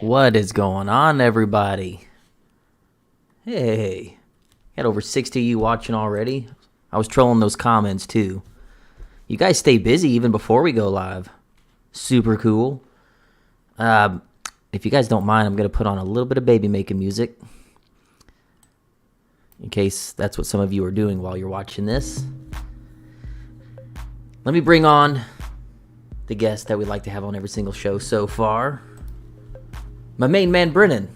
What is going on, everybody? Hey, got over 60 of you watching already. I was trolling those comments too. You guys stay busy even before we go live. Super cool. If you guys don't mind, I'm going to put on a little bit of baby making music, in case that's what some of you are doing while you're watching this. Let me bring on the guest that we'd like to have on every single show so far. My main man, Brennan,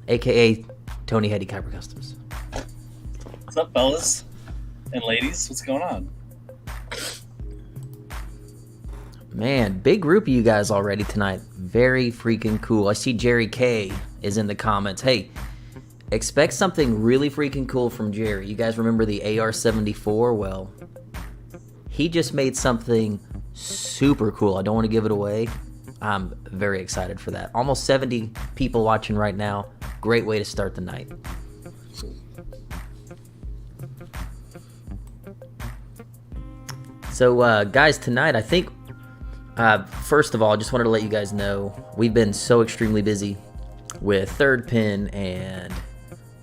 a.k.a. Tony Hetty Kyber Customs. What's up, fellas and ladies? What's going on? Man, big group of you guys already tonight. Very freaking cool. I see Jerry K is in the comments. Hey, expect something really freaking cool from Jerry. You guys remember the AR-74? Well, he just made something super cool. I don't want to give it away. I'm very excited for that. Almost 70 people watching right now. Great way to start the night. So, guys, tonight, I think, first of all, I just wanted to let you guys know, we've been so extremely busy with Third Pin and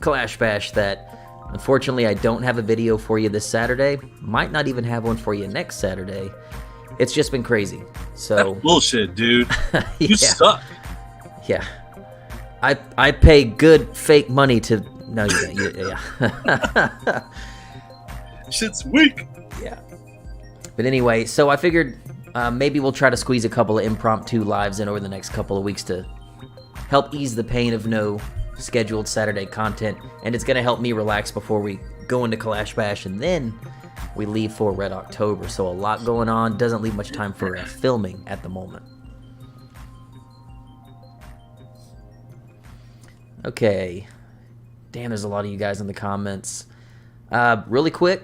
Clash Bash that, unfortunately, I don't have a video for you this Saturday. Might not even have one for you next Saturday. It's just been crazy. So that's bullshit, dude. You suck. Yeah. I pay good fake money to... No, you don't. Yeah. Shit's weak. Yeah. But anyway, so I figured maybe we'll try to squeeze a couple of impromptu lives in over the next couple of weeks to help ease the pain of no scheduled Saturday content. And it's going to help me relax before we go into Clash Bash, and then we leave for Red October. So a lot going on. Doesn't leave much time for filming at the moment. Okay. Damn, there's a lot of you guys in the comments. Really quick,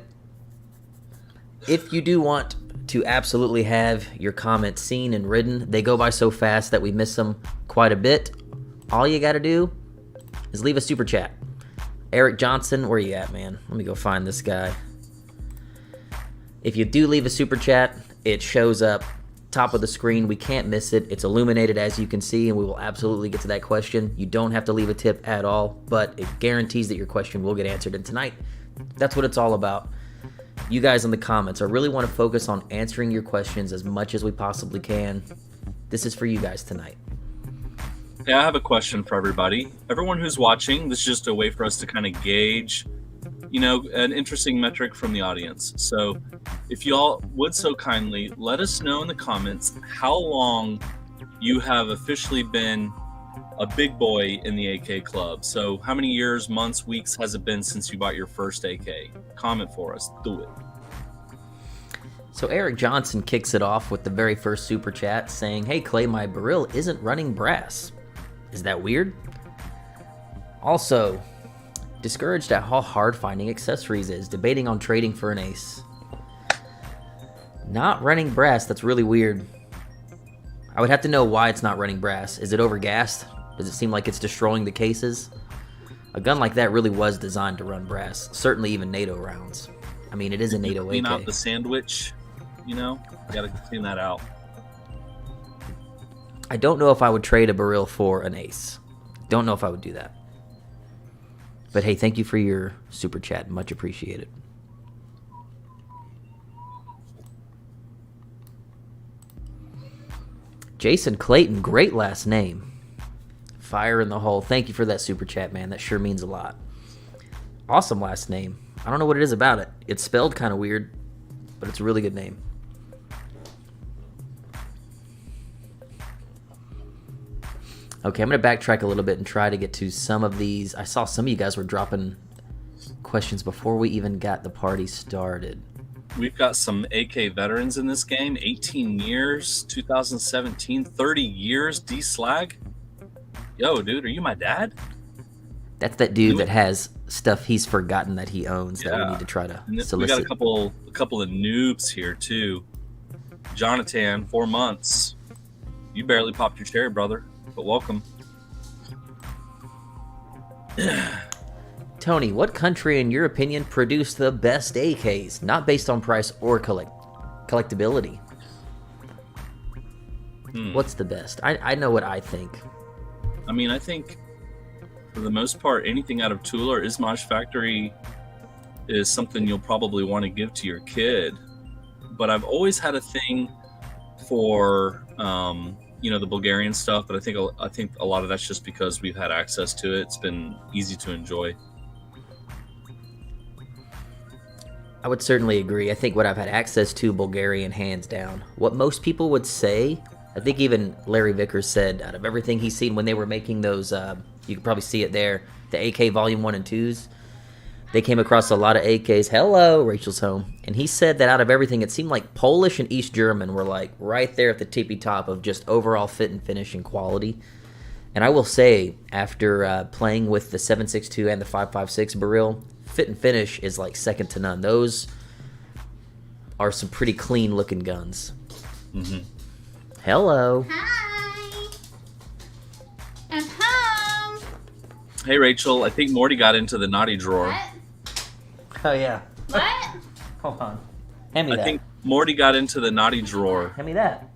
if you do want to absolutely have your comments seen and written, they go by so fast that we miss them quite a bit. All you got to do is leave a super chat. Eric Johnson, where you at, man? Let me go find this guy. If you do leave a super chat, it shows up top of the screen. We can't miss it. It's illuminated, as you can see, and we will absolutely get to that question. You don't have to leave a tip at all, but it guarantees that your question will get answered. And tonight, that's what it's all about. You guys in the comments, I really want to focus on answering your questions as much as we possibly can. This is for you guys tonight. Hey, I have a question for everybody. Everyone who's watching, this is just a way for us to kind of gauge, an interesting metric from the audience. So if y'all would so kindly let us know in the comments how long you have officially been a big boy in the AK club. So how many years, months, weeks has it been since you bought your first AK? Comment for us. Do it. So Eric Johnson kicks it off with the very first super chat saying, "Hey Clay, my barrel isn't running brass. Is that weird?" Also, discouraged at how hard finding accessories is, debating on trading for an ace. Not running brass, that's really weird. I would have to know why it's not running brass. Is it overgassed? Does it seem like it's destroying the cases? A gun like that really was designed to run brass, certainly even NATO rounds. I mean, it is a NATO AK. Clean out the sandwich, gotta clean that out. I don't know if I would trade a barrel for an ace. Don't know if I would do that. But hey, thank you for your super chat. Much appreciated. Jason Clayton, great last name. Fire in the hole. Thank you for that super chat, man. That sure means a lot. Awesome last name. I don't know what it is about it. It's spelled kind of weird, but it's a really good name. Okay, I'm going to backtrack a little bit and try to get to some of these. I saw some of you guys were dropping questions before we even got the party started. We've got some AK veterans in this game. 18 years, 2017, 30 years, D-Slag. Yo, dude, are you my dad? That's that dude that has stuff he's forgotten that he owns that we need to try to solicit. We got a couple of noobs here, too. Jonathan, 4 months. You barely popped your cherry, brother. But welcome. Tony, what country, in your opinion, produced the best AKs? Not based on price or collectability. What's the best? I know what I think. I mean, I think for the most part, anything out of Tool or Izmash Factory is something you'll probably want to give to your kid. But I've always had a thing for the Bulgarian stuff, but I think a lot of that's just because we've had access to it. It's been easy to enjoy. I would certainly agree. I think what I've had access to, Bulgarian, hands down. What most people would say, I think even Larry Vickers said, out of everything he's seen when they were making those, you can probably see it there, the AK Volume 1 and 2s, they came across a lot of AKs. Hello, Rachel's home. And he said that out of everything, it seemed like Polish and East German were like right there at the tippy top of just overall fit and finish and quality. And I will say, after playing with the 7.62 and the 5.56 barrel, fit and finish is like second to none. Those are some pretty clean looking guns. Mm-hmm. Hello. Hi. I'm home. Hey, Rachel. I think Morty got into the naughty drawer. What? Oh, yeah. What? Hold on. Hand me I that. think Morty got into the naughty drawer. Hand me that.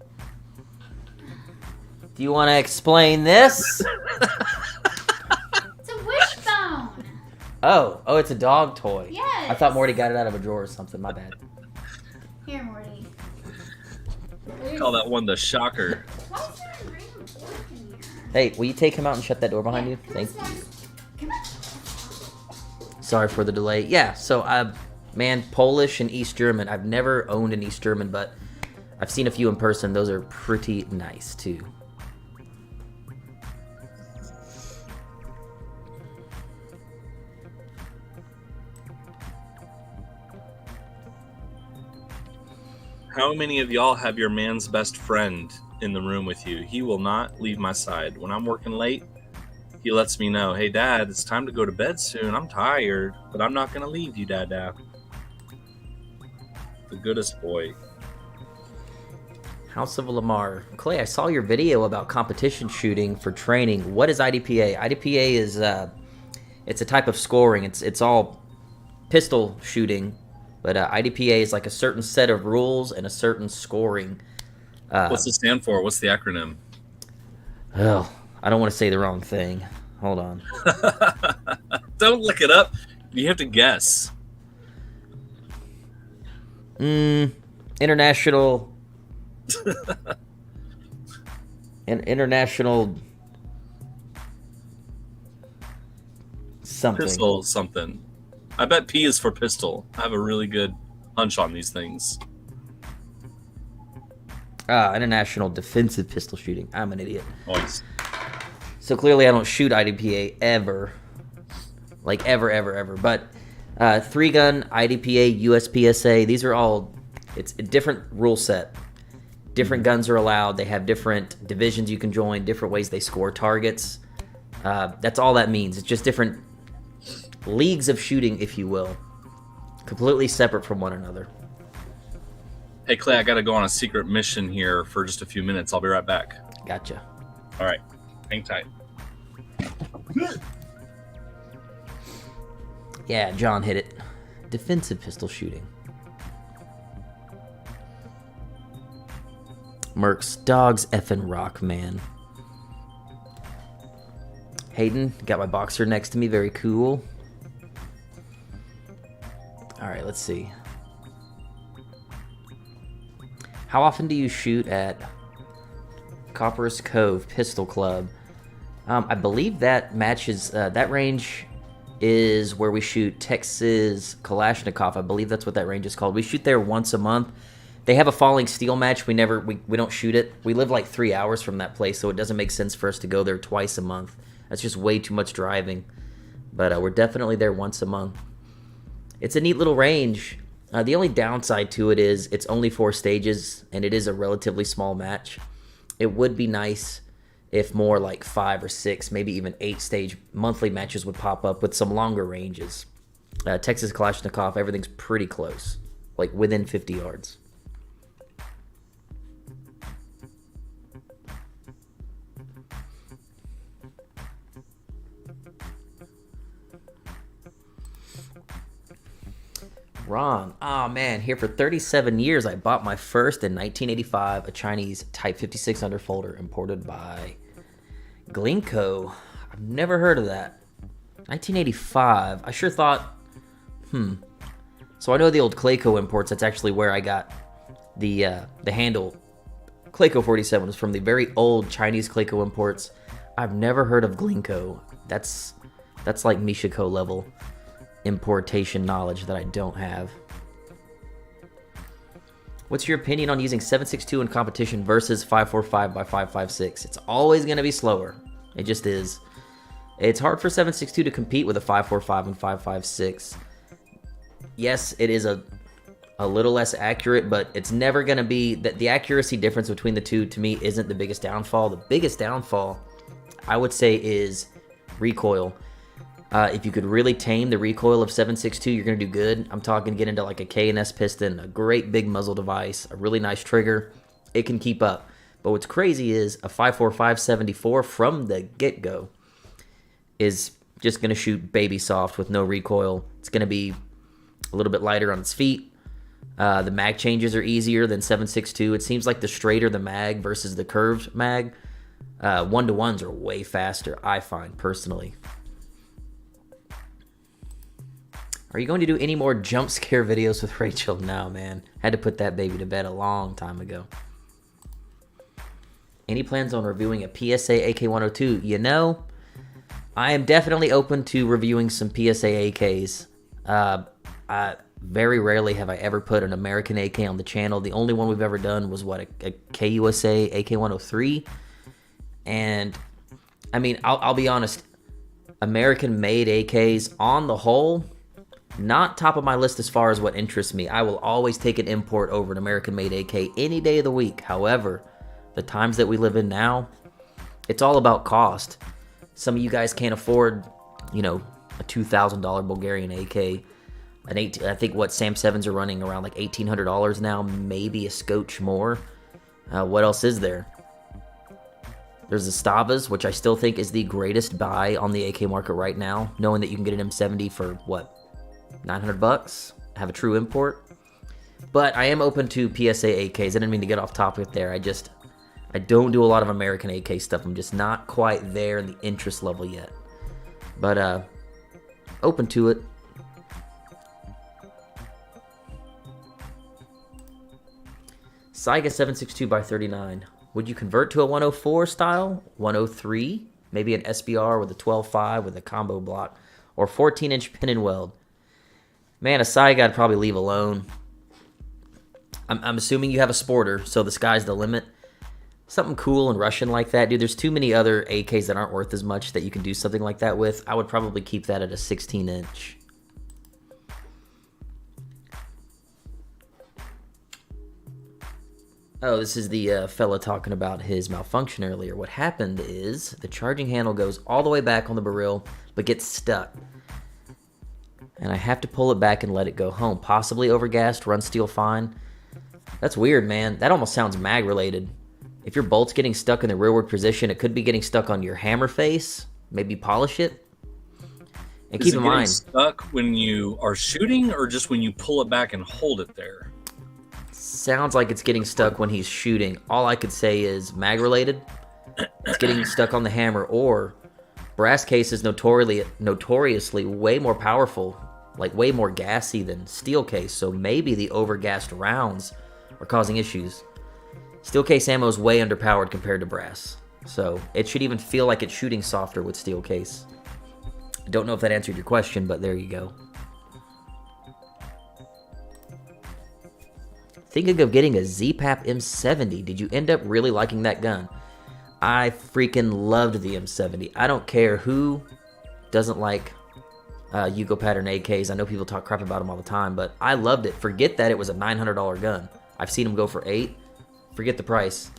Do you want to explain this? It's a wishbone. Oh, it's a dog toy. Yes. I thought Morty got it out of a drawer or something. My bad. Here, Morty. Call that one the shocker. Why is there a random fork in here? Hey, will you take him out and shut that door behind you? Come Thank on, you. Come on. Sorry for the delay. Yeah, so man, Polish and East German. I've never owned an East German, but I've seen a few in person. Those are pretty nice too. How many of y'all have your man's best friend in the room with you? He will not leave my side. When I'm working late, he lets me know, hey, Dad, it's time to go to bed soon. I'm tired, but I'm not going to leave you, Dad. The goodest boy. House of Lamar. Clay, I saw your video about competition shooting for training. What is IDPA? IDPA is it's a type of scoring. It's all pistol shooting, but IDPA is like a certain set of rules and a certain scoring. What's it stand for? What's the acronym? Oh, I don't want to say the wrong thing. Hold on. Don't look it up. You have to guess. International. International. Something. Pistol something. I bet P is for pistol. I have a really good hunch on these things. International defensive pistol shooting. I'm an idiot. Nice. So clearly I don't shoot IDPA ever. Like ever. But 3-gun, IDPA, USPSA, these are all, it's a different rule set. Different guns are allowed. They have different divisions you can join, different ways they score targets. That's all that means. It's just different leagues of shooting, if you will. Completely separate from one another. Hey, Clay, I got to go on a secret mission here for just a few minutes. I'll be right back. Gotcha. All right. Hang tight. Yeah, John hit it. Defensive pistol shooting. Mercs, dogs effing rock, man. Hayden, got my boxer next to me. Very cool. All right, let's see. How often do you shoot at Copper's Cove Pistol Club? I believe that matches, that range is where we shoot Texas Kalashnikov. I believe that's what that range is called. We shoot there once a month. They have a falling steel match. We don't shoot it. We live like 3 hours from that place, so it doesn't make sense for us to go there twice a month. That's just way too much driving. But we're definitely there once a month. It's a neat little range. The only downside to it is it's only 4 stages, and it is a relatively small match. It would be nice if more like 5 or 6, maybe even 8 stage monthly matches would pop up with some longer ranges. Texas Kalashnikov, everything's pretty close, like within 50 yards. Ron, oh man, here for 37 years. I bought my first in 1985, a Chinese Type 56 underfolder imported by Glencoe. I've never heard of that. 1985. I sure thought, So I know the old Klayco imports. That's actually where I got the handle. Klayco47 was from the very old Chinese Klayco imports. I've never heard of Glencoe. That's like Mishiko level importation knowledge that I don't have. What's your opinion on using 7.62 in competition versus 5.45 by 5.56? It's always going to be slower. It just is. It's hard for 7.62 to compete with a 5.45 and 5.56. Yes, it is a little less accurate, but it's never going to be... The accuracy difference between the two, to me, isn't the biggest downfall. The biggest downfall, I would say, is recoil. If you could really tame the recoil of 7.62, you're going to do good. I'm talking get into like a K&S piston, a great big muzzle device, a really nice trigger. It can keep up. But what's crazy is a 5.45 74 from the get-go is just going to shoot baby soft with no recoil. It's going to be a little bit lighter on its feet. The mag changes are easier than 7.62. It seems like the straighter the mag versus the curved mag, 1-to-1s are way faster, I find, personally. Are you going to do any more jump scare videos with Rachel? No, man. Had to put that baby to bed a long time ago. Any plans on reviewing a PSA AK-102? You know, I am definitely open to reviewing some PSA AKs. Very rarely have I ever put an American AK on the channel. The only one we've ever done was, a KUSA AK-103. And, I mean, I'll be honest. American-made AKs, on the whole... not top of my list as far as what interests me. I will always take an import over an American-made AK any day of the week. However, the times that we live in now, it's all about cost. Some of you guys can't afford, a $2,000 Bulgarian AK. I think what Sam 7s are running around like $1,800 now, maybe a scotch more. What else is there? There's the Stavas, which I still think is the greatest buy on the AK market right now, knowing that you can get an M70 for, $900, have a true import. But I am open to PSA AKs. I didn't mean to get off topic there. I don't do a lot of American AK stuff. I'm just not quite there in the interest level yet. But open to it. Saiga 7.62x39. Would you convert to a 104 style? 103? Maybe an SBR with a 12.5 with a combo block. Or 14-inch pin and weld. Man, a Saiga I'd probably leave alone. I'm assuming you have a sporter, so the sky's the limit. Something cool and Russian like that. Dude, there's too many other AKs that aren't worth as much that you can do something like that with. I would probably keep that at a 16-inch. Oh, this is the fella talking about his malfunction earlier. What happened is the charging handle goes all the way back on the barrel, but gets stuck. And I have to pull it back and let it go home. Possibly overgassed, runs steel fine. That's weird, man. That almost sounds mag related. If your bolt's getting stuck in the rearward position, it could be getting stuck on your hammer face. Maybe polish it. And keep in mind, stuck when you are shooting, or just when you pull it back and hold it there? Sounds like it's getting stuck when he's shooting. All I could say is mag related. It's getting stuck on the hammer, or brass case is notoriously way more powerful, like way more gassy than steel case. So maybe the overgassed rounds are causing issues. Steel case ammo is way underpowered compared to brass, so it should even feel like it's shooting softer with steel case. I don't know if that answered your question, but there you go. Thinking of getting a Z-Pap M70. Did you end up really liking that gun? I freaking loved the M70. I don't care who doesn't like Yugo pattern AKs. I know people talk crap about them all the time, but I loved it. Forget that it was a $900 gun. I've seen them go for $8. Forget the price.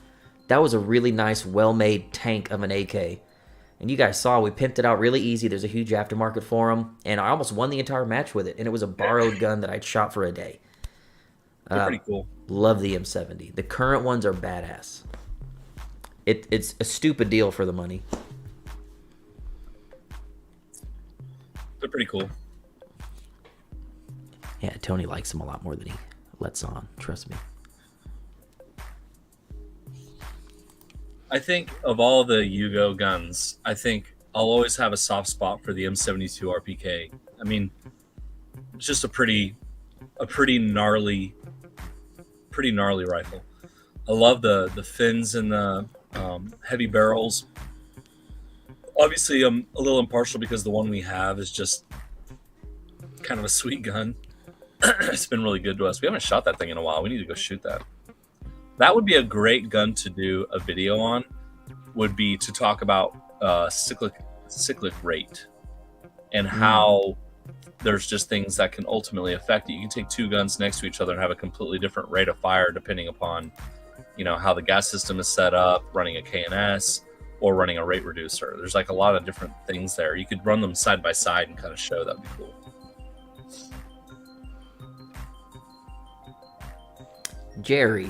That was a really nice, well-made tank of an AK. And you guys saw, we pimped it out really easy. There's a huge aftermarket for them. And I almost won the entire match with it. And it was a borrowed gun that I'd shot for a day. They're pretty cool. Love the M70. The current ones are badass. It's a stupid deal for the money. They're pretty cool. Yeah, Tony likes them a lot more than he lets on. Trust me. I think of all the Yugo guns, I think I'll always have a soft spot for the M72 RPK. I mean, it's just a pretty gnarly rifle. I love the fins and the heavy barrels. Obviously, I'm a little impartial because the one we have is just kind of a sweet gun. It's been really good to us. We haven't shot that thing in a while. We need to go shoot that. That would be a great gun to do a video on. Would be to talk about cyclic rate and how there's just things that can ultimately affect it. You can take two guns next to each other and have a completely different rate of fire depending upon, how the gas system is set up, running a KNS or running a rate reducer. There's like a lot of different things there. You could run them side by side and kind of show. That'd be cool. Jerry.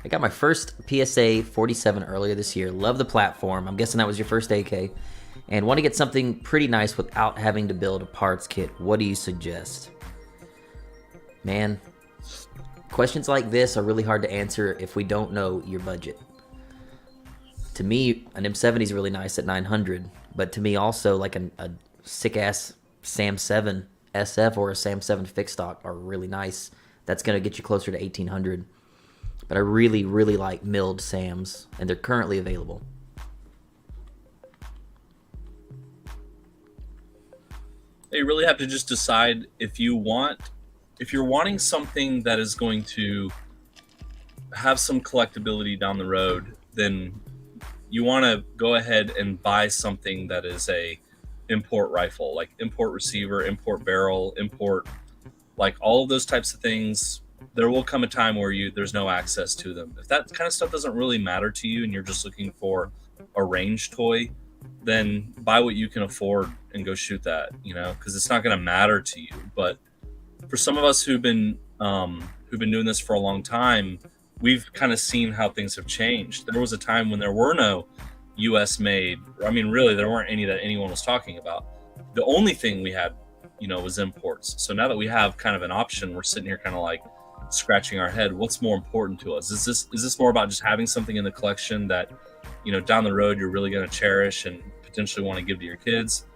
I got my first PSA 47 earlier this year. Love the platform. I'm guessing that was your first AK. And want to get something pretty nice without having to build a parts kit. What do you suggest? Man, questions like this are really hard to answer if we don't know your budget. To me, an M70 is really nice at 900, but to me also like a sick-ass SAM 7 SF or a SAM 7 fixed stock are really nice. That's going to get you closer to 1800. But I really, really like milled SAMs, and they're currently available. You really have to just decide if you're wanting something that is going to have some collectability down the road, then you want to go ahead and buy something that is a import rifle, like import receiver, import barrel, import, like all of those types of things. There will come a time where there's no access to them. If that kind of stuff doesn't really matter to you and you're just looking for a range toy, then buy what you can afford and go shoot that, because it's not going to matter to you. But for some of us who've been doing this for a long time, we've kind of seen how things have changed. There was a time when there were no U.S. made. I mean, really, there weren't any that anyone was talking about. The only thing we had, was imports. So now that we have kind of an option, we're sitting here kind of like scratching our head. What's more important to us? Is this more about just having something in the collection that, down the road you're really going to cherish and potentially want to give to your kids?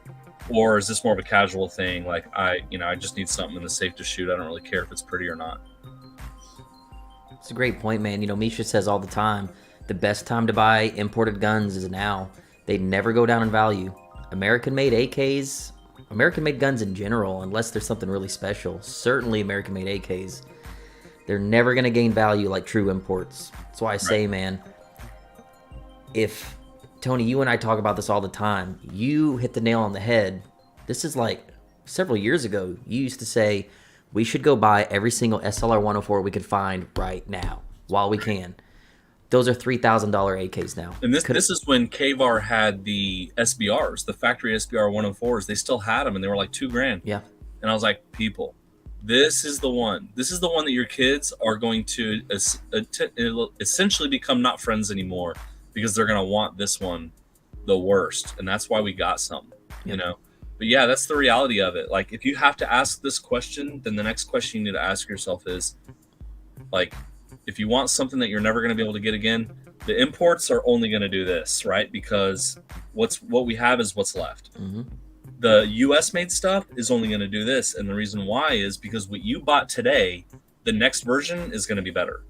Or is this more of a casual thing? Like I just need something in the safe to shoot. I don't really care if it's pretty or not. It's a great point, man. Misha says all the time, the best time to buy imported guns is now. They never go down in value. American-made AKs, American-made guns in general, unless there's something really special, certainly American-made AKs, they're never going to gain value like true imports. That's why I say, man, if, Tony, you and I talk about this all the time, you hit the nail on the head. This is like several years ago. You used to say, we should go buy every single SLR 104 we could find right now, while we can. Those are $3,000 AKs now. And this is when KVAR had the SBRs, the factory SBR 104s. They still had them, and they were like $2,000. Yeah. And I was like, people, this is the one. This is the one that your kids are going to essentially become not friends anymore, because they're going to want this one the worst. And that's why we got some, But yeah, that's the reality of it. Like, if you have to ask this question, then the next question you need to ask yourself is, like, if you want something that you're never going to be able to get again, the imports are only going to do this, right? Because what we have is what's left. Mm-hmm. The U.S. made stuff is only going to do this. And the reason why is because what you bought today, the next version is going to be better.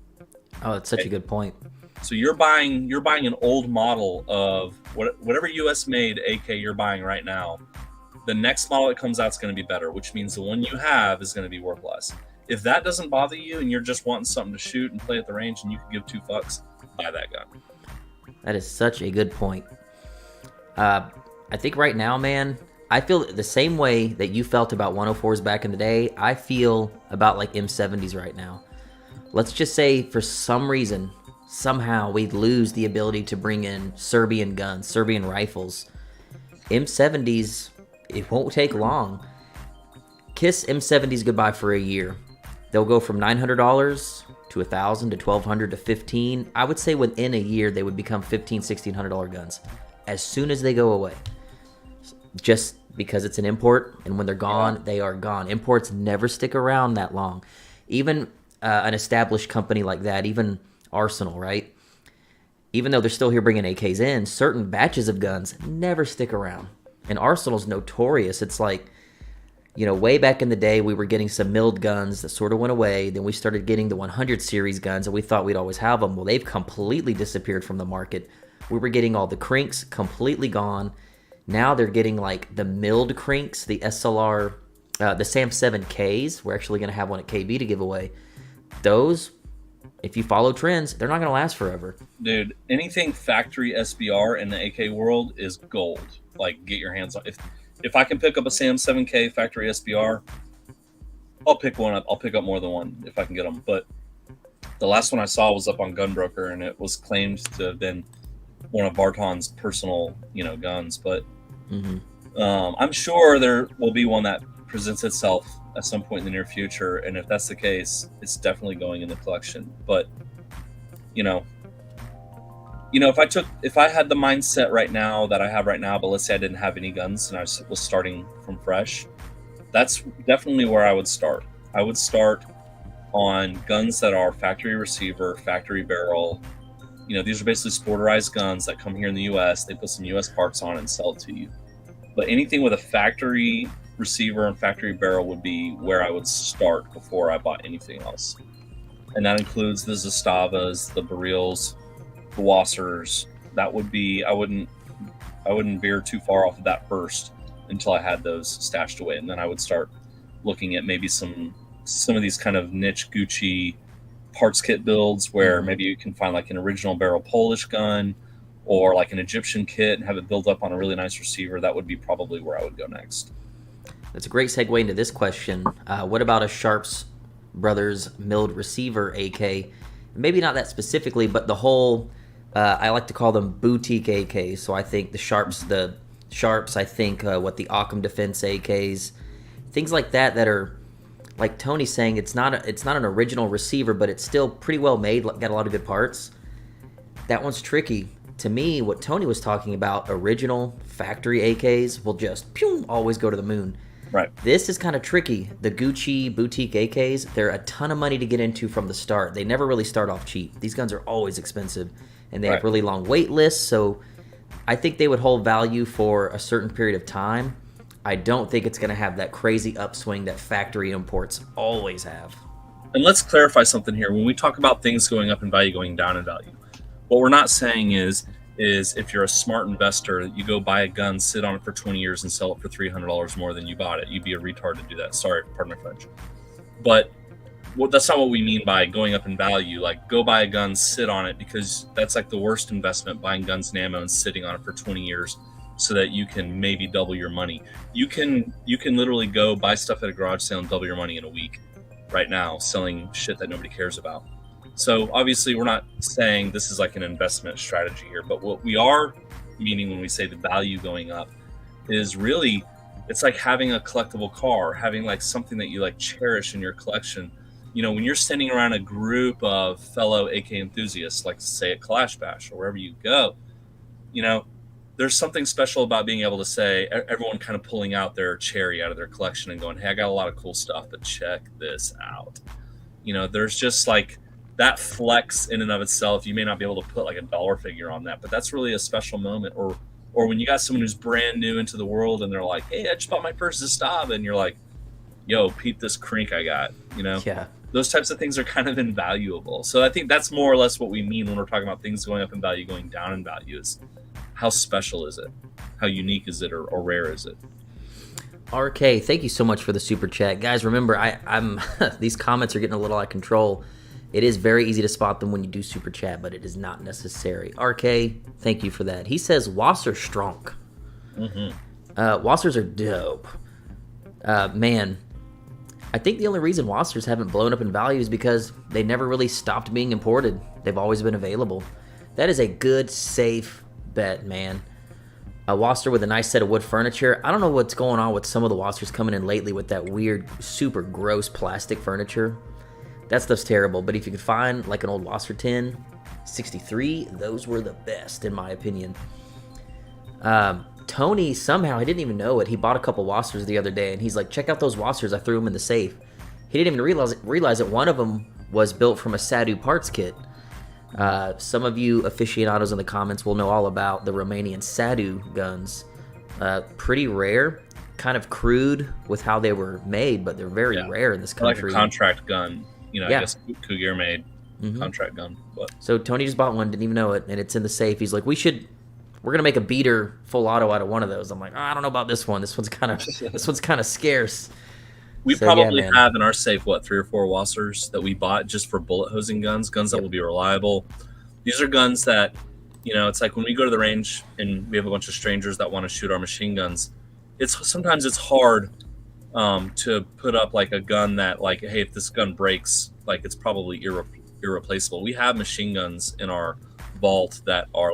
Oh, that's such a good point. So you're buying an old model of whatever U.S. made AK you're buying right now. The next model that comes out is going to be better, which means the one you have is going to be worth less. If that doesn't bother you and you're just wanting something to shoot and play at the range and you can give two fucks, buy that gun. That is such a good point. I think right now, man, I feel the same way that you felt about 104s back in the day. I feel about like M70s right now. Let's just say for some reason, somehow we lose the ability to bring in Serbian guns, Serbian rifles. M70s, it won't take long. Kiss M70s goodbye for a year. They'll go from $900 to $1,000 to $1,200 to $1,500. I would say within a year they would become $1,500, $1,600 guns as soon as they go away. Just because it's an import, and when they're gone, they are gone. Imports never stick around that long. Even an established company like that, even Arsenal, right? even though they're still here bringing AKs in, certain batches of guns never stick around. And Arsenal's notorious. It's like, you know, way back in the day, we were getting some milled guns that sort of went away. Then we started getting the 100 series guns, and we thought we'd always have them. Well, they've completely disappeared from the market. We were getting all the crinks completely gone. Now they're getting like the milled crinks, the SLR, the SAM 7Ks. We're actually going to have one at KB to give away. Those, if you follow trends, they're not going to last forever. Dude, anything factory SBR in the AK world is gold. Like, get your hands on. If I can pick up a SAM 7K factory SBR, I'll pick one up. I'll pick up more than one if I can get them. But the last one I saw was up on Gunbroker, and it was claimed to have been one of Barton's personal, you know, guns. But I'm sure there will be one that presents itself at some point in the near future. And if that's the case, it's definitely going in the collection. But, you know, if I had the mindset right now that I have right now, but let's say I didn't have any guns and I was starting from fresh, that's definitely where I would start. I would start on guns that are factory receiver, factory barrel. You know, these are basically sporterized guns that come here in the US. They put some US parts on and sell it to you. But anything with a factory receiver and factory barrel would be where I would start before I bought anything else. And that includes the Zastavas, the Barils, the Wassers. That would be, I wouldn't veer too far off of that first until I had those stashed away, and then I would start looking at maybe some of these kind of niche Gucci parts kit builds where maybe you can find like an original barrel Polish gun or like an Egyptian kit and have it build up on a really nice receiver. That would be probably where I would go next. That's a great segue into this question. What about a Sharps Brothers milled receiver AK? Maybe not that specifically, but the whole, I like to call them boutique AKs. So I think the Sharps, I think what the Occam Defense AKs, things like that are, like Tony's saying, it's not an original receiver, but it's still pretty well made, got a lot of good parts. That one's tricky. To me, what Tony was talking about, original factory AKs will just always go to the moon. Right. This is kind of tricky. The Gucci boutique AKs, they're a ton of money to get into from the start. They never really start off cheap. These guns are always expensive, and they have really long wait lists, so I think they would hold value for a certain period of time. I don't think it's going to have that crazy upswing that factory imports always have. And let's clarify something here. When we talk about things going up in value, going down in value, what we're not saying is if you're a smart investor, you go buy a gun, sit on it for 20 years and sell it for $300 more than you bought it. You'd be a retard to do that. Sorry, pardon my French. But that's not what we mean by going up in value. Like, go buy a gun, sit on it, because that's like the worst investment, buying guns and ammo and sitting on it for 20 years so that you can maybe double your money. You can literally go buy stuff at a garage sale and double your money in a week right now, selling shit that nobody cares about. So obviously we're not saying this is like an investment strategy here, but what we are meaning when we say the value going up is really, it's like having a collectible car, having like something that you like cherish in your collection. You know, when you're standing around a group of fellow AK enthusiasts, like say at Clash Bash or wherever you go, you know, there's something special about being able to say, everyone kind of pulling out their cherry out of their collection and going, hey, I got a lot of cool stuff, but check this out. You know, there's just like that flex in and of itself. You may not be able to put like a dollar figure on that, but that's really a special moment. Or when you got someone who's brand new into the world and they're like, hey, I just bought my first Zastava, and you're like, yo, peep this crink I got, you know? Yeah. Those types of things are kind of invaluable. So I think that's more or less what we mean when we're talking about things going up in value, going down in value, is how special is it? How unique is it, or rare is it? RK, thank you so much for the super chat. Guys, remember, I'm these comments are getting a little out of control. It is very easy to spot them when you do super chat, but it is not necessary. RK, thank you for that. He says Wasser strong. Wassers are dope. Man, I think the only reason Wassers haven't blown up in value is because they never really stopped being imported. They've always been available. That is a good, safe bet, man. A Wasser with a nice set of wood furniture. I don't know what's going on with some of the Wassers coming in lately with that weird, super gross plastic furniture. That stuff's terrible, but if you could find like an old Wasser tin, 63, those were the best in my opinion. Tony, somehow, I didn't even know it, he bought a couple Wassers the other day, and he's like, check out those Wassers, I threw them in the safe. He didn't even realize that one of them was built from a Sadu parts kit. Some of you aficionados in the comments will know all about the Romanian Sadu guns. Pretty rare, kind of crude with how they were made, but they're very rare in this country. Like a contract gun, I guess Cougar made contract gun. But. So Tony just bought one, didn't even know it, and it's in the safe. He's like, we're gonna make a beater full auto out of one of those. I'm like, I don't know about this one. This one's kind of scarce. We probably have in our safe 3 or 4 Wassers that we bought just for bullet hosing guns that will be reliable. These are guns that, it's like when we go to the range and we have a bunch of strangers that want to shoot our machine guns. Sometimes it's hard to put up like a gun that hey, if this gun breaks, it's probably irreplaceable. We have machine guns in our vault that are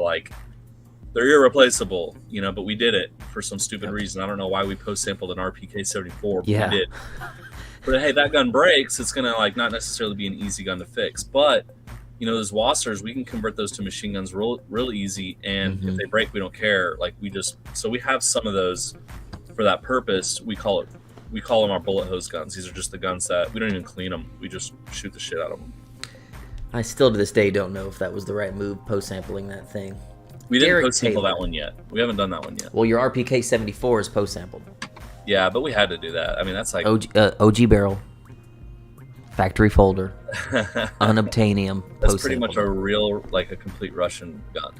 they're irreplaceable, but we did it for some stupid reason. I don't know why we post-sampled an RPK-74, but we did. But hey, that gun breaks, it's gonna not necessarily be an easy gun to fix. But those Wassers, we can convert those to machine guns real easy, and if they break, we don't care. So we have some of those for that purpose. We call them our bullet hose guns. These are just the guns that we don't even clean them. We just shoot the shit out of them. I still to this day don't know if that was the right move, post-sampling that thing. We didn't post-sample that one yet. We haven't done that one yet. Well, your RPK-74 is post-sampled. Yeah, but we had to do that. I mean, that's OG barrel, factory folder, unobtainium. That's pretty much a real, a complete Russian gun.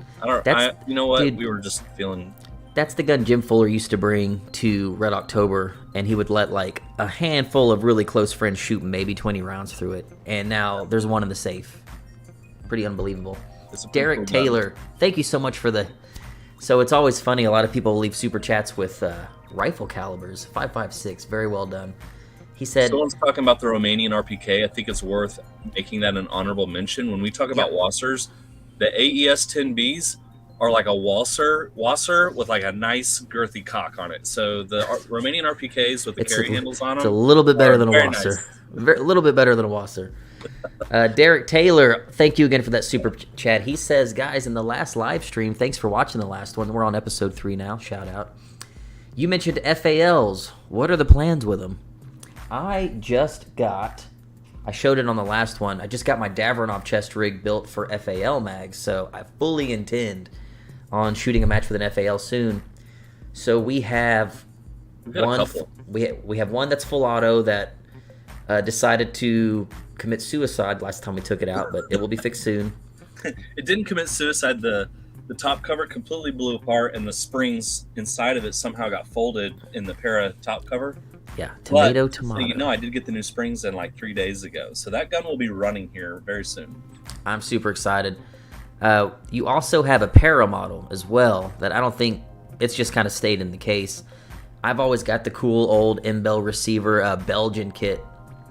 You know what? Dude, we were just feeling. That's the gun Jim Fuller used to bring to Red October, and he would let a handful of really close friends shoot maybe 20 rounds through it. And now there's one in the safe. Pretty unbelievable. Derek Taylor, thank you so much for the. So it's always funny. A lot of people leave super chats with rifle calibers. 5.56, very well done. He said. Someone's talking about the Romanian RPK. I think it's worth making that an honorable mention. When we talk about Wassers, the AES 10Bs are like a Wasser with a nice girthy cock on it. So the Romanian RPKs with the carry handles on them. It's a little bit better than a Wasser. Nice. A little bit better than a Wasser. Derek Taylor, thank you again for that super chat. He says, guys, in the last live stream, thanks for watching the last one. We're on episode 3 now. Shout out. You mentioned FALs. What are the plans with them? I showed it on the last one. I just got my Davronov chest rig built for FAL mags, so I fully intend on shooting a match with an FAL soon. So we have one. We have one that's full auto that decided to commit suicide last time we took it out, but it will be fixed soon. It didn't commit suicide. The top cover completely blew apart, and the springs inside of it somehow got folded in the para top cover. Yeah, tomato. So, I did get the new springs in 3 days ago, so that gun will be running here very soon. I'm super excited. You also have a para model as well that I don't think it's just kind of stayed in the case. I've always got the cool old M-Bell receiver Belgian kit,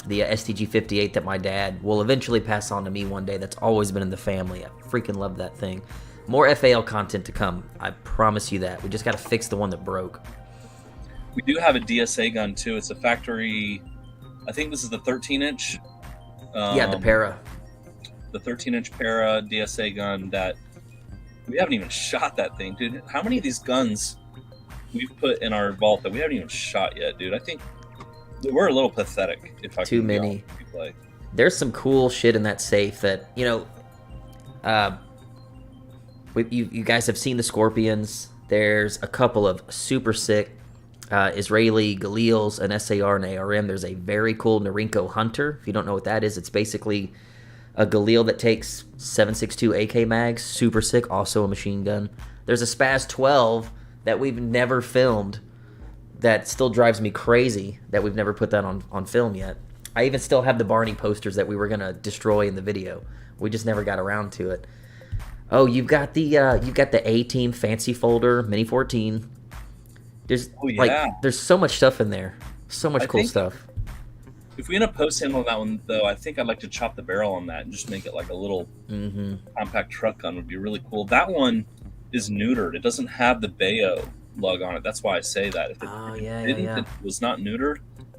the STG-58 that my dad will eventually pass on to me one day. That's always been in the family. I freaking love that thing. More FAL content to come. I promise you that. We just got to fix the one that broke. We do have a DSA gun too. It's a factory. I think this is the 13-inch. The para. The 13-inch para DSA gun that we haven't even shot that thing, dude. How many of these guns we've put in our vault that we haven't even shot yet, dude? I think we're a little pathetic. If I too many. There's some cool shit in that safe that you guys have seen the Scorpions. There's a couple of super sick Israeli Galils, an SAR and ARM. There's a very cool Norinco Hunter. If you don't know what that is, it's basically a Galil that takes 7.62 AK mags. Super sick. Also a machine gun. There's a Spaz 12 that we've never filmed that still drives me crazy that we've never put that on film yet. I even still have the Barney posters that we were going to destroy in the video. We just never got around to it. Oh, you've got the A-Team Fancy Folder Mini 14. There's there's so much stuff in there. So much cool stuff. If we end up post-handling that one, though, I think I'd like to chop the barrel on that and just make it like a little compact truck gun. Would be really cool. That one is neutered. It doesn't have the Bayo lug on it. That's why I say that. If it was not neutered,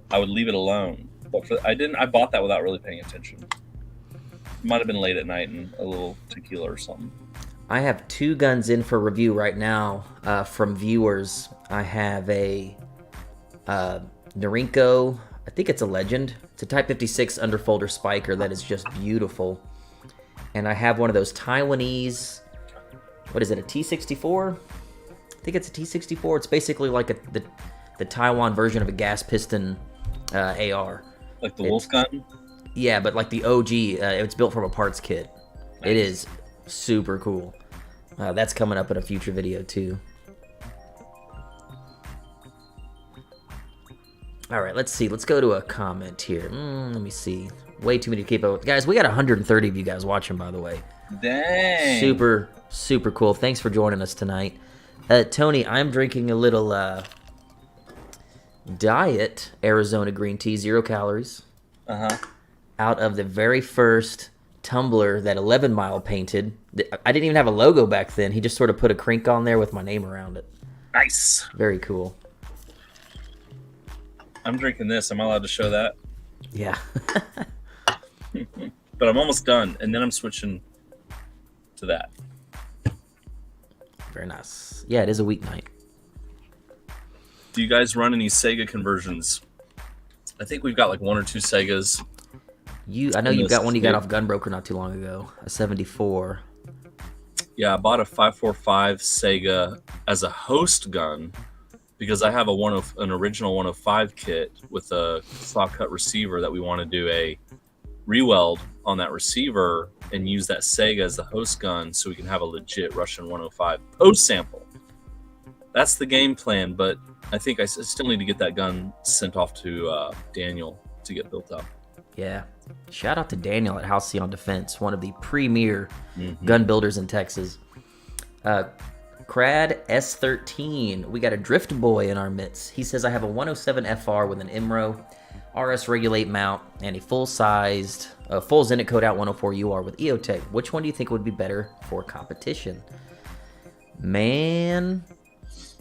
I would leave it alone. But I bought that without really paying attention. It might have been late at night and a little tequila or something. I have 2 guns in for review right now from viewers. I have a Norinco, I think it's a Legend. It's a Type 56 underfolder spiker that is just beautiful. and I have one of those Taiwanese. What is it? A T64? I think it's a T64. It's basically like the Taiwan version of a gas piston AR. Like the Wolf gun? Yeah, but like the OG. It's built from a parts kit. Nice. It is super cool. That's coming up in a future video too. All right, let's see. Let's go to a comment here. Let me see. Way too many to keep up. Guys, we got 130 of you guys watching, by the way. Dang. Super, super cool. Thanks for joining us tonight. Tony, I'm drinking a little diet Arizona green tea, 0 calories. Out of the very first tumbler that 11 Mile painted. I didn't even have a logo back then. He just sort of put a crink on there with my name around it. Nice. Very cool. I'm drinking this. Am I allowed to show that? Yeah. But I'm almost done, and then I'm switching to that. Very nice. Yeah, it is a weeknight. Do you guys run any Sega conversions? I think we've got like 1 or 2 Segas. I know you've got one you got off Gunbroker not too long ago, a 74. Yeah, I bought a 545 Sega as a host gun because I have an original 105 kit with a saw cut receiver that we want to do a re-weld on that receiver and use that Sega as the host gun so we can have a legit Russian 105 post sample. That's the game plan, but I think I still need to get that gun sent off to Daniel to get built up. Yeah. Shout out to Daniel at Halcyon Defense, one of the premier gun builders in Texas. Crad S13, we got a drift boy in our midst. He says, I have a 107 FR with an MRO, RS regulate mount, and a full-sized, full Zenit code out 104 UR with EOTech. Which one do you think would be better for competition? Man,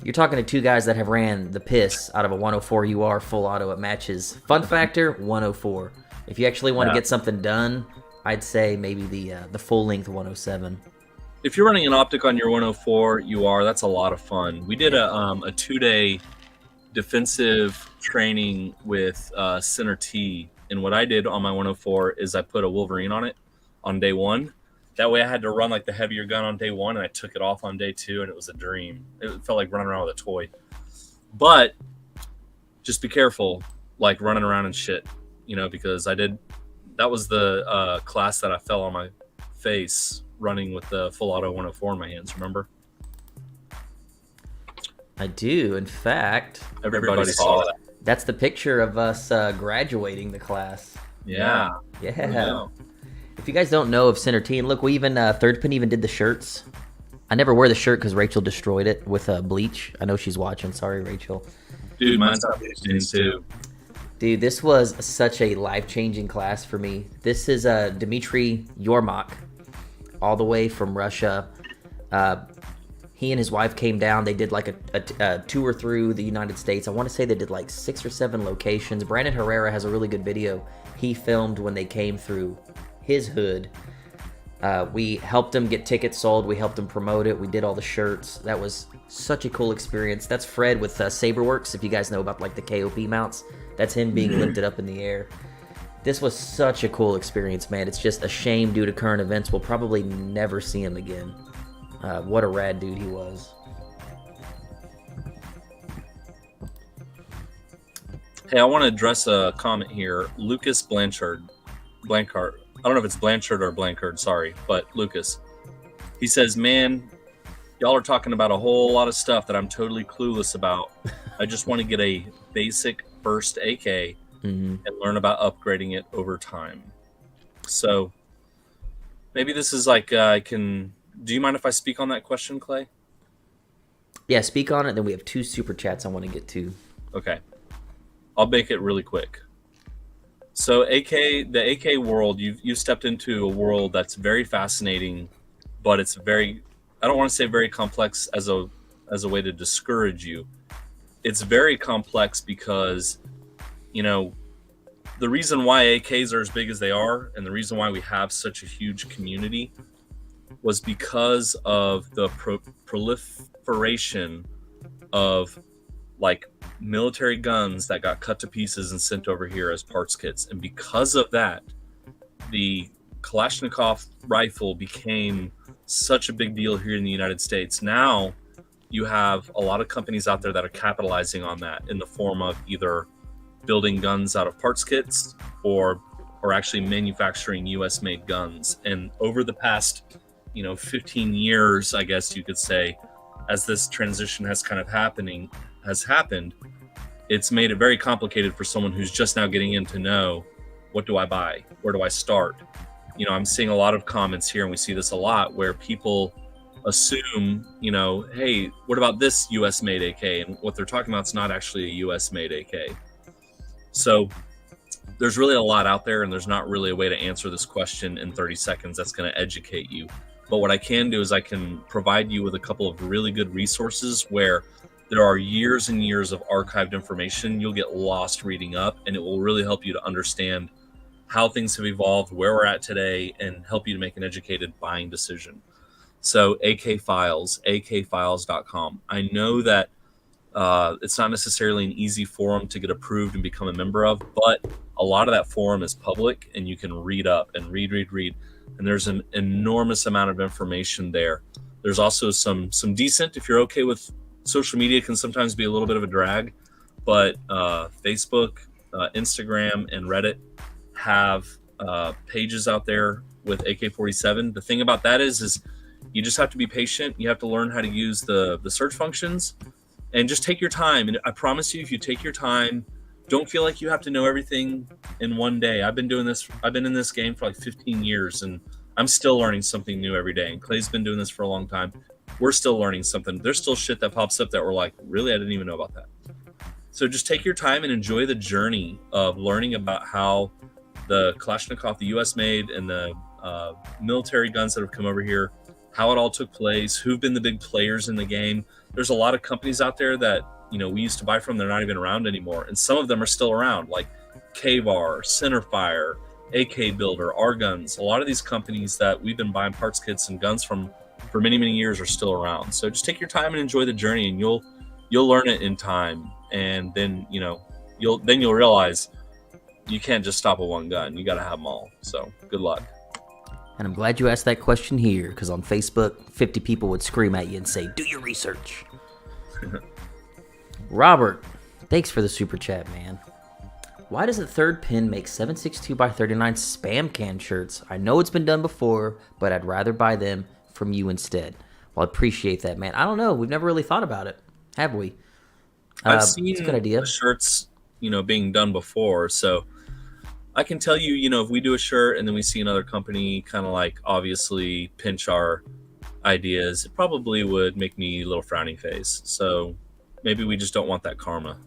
you're talking to 2 guys that have ran the piss out of a 104 UR full auto at matches. Fun factor, 104. If you actually want to get something done, I'd say maybe the full-length 107. If you're running an optic on your 104 UR, that's a lot of fun. We did a 2-day defensive training with Center T, and what I did on my 104 is I put a Wolverine on it on day 1. That way I had to run like the heavier gun on day 1, and I took it off on day 2, and it was a dream. It felt like running around with a toy. But just be careful, like running around and shit, because that was the class that I fell on my face running with the full auto 104 in my hands, remember? I do. In fact, everybody saw that. That's the picture of us graduating the class. Yeah. If you guys don't know of Center T, and look, we even Third Pin even did the shirts. I never wear the shirt because Rachel destroyed it with bleach. I know she's watching. Sorry, Rachel. Dude, mine's not bleached too. Dude, this was such a life-changing class for me. This is Dmitry Yormak, all the way from Russia. He and his wife came down. They did like a tour through the United States. I want to say they did like 6 or 7 locations. Brandon Herrera has a really good video he filmed when they came through his hood. We helped him get tickets sold. We helped him promote it. We did all the shirts. That was such a cool experience. That's Fred with Saberworks. If you guys know about like the KOP mounts, that's him being lifted up in the air. This was such a cool experience, man. It's just a shame due to current events we'll probably never see him again. What a rad dude he was. Hey, I want to address a comment here. Lucas Blanchard. I don't know if it's Blanchard or Blanchard, sorry, but Lucas. He says, man, y'all are talking about a whole lot of stuff that I'm totally clueless about. I just want to get a basic first AK and learn about upgrading it over time. So maybe this is like do you mind if I speak on that question, Clay? Yeah, speak on it. Then we have 2 super chats I want to get to. Okay. I'll make it really quick. So the AK world, you've stepped into a world that's very fascinating, but it's very, I don't want to say very complex as a way to discourage you. It's very complex because, the reason why AKs are as big as they are and the reason why we have such a huge community was because of the proliferation of like military guns that got cut to pieces and sent over here as parts kits. And because of that, the Kalashnikov rifle became such a big deal here in the United States. Now you have a lot of companies out there that are capitalizing on that in the form of either building guns out of parts kits or actually manufacturing US made guns. And over the past 15 years, I guess you could say, as this transition has happened, it's made it very complicated for someone who's just now getting in to know, what do I buy? Where do I start? I'm seeing a lot of comments here, and we see this a lot, where people assume, hey, what about this US made AK? And what they're talking about is not actually a US made AK. So there's really a lot out there, and there's not really a way to answer this question in 30 seconds that's going to educate you. But what I can do is I can provide you with a couple of really good resources where there are years and years of archived information you'll get lost reading up, and it will really help you to understand how things have evolved, where we're at today, and help you to make an educated buying decision. So AK Files, akfiles.com. I know that it's not necessarily an easy forum to get approved and become a member of, but a lot of that forum is public, and you can read up and read. And there's an enormous amount of information there. There's also some decent, if you're okay with social media, can sometimes be a little bit of a drag, but Facebook, Instagram, and Reddit have pages out there with AK-47. The thing about that is you just have to be patient. You have to learn how to use the search functions, and just take your time. And I promise you, if you take your time, don't feel like you have to know everything in one day. I've been in this game for like 15 years, and I'm still learning something new every day. And Clay's been doing this for a long time. We're still learning something. There's still shit that pops up that we're like, really? I didn't even know about that. So just take your time and enjoy the journey of learning about how the Kalashnikov, the US made, and the military guns that have come over here, how it all took place, who've been the big players in the game. There's a lot of companies out there that we used to buy from. They're not even around anymore, and some of them are still around, like K-Var, Centerfire, AK Builder, R Guns. A lot of these companies that we've been buying parts kits and guns from for many years are still around. So just take your time and enjoy the journey, and you'll learn it in time. And then you'll realize you can't just stop at one gun. You got to have them all. So good luck. And I'm glad you asked that question here, because on Facebook, 50 people would scream at you and say, do your research. Robert, thanks for the super chat, man. Why does the third pin make 762x39 spam can shirts? I know it's been done before, but I'd rather buy them from you instead. Well, I appreciate that, man. I don't know. We've never really thought about it, have we? I've seen it's a good idea. The shirts, being done before. So I can tell you, if we do a shirt and then we see another company kind of like obviously pinch our ideas, it probably would make me a little frowny face. So maybe we just don't want that karma.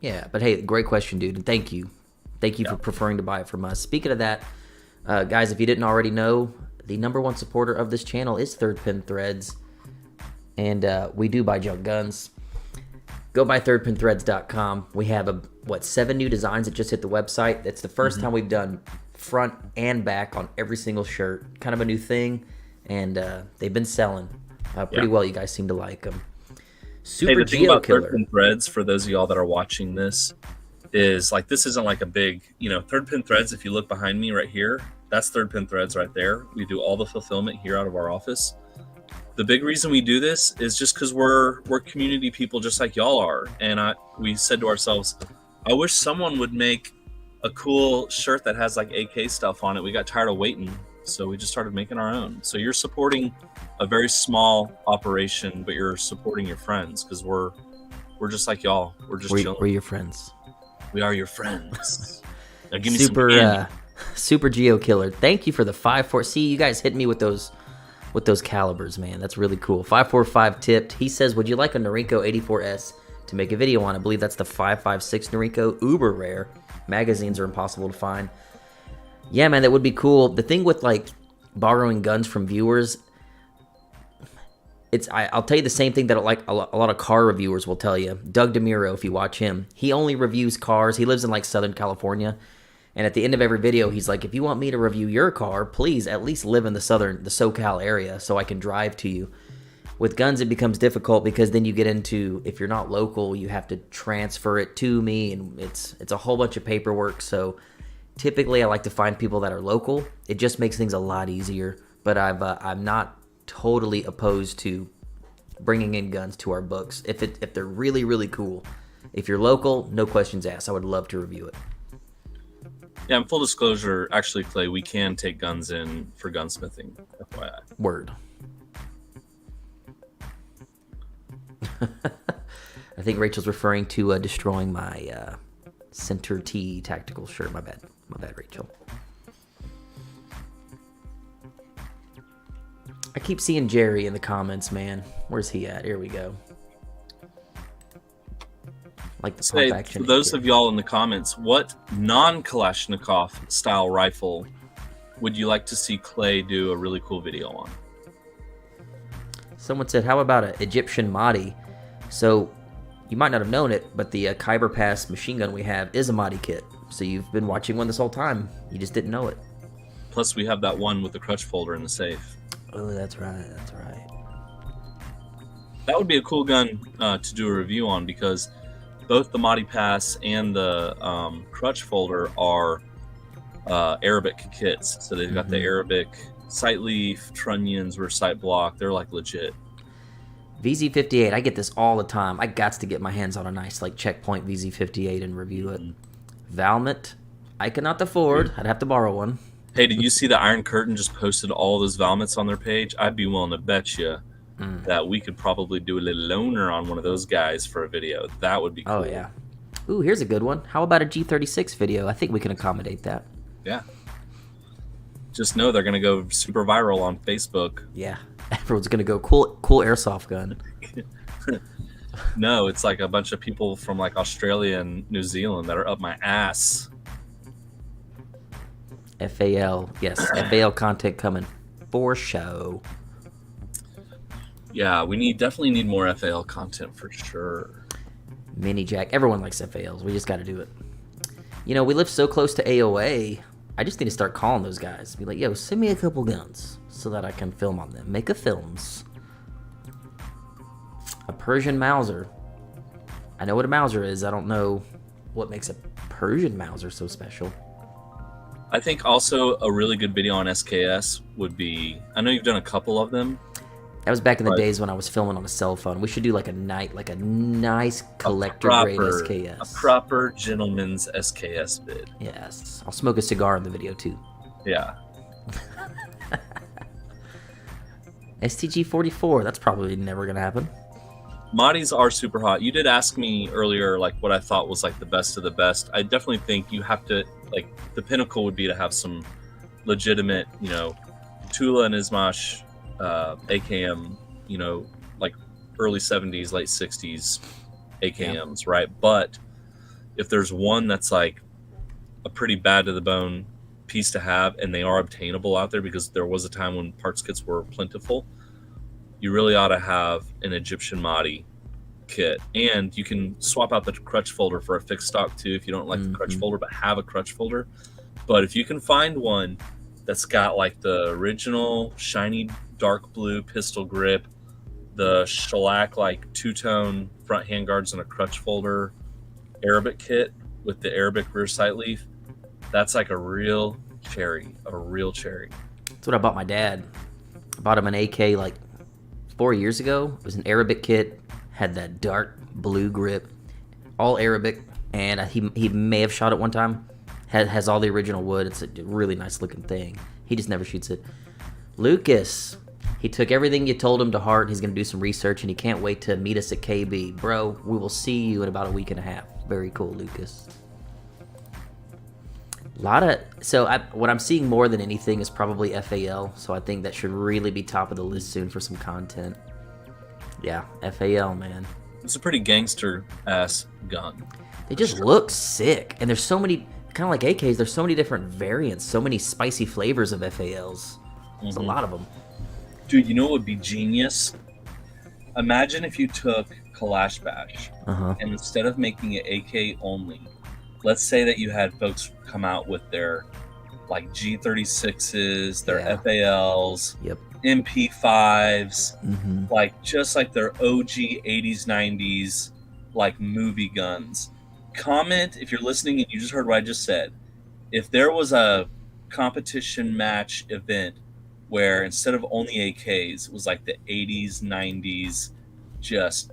Yeah, but hey, great question, dude. And thank you. Thank you for preferring to buy it from us. Speaking of that, guys, if you didn't already know, the #1 supporter of this channel is Third Pin Threads. And we do buy junk guns. Go buy thirdpinthreads.com. We have 7 new designs that just hit the website. It's the first time we've done front and back on every single shirt. Kind of a new thing, and they've been selling pretty well. You guys seem to like them. Super the thing Geo about Killer. Third Pin Threads, for those of y'all that are watching this, is like, this isn't like a big, Third Pin Threads. If you look behind me right here, that's Third Pin Threads right there. We do all the fulfillment here out of our office. The big reason we do this is just because we're community people just like y'all are. And we said to ourselves, I wish someone would make a cool shirt that has like AK stuff on it. We got tired of waiting, so we just started making our own. So you're supporting a very small operation, but you're supporting your friends, because we're just like y'all. We're just chilling. We're your friends. We are your friends. Now give me Super Geo Killer. Thank you for the 5.4. See, you guys hit me with those calibers, man. That's really cool. 5.45 tipped. He says, would you like a Noriko 84S to make a video on? I believe that's the 5.56 Noriko, uber rare. Magazines are impossible to find. Yeah, man, that would be cool. The thing with like borrowing guns from viewers, I'll tell you the same thing that like a lot of car reviewers will tell you. Doug DeMuro, if you watch him, he only reviews cars. He lives in like Southern California. And at the end of every video, he's like, if you want me to review your car, please at least live in the SoCal area so I can drive to you. With guns, it becomes difficult because then you get into, if you're not local, you have to transfer it to me, and it's a whole bunch of paperwork. So typically I like to find people that are local. It just makes things a lot easier. But I'm not totally opposed to bringing in guns to our books if they're really, really cool. If you're local, no questions asked. I would love to review it. Yeah, and full disclosure, actually, Clay, we can take guns in for gunsmithing. FYI. Word. I think Rachel's referring to destroying my Center T tactical shirt. My bad, Rachel. I keep seeing Jerry in the comments, man. Where's he at? Here we go. Like the pump action. For those of y'all in the comments, what non-Kalashnikov style rifle would you like to see Clay do a really cool video on? Someone said, how about an Egyptian Mahdi? So, you might not have known it, but the Khyber Pass machine gun we have is a Mahdi kit. So you've been watching one this whole time. You just didn't know it. Plus, we have that one with the crutch folder in the safe. Oh, that's right. That's right. That would be a cool gun to do a review on, because both the Mahdi Pass and the crutch folder are Arabic kits. So they've got the Arabic sight leaf, trunnions, rear sight block. They're like legit. VZ58, I get this all the time. I got to get my hands on a nice like checkpoint VZ58 and review it. Valmet, I cannot afford. I'd have to borrow one. Hey, did you see the Iron Curtain just posted all those Valmets on their page? I'd be willing to bet you that we could probably do a little loaner on one of those guys for a video. That would be cool. Oh, yeah. Ooh, here's a good one. How about a G36 video? I think we can accommodate that. Yeah. Just know they're going to go super viral on Facebook. Yeah. Everyone's going to go, cool airsoft gun. No, it's like a bunch of people from like Australia and New Zealand that are up my ass. FAL. Yes, FAL content coming for show. Yeah, we definitely need more FAL content for sure. Mini Jack. Everyone likes FALs. We just got to do it. You know, we live so close to AOA. I just need to start calling those guys. Be like, yo, send me a couple guns so that I can film on them. Make a films. A Persian Mauser. I know what a Mauser is. I don't know what makes a Persian Mauser so special. I think also a really good video on SKS would be, I know you've done a couple of them. That was back in the days when I was filming on a cell phone. We should do like a nice collector grade SKS. A proper gentleman's SKS vid. Yes. I'll smoke a cigar in the video too. Yeah. STG-44. That's probably never going to happen. Mahdi's are super hot. You did ask me earlier, like, what I thought was like the best of the best. I definitely think you have to, like, the pinnacle would be to have some legitimate, you know, Tula and Izmash AKM, you know, like early 70s, late 60s AKMs, right? But if there's one that's like a pretty bad to the bone piece to have, and they are obtainable out there because there was a time when parts kits were plentiful, you really ought to have an Egyptian Mahdi kit. And you can swap out the crutch folder for a fixed stock too if you don't like the crutch folder, but have a crutch folder. But if you can find one that's got like the original shiny dark blue pistol grip, the shellac like two-tone front handguards and a crutch folder Arabic kit with the Arabic rear sight leaf, that's like a real cherry. That's what I bought my dad. I bought him an AK like 4 years ago. It was an Arabic kit, had that dark blue grip, all Arabic, and he may have shot it one time. Has all the original wood. It's a really nice looking thing. He just never shoots it. Lucas, he took everything you told him to heart. He's going to do some research, and he can't wait to meet us at KB. Bro, we will see you in about a week and a half. Very cool, Lucas. What I'm seeing more than anything is probably FAL, so I think that should really be top of the list soon for some content. Yeah, FAL, man. It's a pretty gangster-ass gun. They just look sick, and there's so many, kind of like AKs, there's so many different variants, so many spicy flavors of FALs. There's a lot of them. Dude, you know what would be genius? Imagine if you took Kalash Bash, and instead of making it AK only, let's say that you had folks come out with their like G36s, their FALs, MP5s, like just like their OG 80s, 90s, like movie guns. Comment if you're listening and you just heard what I just said. if there was a competition match event where instead of only AKs, it was like the 80s, 90s, just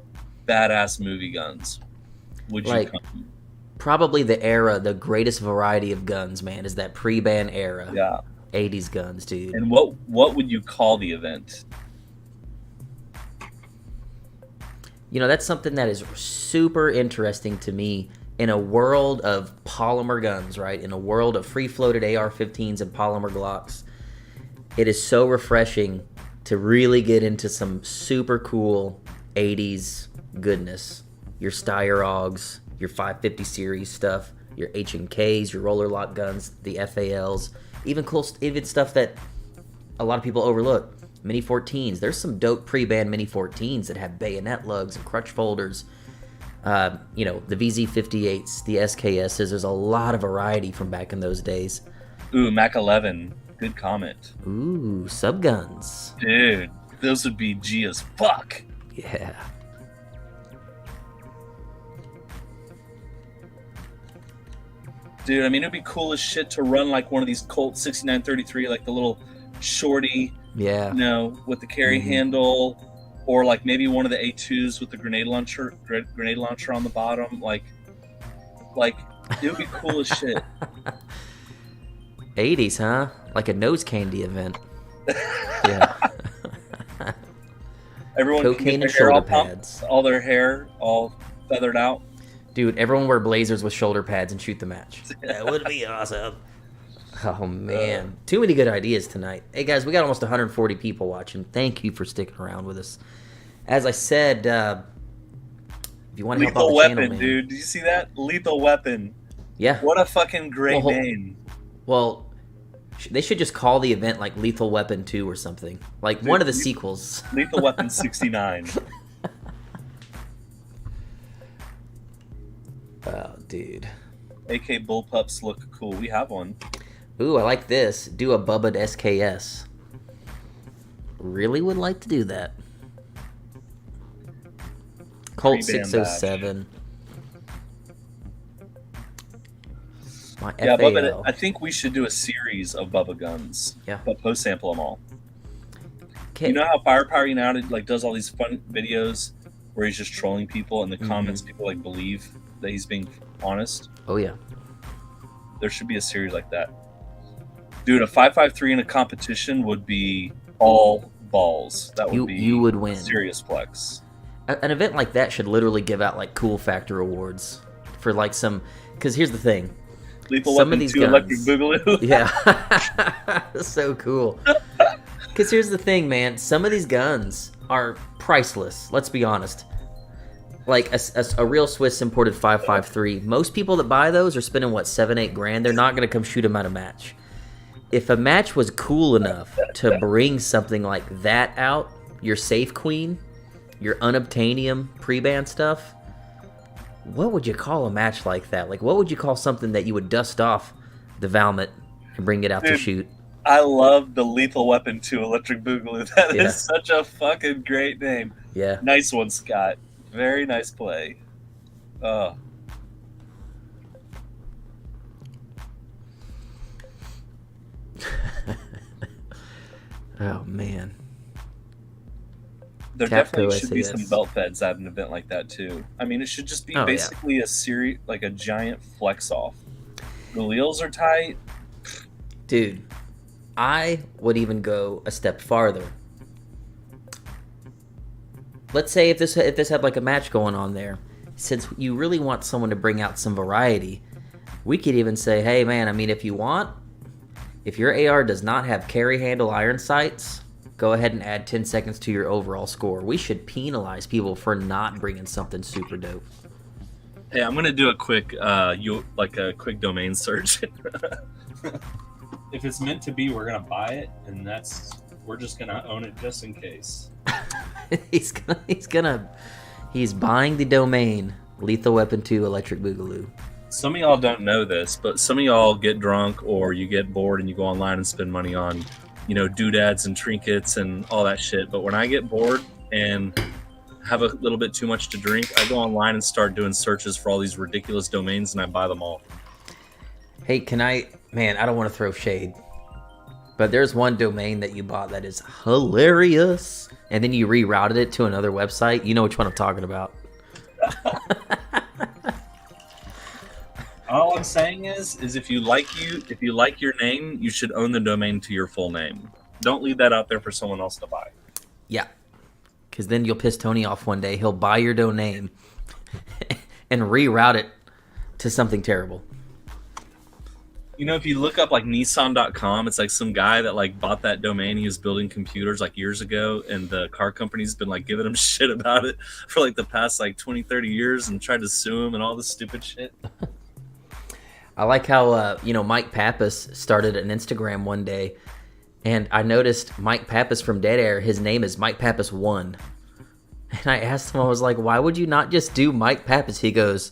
badass movie guns, would you Like, come? probably the era, the greatest variety of guns, man, is that pre-ban era. Yeah. 80s guns, dude. And what would you call the event? You know, that's something that is super interesting to me in a world of polymer guns, right? In a world of free-floated AR-15s and polymer Glocks. It is so refreshing to really get into some super cool 80s goodness. Your Styrogs, your 550 series stuff, your H&Ks, your roller lock guns, the FALs, even stuff that a lot of people overlook. Mini 14s. There's some dope pre-ban Mini 14s that have bayonet lugs and crutch folders. You know, the VZ58s, the SKSs. There's a lot of variety from back in those days. Ooh, Mac 11. Good comment. Ooh, subguns. Dude, those would be G as fuck. Yeah. Dude, I mean, it'd be cool as shit to run like one of these Colt 6933, like the little shorty, Yeah. you know, with the carry Mhm. handle, or like maybe one of the A2s with the grenade launcher on the bottom. Like it would be cool as shit. 80s, huh? Like a nose candy event. Yeah. Everyone Cocaine can and get their hair all shoulder pumped, pads. all their hair all feathered out. Dude, everyone wear blazers with shoulder pads and shoot the match. That would be awesome. Oh, man. Too many good ideas tonight. Hey, guys, we got almost 140 people watching. Thank you for sticking around with us. As I said, if you want to help out Lethal the Weapon, channel, man. dude. Did you see that? Lethal Weapon. Yeah. What a fucking great Well, name. Well, they should just call the event like Lethal Weapon 2 or something. Like one of the sequels. Lethal Weapon 69. Oh, dude. AK bullpups look cool. We have one. Ooh, I like this. Do a Bubba SKS. Really would like to do that. Colt Pre-ban 607. My Yeah, FAL. Bubba, I think we should do a series of Bubba guns. Yeah. But post sample them all. Okay. You know how Firepower United like does all these fun videos where he's just trolling people and the comments people like believe that he's being honest? Oh, yeah. There should be a series like that. Dude, a 5.53 in a competition would be all balls. That would be You would win. serious flex. An event like that should literally give out like cool factor awards for like some. Because here's the thing. Lethal Some of Weapon these 2 guns- Electric Boogaloo. Yeah. So cool. Because here's the thing, man. Some of these guns are priceless. Let's be honest. Like a real Swiss imported 5.53. Most people that buy those are spending, what, 7-8 grand? They're not going to come shoot them at a match. If a match was cool enough to bring something like that out, your Safe Queen, your Unobtainium pre-ban stuff, what would you call a match like that? Like, what would you call something that you would dust off the Valmet and bring it out to Dude, shoot? I love the Lethal Weapon 2 Electric Boogaloo. That Yeah. is such a fucking great name. Yeah. Nice one, Scott. Very nice play. Oh. Oh, man. There Capco definitely should be SAS. some belt feds at an event like that too. I mean, it should just be Oh, yeah. basically a series, like a giant flex off. The wheels are tight. Dude, I would even go a step farther. Let's say if this had like a match going on there, since you really want someone to bring out some variety, we could even say, hey man, I mean, if you want, if your AR does not have carry handle iron sights, go ahead and add 10 seconds to your overall score. We should penalize people for not bringing something super dope. Hey, I'm gonna do a quick, quick domain search. If it's meant to be, we're gonna buy it, and we're just gonna own it just in case. He's buying the domain Lethal Weapon 2 Electric Boogaloo. Some of y'all don't know this, but some of y'all get drunk or you get bored and you go online and spend money on, you know, doodads and trinkets and all that shit. But when I get bored and have a little bit too much to drink, I go online and start doing searches for all these ridiculous domains and I buy them all. Hey, can I Man, I don't want to throw shade, but there's one domain that you bought that is hilarious, and then you rerouted it to another website. You know which one I'm talking about. All I'm saying is if you like your name, you should own the domain to your full name. Don't leave that out there for someone else to buy. Yeah, because then you'll piss Tony off one day. He'll buy your domain and reroute it to something terrible. You know, if you look up like Nissan.com, it's like some guy that like bought that domain. He was building computers like years ago, and the car company's been like giving him shit about it for like the past like 20, 30 years and tried to sue him and all this stupid shit. I like how, Mike Pappas started an Instagram one day, and I noticed Mike Pappas from Dead Air, his name is Mike Pappas 1. And I asked him, I was like, why would you not just do Mike Pappas? He goes,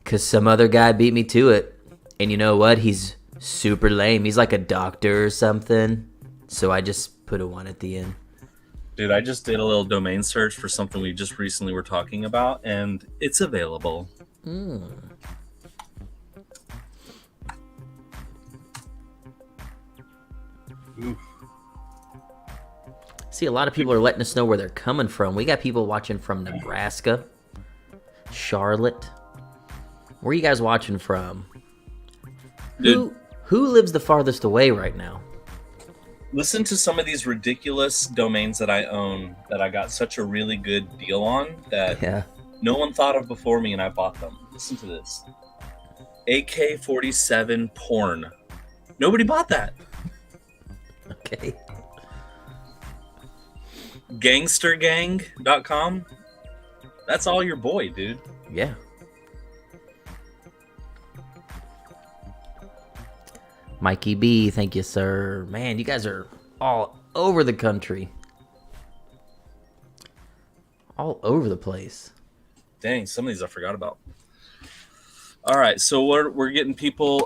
because some other guy beat me to it. And you know what? He's super lame. He's like a doctor or something. So I just put a 1 at the end. Dude, I just did a little domain search for something we just recently were talking about, and it's available. Oof. See, a lot of people are letting us know where they're coming from. We got people watching from Nebraska, Charlotte. Where are you guys watching from? Dude, Who lives the farthest away right now? listen to some of these ridiculous domains that I own that I got such a really good deal on that Yeah. no one thought of before me, and I bought them. Listen to this. AK-47 porn. Nobody bought that. Okay. Gangstergang.com. That's all your boy, dude. Yeah. Mikey B, thank you, sir. Man, you guys are all over the country. All over the place. Dang, some of these I forgot about. All right, so we're getting people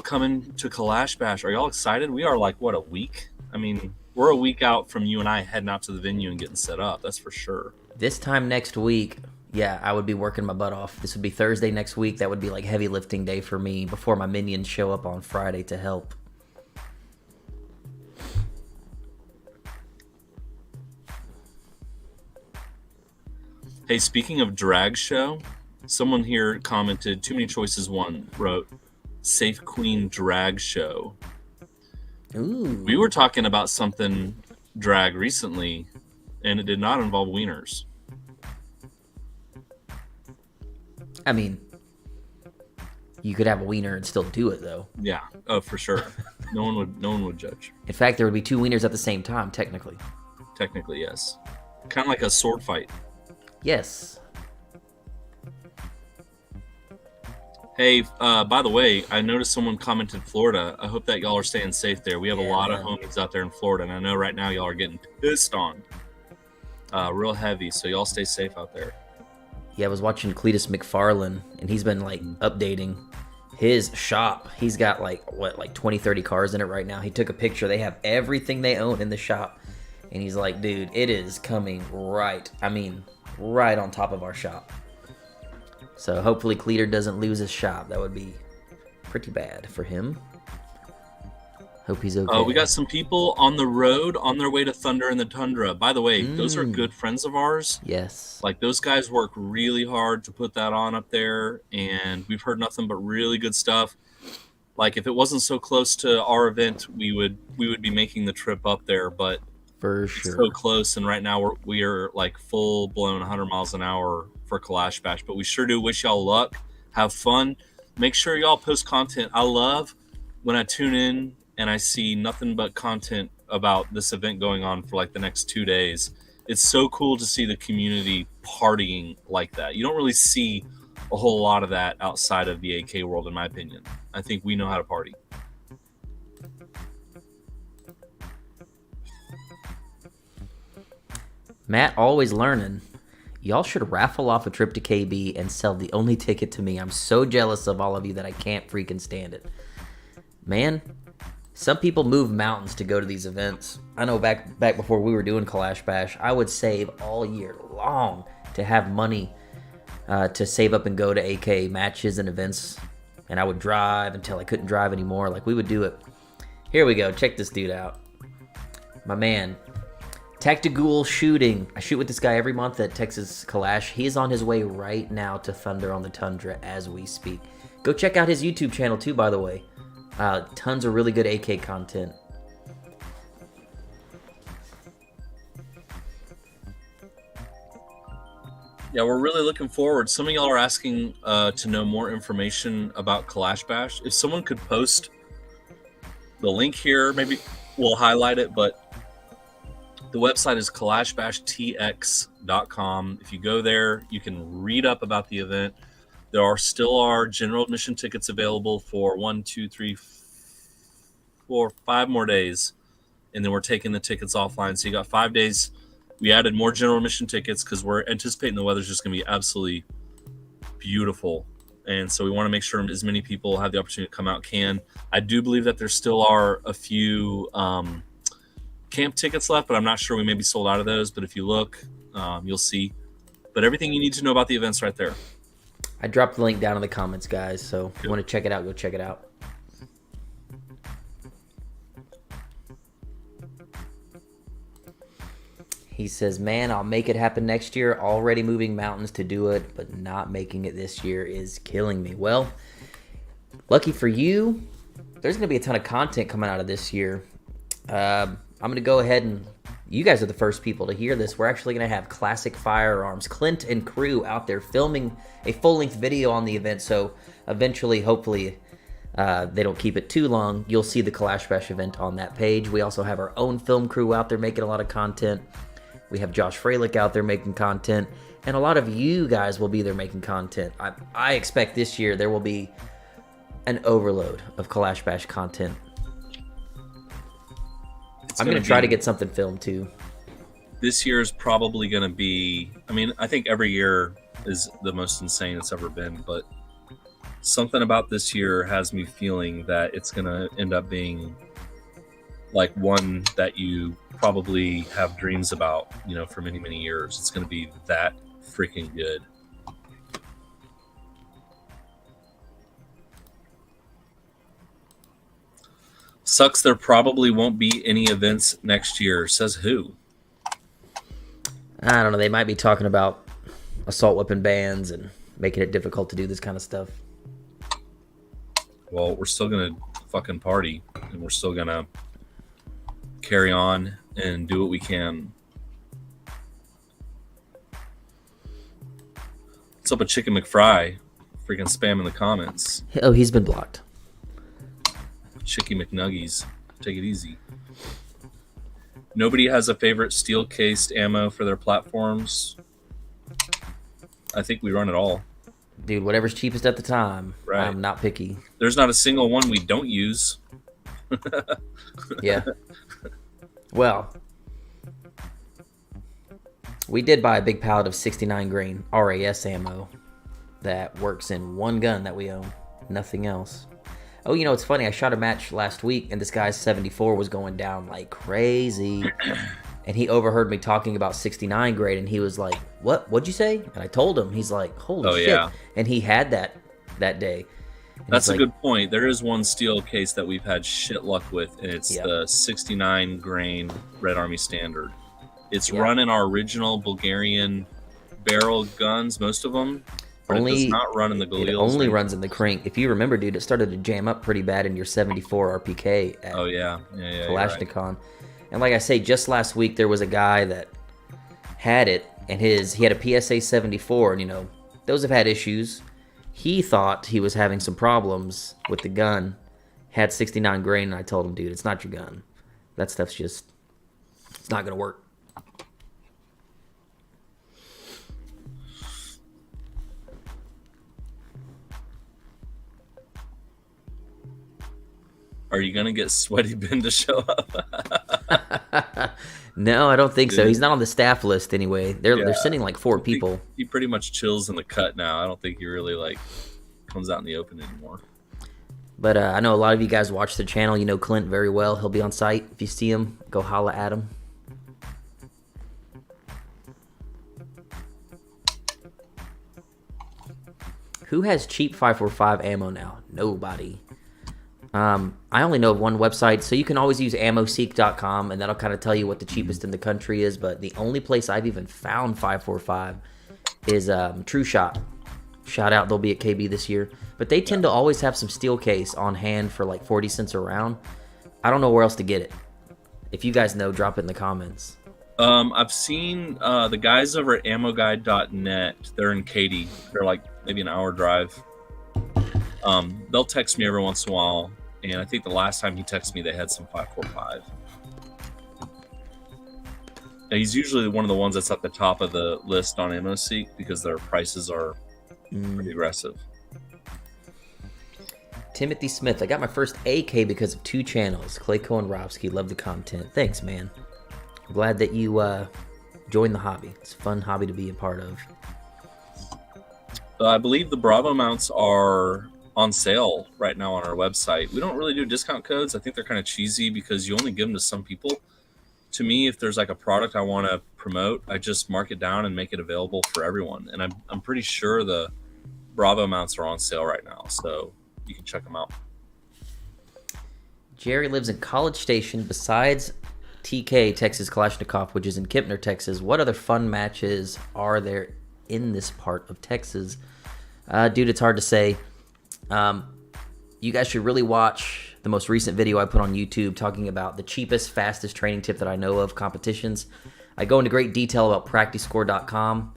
coming to Kalash Bash. Are y'all excited? We are like, what, a week? I mean, we're a week out from you and I heading out to the venue and getting set up. That's for sure. This time next week, yeah, I would be working my butt off. This would be Thursday next week. That would be like heavy lifting day for me before my minions show up on Friday to help. Hey, speaking of drag show, someone here commented, Too Many Choices 1 wrote, Safe Queen Drag Show. Ooh. We were talking about something drag recently, and it did not involve wieners. I mean, you could have a wiener and still do it, though. Yeah, oh, for sure. No one would judge. In fact, there would be 2 wieners at the same time, technically. Technically, yes. Kind of like a sword fight. Yes. Hey, by the way, I noticed someone commented Florida. I hope that y'all are staying safe there. We have a lot of homies out there in Florida, and I know right now y'all are getting pissed on. Real heavy, so y'all stay safe out there. Yeah, I was watching Cletus McFarlane, and he's been, like, updating his shop. He's got, like 20, 30 cars in it right now. He took a picture. They have everything they own in the shop. And he's like, dude, it is coming right on top of our shop. So hopefully Cleater doesn't lose his shop. That would be pretty bad for him. Hope he's okay. We got some people on the road on their way to Thunder in the Tundra. By the way, those are good friends of ours. Yes. Like, those guys work really hard to put that on up there, and we've heard nothing but really good stuff. Like, if it wasn't so close to our event, we would be making the trip up there, but For it's sure. so close, and right now we are like full blown 100 miles an hour for Kalash Bash. But we sure do wish y'all luck. Have fun. Make sure y'all post content. I love when I tune in and I see nothing but content about this event going on for like the next 2 days. It's so cool to see the community partying like that. You don't really see a whole lot of that outside of the AK world, in my opinion. I think we know how to party. Matt, always learning. Y'all should raffle off a trip to KB and sell the only ticket to me. I'm so jealous of all of you that I can't freaking stand it. Man, some people move mountains to go to these events. I know back before we were doing Kalash Bash, I would save all year long to have money to save up and go to AK matches and events and I would drive until I couldn't drive anymore. Like, we would do it. Here we go. Check this dude out. My man, Tactical Shooting. I shoot with this guy every month at Texas Kalash. He is on his way right now to Thunder on the Tundra as we speak. Go check out his YouTube channel too, by the way. Tons of really good AK content. Yeah, we're really looking forward. Some of y'all are asking to know more information about Kalash Bash. If someone could post the link here, maybe we'll highlight it, but the website is kalashbashtx.com. If you go there, you can read up about the event. There are still general admission tickets available for 1, 2, 3, 4, 5 more days, and then we're taking the tickets offline. So you got 5 days. We added more general admission tickets because we're anticipating the weather's just going to be absolutely beautiful. And so we want to make sure as many people have the opportunity to come out can. I do believe that there still are a few camp tickets left, but I'm not sure. We may be sold out of those. But if you look, you'll see. But everything you need to know about the event's right there. I dropped the link down in the comments, guys. So if you want to check it out, go check it out. He says, man, I'll make it happen next year. Already moving mountains to do it, but not making it this year is killing me. Well, lucky for you, there's going to be a ton of content coming out of this year. I'm going to go ahead and you guys are the first people to hear this. We're actually going to have Classic Firearms, Clint and crew out there filming a full-length video on the event. So eventually, hopefully, they don't keep it too long. You'll see the Kalash Bash event on that page. We also have our own film crew out there making a lot of content. We have Josh Freilich out there making content, and a lot of you guys will be there making content. I expect this year there will be an overload of Kalash Bash content. I'm going to try to get something filmed too. This year is probably going to be, I mean, I think every year is the most insane it's ever been, but something about this year has me feeling that it's going to end up being like one that you probably have dreams about, you know, for many, many years. It's going to be that freaking good. Sucks there probably won't be any events next year. Says who? I don't know. They might be talking about assault weapon bans and making it difficult to do this kind of stuff. Well, we're still going to fucking party, and we're still going to carry on and do what we can. What's up with Chicken McFry? Freaking spam in the comments. Oh, he's been blocked. Chicky McNuggies. Take it easy. Nobody has a favorite steel-cased ammo for their platforms. I think we run it all. Dude, whatever's cheapest at the time. Right. I'm not picky. There's not a single one we don't use. Yeah. Well, we did buy a big pallet of 69 grain RAS ammo that works in one gun that we own. Nothing else. Oh, you know, it's funny. I shot a match last week, and this guy's 74 was going down like crazy. And he overheard me talking about 69 grade, and he was like, what'd you say? And I told him. He's like, holy shit. Yeah. And he had that day. And that's a good point. There is one steel case that we've had shit luck with, and it's the 69 grain Red Army Standard. It's run in our original Bulgarian barrel guns, most of them. But it does not run in the Galils. It only runs in the crank. If you remember, dude, it started to jam up pretty bad in your 74 RPK at Kalashnikon. Right. And like I say, just last week there was a guy that had it, and he had a PSA 74, and you know, those have had issues. He thought he was having some problems with the gun, had 69 grain, and I told him, dude, it's not your gun. That stuff's just, it's not going to work. Are you going to get Sweaty Ben to show up? No, I don't think so. He's not on the staff list anyway. They're sending like 4 people. He pretty much chills in the cut now. I don't think he really like comes out in the open anymore. But I know a lot of you guys watch the channel. You know Clint very well. He'll be on site. If you see him, go holla at him. Who has cheap 545 ammo now? nobody. I only know of one website, so you can always use ammoseek.com, and that'll kind of tell you what the cheapest in the country is. But the only place I've even found 545 is True Shot. Shout out, they'll be at KB this year. But they tend to always have some steel case on hand for like 40 cents a round. I don't know where else to get it. If you guys know, drop it in the comments. I've seen the guys over at ammoguide.net. They're in Katy. They're like maybe an hour drive. They'll text me every once in a while, and I think the last time he texted me, they had some 545. And he's usually one of the ones that's at the top of the list on AmmoSeek because their prices are pretty aggressive. Timothy Smith, I got my first AK because of 2 channels, Klayco and Robski. Love the content. Thanks, man. I'm glad that you joined the hobby. It's a fun hobby to be a part of. I believe the Bravo mounts are on sale right now on our website. We don't really do discount codes. I think they're kind of cheesy because you only give them to some people. To me, if there's like a product I want to promote, I just mark it down and make it available for everyone. And I'm pretty sure the Bravo mounts are on sale right now, so you can check them out. Jerry lives in College Station. Besides TK, Texas Kalashnikov, which is in Kempner, Texas, what other fun matches are there in this part of Texas? Dude, it's hard to say. You guys should really watch the most recent video I put on YouTube talking about the cheapest, fastest training tip that I know of competitions. I go into great detail about PracticeScore.com.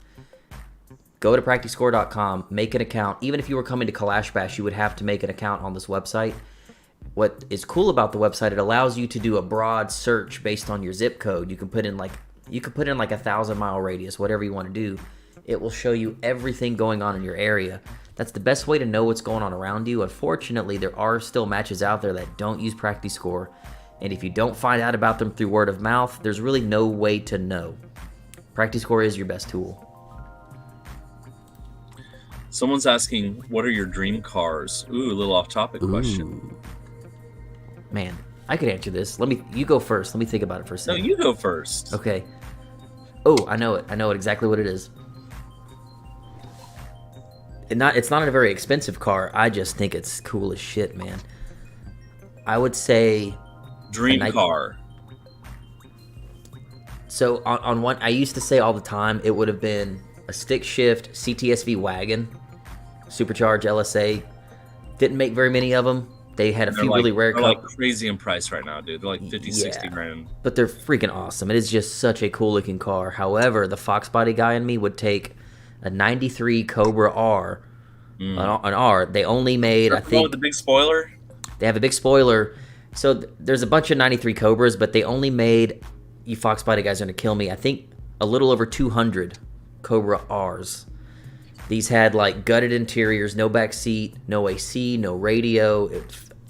Go to PracticeScore.com, make an account. Even if you were coming to Kalash Bash, you would have to make an account on this website. What is cool about the website, it allows you to do a broad search based on your zip code. You can put in like a 1,000-mile radius, whatever you want to do. It will show you everything going on in your area. That's the best way to know what's going on around you. Unfortunately, there are still matches out there that don't use Practice Score, and if you don't find out about them through word of mouth, there's really no way to know. Practice Score is your best tool. Someone's asking, what are your dream cars? Ooh, a little off-topic question. Man, I could answer this. You go first. Let me think about it for a No, second. you go first. Okay. Oh, I know it. I know exactly what it is. It's not a very expensive car. I just think it's cool as shit, man. I would say Dream car. So on one, I used to say all the time it would have been a stick shift CTSV wagon, supercharged LSA. Didn't make very many of them. They had a few really rare. They're like crazy in price right now, dude. They're like 50, 60 grand. But they're freaking awesome. It is just such a cool looking car. However, the Fox body guy in me would take a 93 Cobra R. An R. They only made, I think, with the big spoiler. They have a big spoiler. So there's a bunch of 93 Cobras, but they only made, you Fox body guys are going to kill me, I think a little over 200 Cobra Rs. These had like gutted interiors, no back seat, no AC, no radio.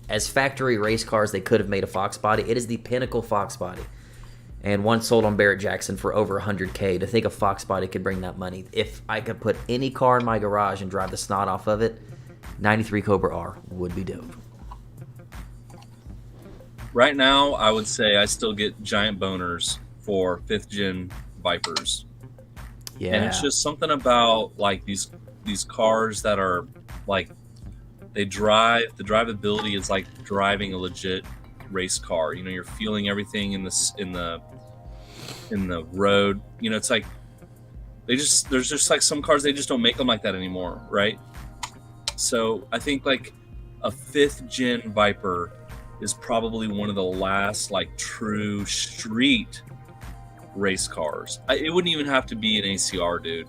As factory race cars, they could have made a Fox body. It is the pinnacle Fox body. And one sold on Barrett Jackson for over $100K. To think a Fox body could bring that money. If I could put any car in my garage and drive the snot off of it, 93 Cobra R would be dope. Right now, I would say I still get giant boners for 5th gen Vipers. Yeah. And it's just something about like these cars that are like, the drivability is like driving a legit race car. You know, you're feeling everything in the road. You know, it's like there's just like some cars, they just don't make them like that anymore, right? So I think like a 5th gen Viper is probably one of the last like true street race cars. It wouldn't even have to be an ACR, dude.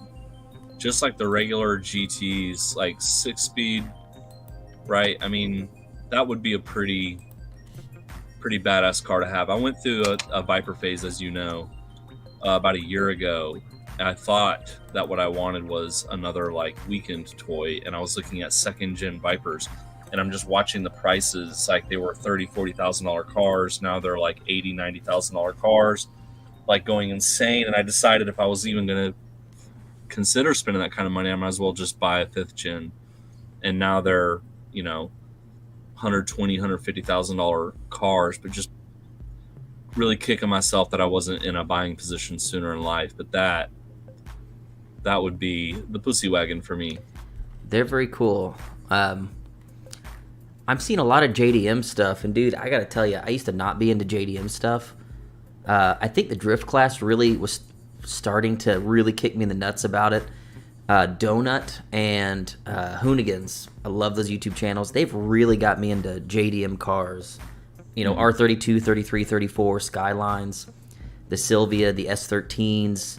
Just like the regular GTs, like 6-speed, right? I mean, that would be a pretty badass car to have. I went through a Viper phase, as you know, about a year ago, and I thought that what I wanted was another like weekend toy, and I was looking at 2nd gen Vipers, and I'm just watching the prices, like they were $30,000-$40,000 cars. Now they're like $80,000-$90,000 cars, like going insane. And I decided if I was even going to consider spending that kind of money, I might as well just buy a 5th gen. And now they're, you know, $120,000, $150,000 cars, but just really kicking myself that I wasn't in a buying position sooner in life. But that would be the pussy wagon for me. They're very cool. I'm seeing a lot of JDM stuff, and dude, I gotta tell you, I used to not be into JDM stuff. I think the drift class really was starting to really kick me in the nuts about it. Donut and Hoonigans, I love those YouTube channels. They've really got me into JDM cars. You know, R32, 33, 34, Skylines, the Sylvia, the S13s,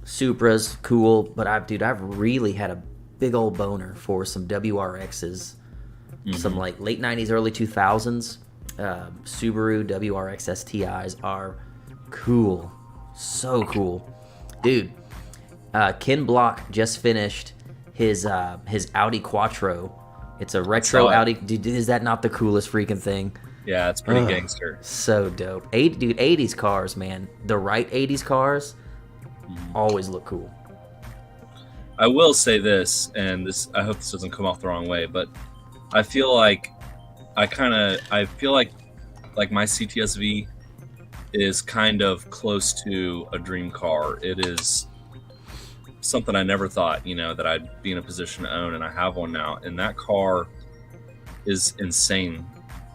Supras, cool. But I've really had a big old boner for some WRXs, some like late 90s, early 2000s. Subaru WRX STIs are cool. So cool. Dude, Ken Block just finished his Audi Quattro. It's a retro Audi. Dude, is that not the coolest freaking thing? Yeah, it's pretty gangster. So dope. 80s cars, man. The right 80s cars always look cool. I will say this, and I hope this doesn't come off the wrong way, but I feel like my CTSV is kind of close to a dream car. It is something I never thought, that I'd be in a position to own, and I have one now. And that car is insane.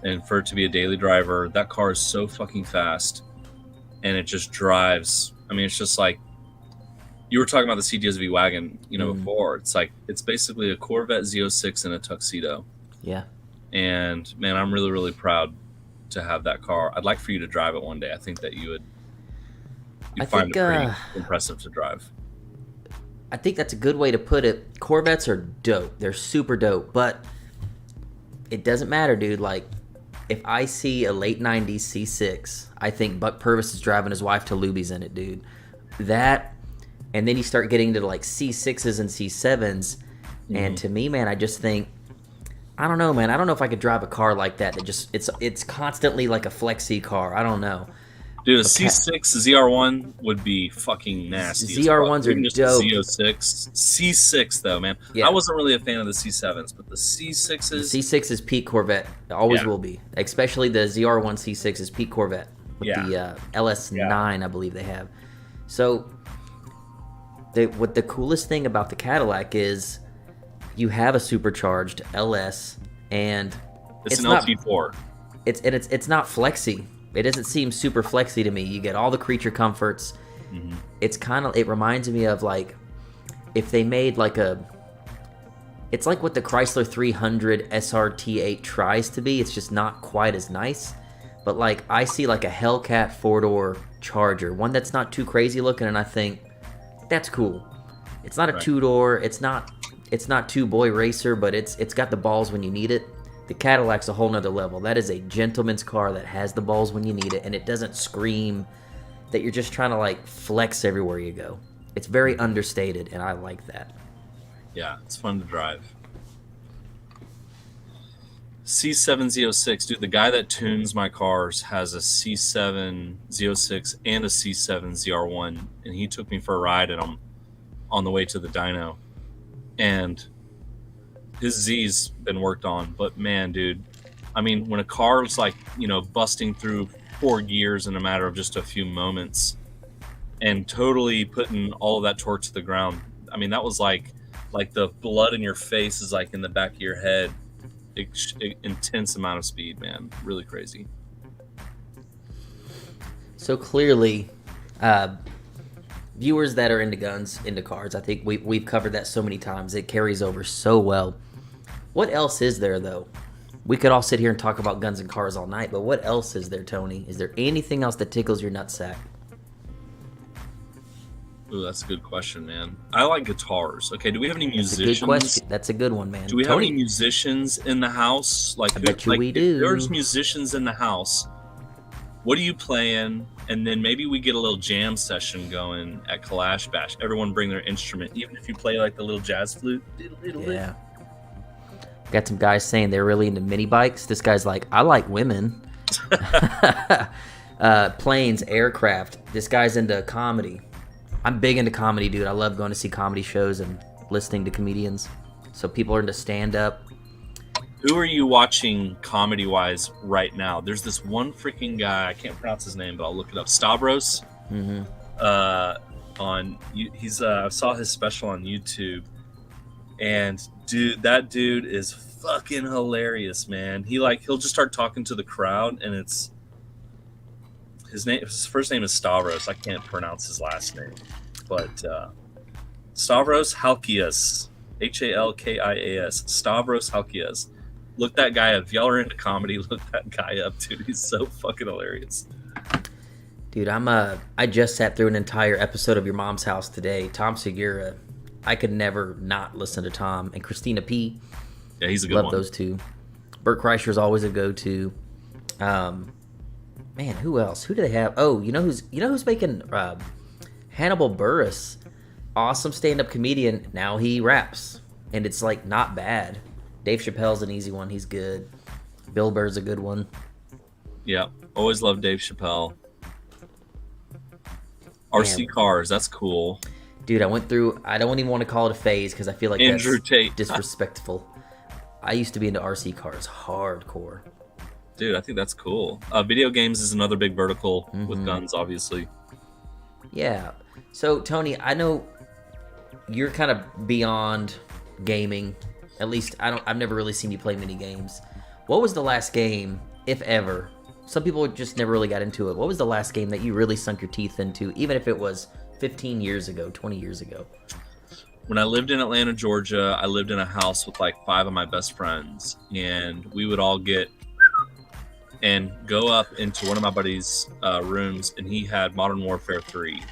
And for it to be a daily driver, that car is so fucking fast, and it just drives. I mean, it's just like you were talking about the CTSV wagon, before. It's like it's basically a Corvette Z06 in a tuxedo. Yeah. And man, I'm really, really proud to have that car. I'd like for you to drive it one day. I think that you'd find it pretty impressive to drive. I think that's a good way to put it. Corvettes are dope. They're super dope, but it doesn't matter, dude. Like, if I see a late 90s C6, I think Buck Purvis is driving his wife to Luby's in it, dude. That, and then you start getting to like C6s and C7s, and to me, man, I just think, I don't know, man. I don't know if I could drive a car like that. It's constantly like a flexi car. I don't know. Dude, a C6 ZR1 would be fucking nasty. ZR1s are dope. Z06. C6 though, man. Yeah. I wasn't really a fan of the C7s, but the C6s. The C6 is peak Corvette. It always will be. Especially the ZR1 C6 is peak Corvette with the LS9, I believe they have. So, what the coolest thing about the Cadillac is, you have a supercharged LS, and it's an LT4. It's not flexy. It doesn't seem super flexy to me. You get all the creature comforts. It's it reminds me of like if they made like it's like what the Chrysler 300 SRT8 tries to be. It's just not quite as nice. But like I see like a Hellcat 4-door Charger, one that's not too crazy looking, and I think that's cool. It's not a 2-door. It's not too boy racer, but it's got the balls when you need it. The Cadillac's a whole nother level. That is a gentleman's car that has the balls when you need it, and it doesn't scream that you're just trying to like flex everywhere you go. It's very understated, and I like that. Yeah, it's fun to drive. C7 Z06, dude, the guy that tunes my cars has a C7 Z06 and a C7 ZR1, and he took me for a ride, and I'm on the way to the dyno, and his Z's been worked on. But man, dude, I mean, when a car's like, busting through 4 gears in a matter of just a few moments and totally putting all of that torque to the ground, I mean, that was like the blood in your face is like in the back of your head. Intense amount of speed, man. Really crazy. So clearly, viewers that are into guns, into cars, I think we've covered that so many times. It carries over so well. What else is there, though? We could all sit here and talk about guns and cars all night, but what else is there, Tony? Is there anything else that tickles your nutsack? Ooh, that's a good question, man. I like guitars. Okay, do we have any musicians? That's a good question. That's a good one, man. Do we have any musicians in the house? I bet you we do. If there's musicians in the house, what are you playing? And then maybe we get a little jam session going at Kalash Bash. Everyone bring their instrument, even if you play like the little jazz flute. Yeah. Got some guys saying they're really into mini bikes. This guy's like, I like women. Planes, aircraft. This guy's into comedy. I'm big into comedy, dude. I love going to see comedy shows and listening to comedians. So people are into stand-up. Who are you watching comedy-wise right now? There's this one freaking guy. I can't pronounce his name, but I'll look it up. Stavros. I saw his special on YouTube. And dude, that dude is fucking hilarious, man. He'll just start talking to the crowd, and it's his first name is Stavros. I can't pronounce his last name, but Stavros Halkias, Halkias, Stavros Halkias. Look that guy up. If y'all are into comedy, look that guy up, dude. He's so fucking hilarious. Dude, I just sat through an entire episode of Your Mom's House today. Tom Segura. I could never not listen to Tom. And Christina P. Yeah, he's a good Love one. those two. Bert Kreischer's always a go-to. Man, who else? Who do they have? Oh, you know who's making Hannibal Buress, awesome stand-up comedian. Now he raps, and it's like not bad. Dave Chappelle's an easy one. He's good. Bill Burr's a good one. Yeah, always loved Dave Chappelle. RC cars, that's cool. Dude, I went through. I don't even want to call it a phase because I feel like Andrew that's Tate. disrespectful. I used to be into RC cars hardcore. Dude, I think that's cool. Video games is another big vertical with guns, obviously. Yeah. So, Tony, I know you're kind of beyond gaming. At least I've never really seen you play many games. What was the last game, if ever? Some people just never really got into it. What was the last game that you really sunk your teeth into, even if it was 15 years ago, 20 years ago? When I lived in Atlanta, Georgia, I lived in a house with like 5 of my best friends, and we would all get and go up into one of my buddies' rooms, and he had Modern Warfare 3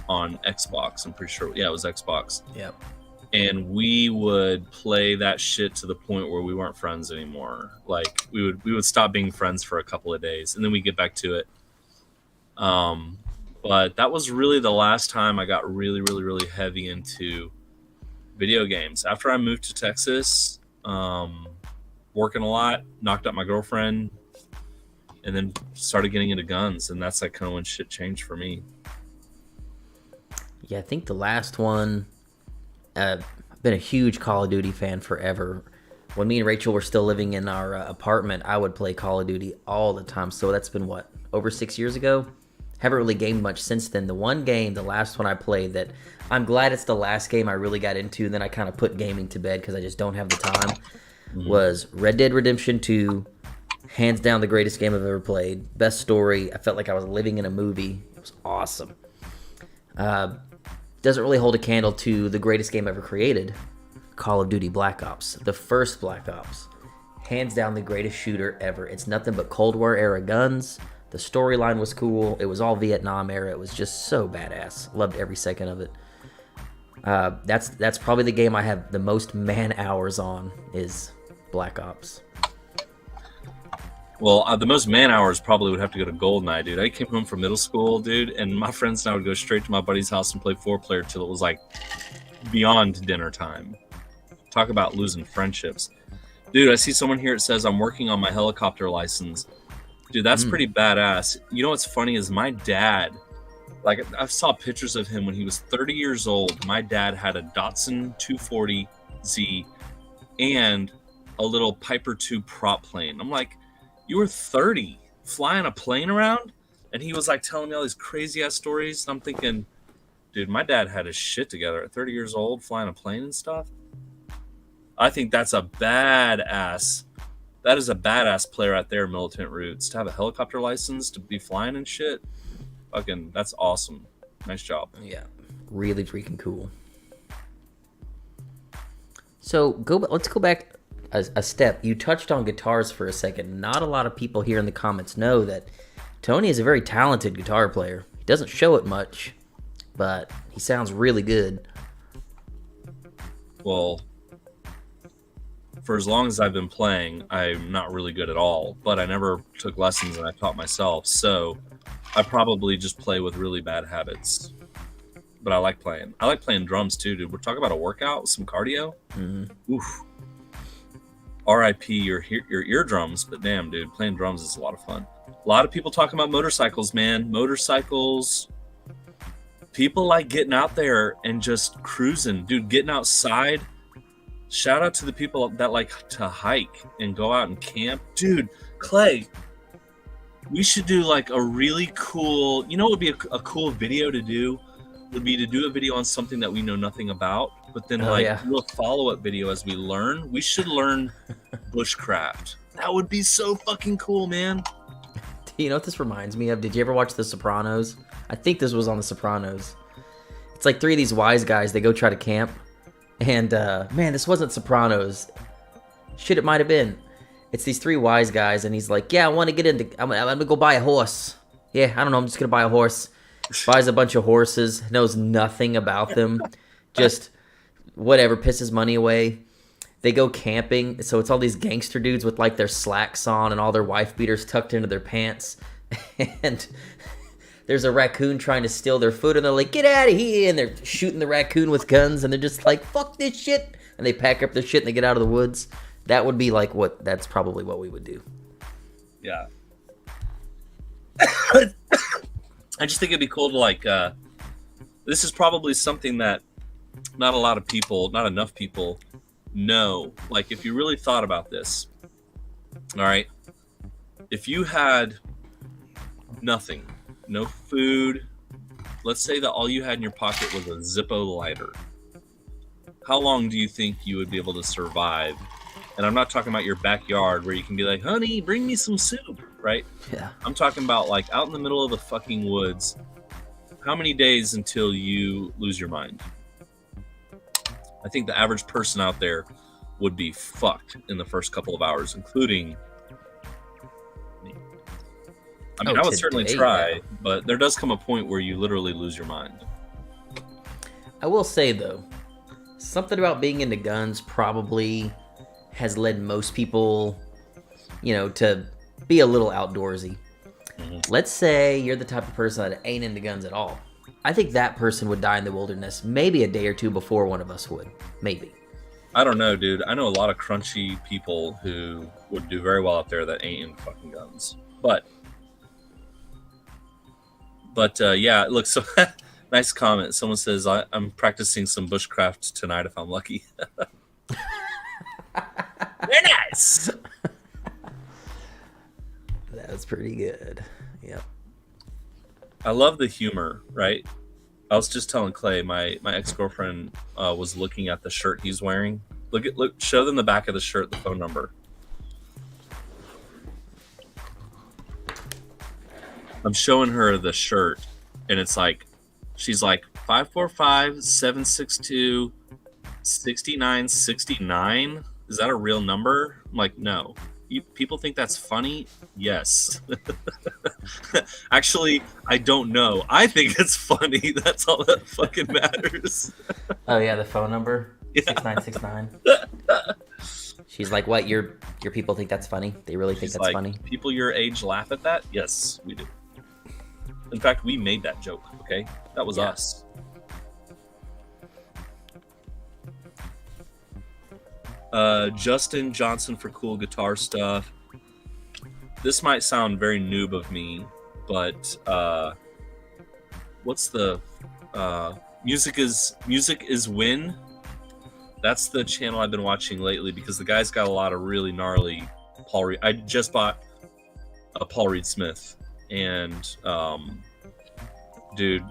on Xbox. I'm pretty sure. Yeah, it was Xbox. Yep. And we would play that shit to the point where we weren't friends anymore. Like we would stop being friends for a couple of days, and then we get back to it. But that was really the last time I got really, really, really heavy into video games. After I moved to Texas, working a lot, knocked out my girlfriend, and then started getting into guns, and that's like kind of when shit changed for me. Yeah, I think the last one. I've been a huge Call of Duty fan forever. When me and Rachel were still living in our apartment, I would play Call of Duty all the time. So that's been, what, over 6 years ago? Haven't really gamed much since then. The one game, the last one I played that I'm glad it's the last game I really got into, and then I kind of put gaming to bed because I just don't have the time, was Red Dead Redemption 2. Hands down the greatest game I've ever played. Best story. I felt like I was living in a movie. It was awesome. Doesn't really hold a candle to the greatest game ever created, Call of Duty Black Ops. The first Black Ops. Hands down the greatest shooter ever. It's nothing but Cold War era guns. The storyline was cool. It was all Vietnam era. It was just so badass. Loved every second of it. That's probably the game I have the most man hours on is Black Ops. Well, the most man hours probably would have to go to GoldenEye, dude. I came home from middle school, dude, and my friends and I would go straight to my buddy's house and play 4-player till it was like beyond dinner time. Talk about losing friendships. Dude, I see someone here that says I'm working on my helicopter license. Dude, that's pretty badass. You know what's funny is my dad, like I saw pictures of him when he was 30 years old. My dad had a Datsun 240Z and a little Piper II prop plane. I'm like, you were 30 flying a plane around? And he was like telling me all these crazy ass stories. And I'm thinking, dude, my dad had his shit together at 30 years old flying a plane and stuff. I think that's a badass. That is a badass play right there, Militant Roots. To have a helicopter license, to be flying and shit. Fucking, that's awesome. Nice job. Yeah, really freaking cool. So let's go back a step. You touched on guitars for a second. Not a lot of people here in the comments know that Tony is a very talented guitar player. He doesn't show it much, but he sounds really good. Well, for as long as I've been playing, I'm not really good at all, but I never took lessons and I taught myself, so I probably just play with really bad habits. But I like playing. I like playing drums too, dude. We're talking about a workout with some cardio. Oof. RIP your eardrums, but damn, dude, playing drums is a lot of fun. A lot of people talking about motorcycles, man. Motorcycles. People like getting out there and just cruising, dude. Getting outside. Shout out to the people that like to hike and go out and camp, dude. Clay, we should do like a really cool. You know, what would be a cool video to do? would be to do a video on something that we know nothing about, but then Oh, yeah. do a follow-up video as we learn. We should learn bushcraft. That would be so fucking cool, man. You know what this reminds me of? Did you ever watch The Sopranos? I think this was on The Sopranos. It's like 3 of these wise guys. They go try to camp. And, man, this wasn't Sopranos. Shit, it might have been. It's these 3 wise guys, and he's like, yeah, I want to get into... I'm going to go buy a horse. Yeah, I don't know. I'm just going to buy a horse. Buys a bunch of horses. Knows nothing about them. Just whatever. Pisses money away. They go camping, so it's all these gangster dudes with like their slacks on and all their wife beaters tucked into their pants. And there's a raccoon trying to steal their food, and they're like, get out of here! And they're shooting the raccoon with guns, and they're just like, fuck this shit! And they pack up their shit and they get out of the woods. That would be like that's probably what we would do. Yeah. I just think it'd be cool to like, this is probably something that not enough people know. Like, if you really thought about this, all right, if you had nothing, no food, let's say that all you had in your pocket was a Zippo lighter, how long do you think you would be able to survive? And I'm not talking about your backyard where you can be like, honey, bring me some soup, right? Yeah. I'm talking about like out in the middle of the fucking woods. How many days until you lose your mind? I think the average person out there would be fucked in the first couple of hours, including me. I mean, I would certainly try, but there does come a point where you literally lose your mind. I will say, though, something about being into guns probably has led most people, to be a little outdoorsy. Mm-hmm. Let's say you're the type of person that ain't into guns at all. I think that person would die in the wilderness maybe a day or two before one of us would. Maybe. I don't know, dude. I know a lot of crunchy people who would do very well out there that ain't into fucking guns. But yeah, look, so nice comment. Someone says, I'm practicing some bushcraft tonight if I'm lucky. Very nice. That was pretty good. Yep. I love the humor, right? I was just telling Clay, my ex-girlfriend was looking at the shirt he's wearing. Look, show them the back of the shirt, the phone number. I'm showing her the shirt, and it's like, she's like 545-762-6969. Is that a real number? I'm like, no. People think that's funny? Yes. Actually, I don't know. I think it's funny. That's all that fucking matters. Oh yeah, the phone number? Yeah. 6969. She's like, what? Your people think that's funny? They really think that's funny? People your age laugh at that? Yes, we do. In fact, we made that joke, okay? That was us. Justin Johnson for cool guitar stuff. This might sound very noob of me, but what's the music is win? That's the channel I've been watching lately because the guy's got a lot of really gnarly Paul Reed. I just bought a Paul Reed Smith, and dude,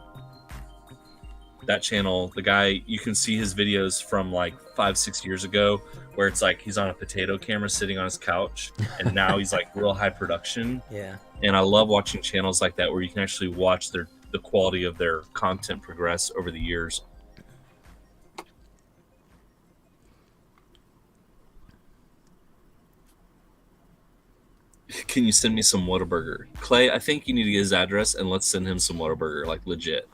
that channel, the guy, you can see his videos from like 5-6 years ago where it's like he's on a potato camera sitting on his couch, and now he's like real high production. Yeah. And I love watching channels like that where you can actually watch the quality of their content progress over the years. Can you send me some Whataburger? Clay, I think you need to get his address and let's send him some Whataburger, like legit.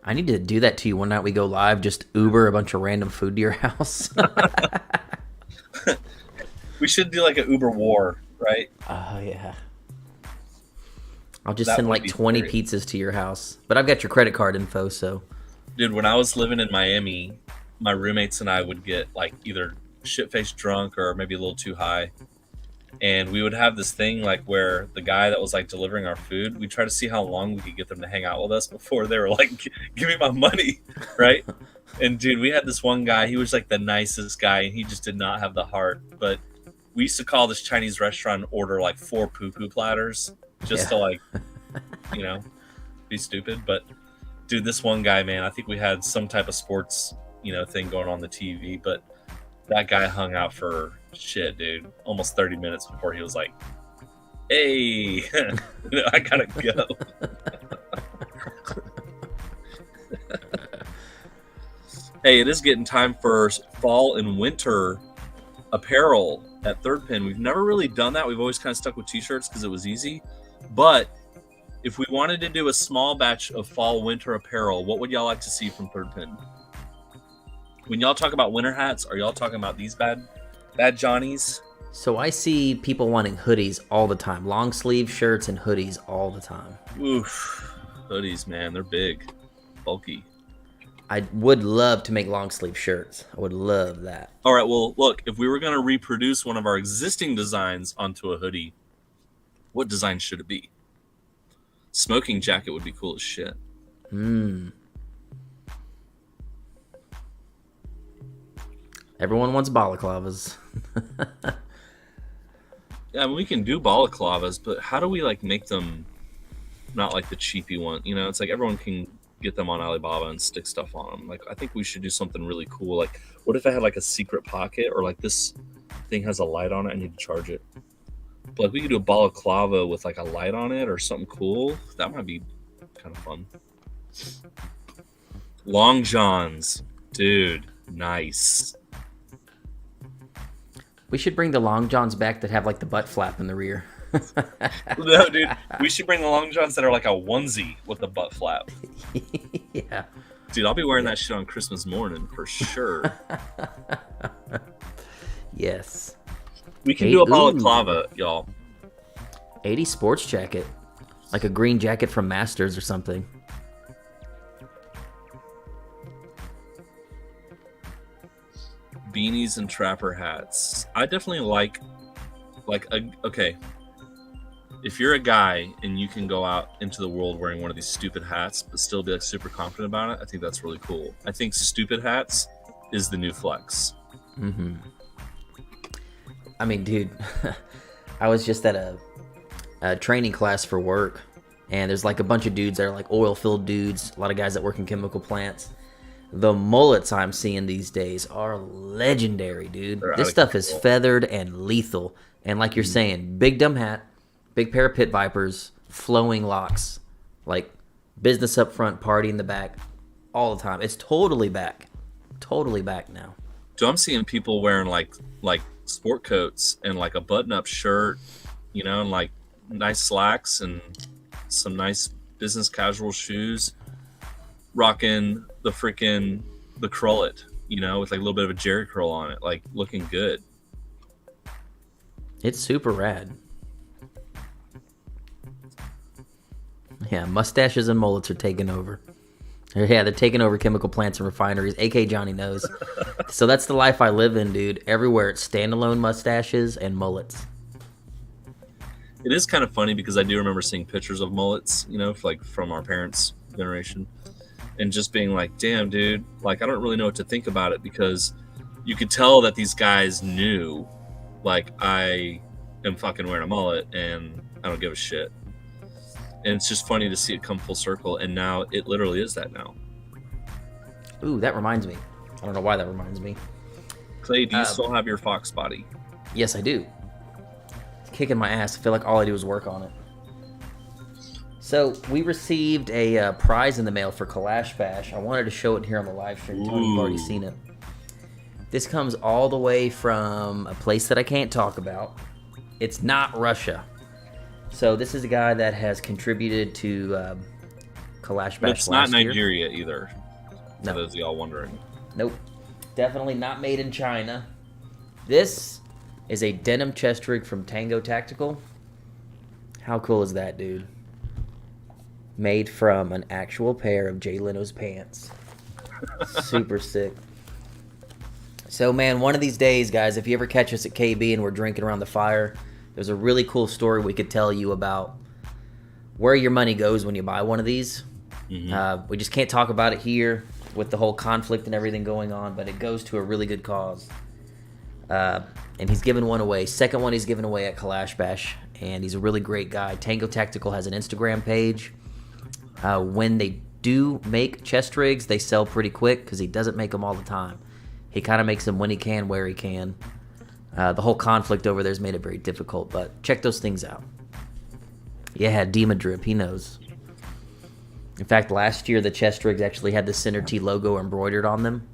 I need to do that to you one night we go live, just Uber a bunch of random food to your house. We should do like an Uber war, right? Oh, yeah. I'll just send like 20 pizzas to your house. But I've got your credit card info, so. Dude, when I was living in Miami, my roommates and I would get like either shit-faced drunk or maybe a little too high. And we would have this thing like where the guy that was like delivering our food, we try to see how long we could get them to hang out with us before they were like, give me my money, right? And dude, we had this one guy, he was like the nicest guy, and he just did not have the heart. But we used to call this Chinese restaurant and order like 4 poo-poo platters just to like, be stupid. But Dude, this one guy, man, I think we had some type of sports, thing going on the TV, but that guy hung out for shit, dude. Almost 30 minutes before he was like, hey, I gotta go. Hey, it is getting time for fall and winter apparel at Third Pin. We've never really done that. We've always kind of stuck with t-shirts because it was easy. But if we wanted to do a small batch of fall winter apparel, what would y'all like to see from Third Pin? When y'all talk about winter hats, are y'all talking about these bad Johnnies? So I see people wanting hoodies all the time. Long sleeve shirts and hoodies all the time. Oof. Hoodies, man. They're big. Bulky. I would love to make long sleeve shirts. I would love that. All right, well, look, if we were going to reproduce one of our existing designs onto a hoodie, what design should it be? Smoking jacket would be cool as shit. Everyone wants balaclavas. Yeah, I mean, we can do balaclavas, but how do we make them not like the cheapy one? It's like everyone can get them on Alibaba and stick stuff on them. I think we should do something really cool. What if I had a secret pocket, or this thing has a light on it? I need to charge it. But we could do a balaclava with a light on it or something cool. That might be kind of fun. Long johns, dude, nice. We should bring the long johns back that have the butt flap in the rear. No, dude, we should bring the long johns that are a onesie with a butt flap. Yeah. Dude, I'll be wearing that shit on Christmas morning for sure. Yes. We can do a balaclava, y'all. 80 sports jacket. Like a green jacket from Masters or something. Beanies and trapper hats. I definitely okay. If you're a guy and you can go out into the world wearing one of these stupid hats but still be super confident about it, I think that's really cool. I think stupid hats is the new flex. Mm-hmm. I mean, dude, I was just at a training class for work, and there's a bunch of dudes that are oil-filled dudes, a lot of guys that work in chemical plants. The mullets I'm seeing these days are legendary, dude. This stuff is feathered and lethal. And like you're saying, big dumb hat, big pair of pit vipers, flowing locks, business up front, party in the back, all the time. It's totally back. Totally back now. So I'm seeing people wearing like sport coats and a button-up shirt, and nice slacks and some nice business casual shoes, rocking the crullet, with a little bit of a jerry curl on it, looking good. It's super rad. Yeah, mustaches and mullets are taking over. Yeah, they're taking over chemical plants and refineries. AK Johnny knows. So that's the life I live in, dude. Everywhere it's standalone mustaches and mullets. It is kind of funny because I do remember seeing pictures of mullets, from our parents' generation, and just being damn, dude, I don't really know what to think about it, because you could tell that these guys knew, I am fucking wearing a mullet and I don't give a shit. And it's just funny to see it come full circle, and now it literally is that now. Ooh, that reminds me. I don't know why that reminds me. Clay, do you still have your fox body? Yes, I do. It's kicking my ass. I feel like all I do is work on it. So we received a prize in the mail for Kalash Bash. I wanted to show it here on the live stream. Tony, you've already seen it. This comes all the way from a place that I can't talk about. It's not Russia. So this is a guy that has contributed to Kalash Bash It's last not year. Nigeria either. No. For those of y'all wondering. Nope. Definitely not made in China. This is a denim chest rig from Tango Tactical. How cool is that, dude? Made from an actual pair of Jay Leno's pants. Super sick. So, man, one of these days, guys, if you ever catch us at KB and we're drinking around the fire, there's a really cool story we could tell you about where your money goes when you buy one of these. Mm-hmm. We just can't talk about it here with the whole conflict and everything going on, but it goes to a really good cause. And he's giving one away. Second one he's giving away at Kalash Bash, and he's a really great guy. Tango Tactical has an Instagram page. When they do make chest rigs, they sell pretty quick because he doesn't make them all the time. He kind of makes them when he can, where he can. The whole conflict over there has made it very difficult, but check those things out. Yeah, Dima Drip, he knows. In fact, last year the chest rigs actually had the Center T logo embroidered on them.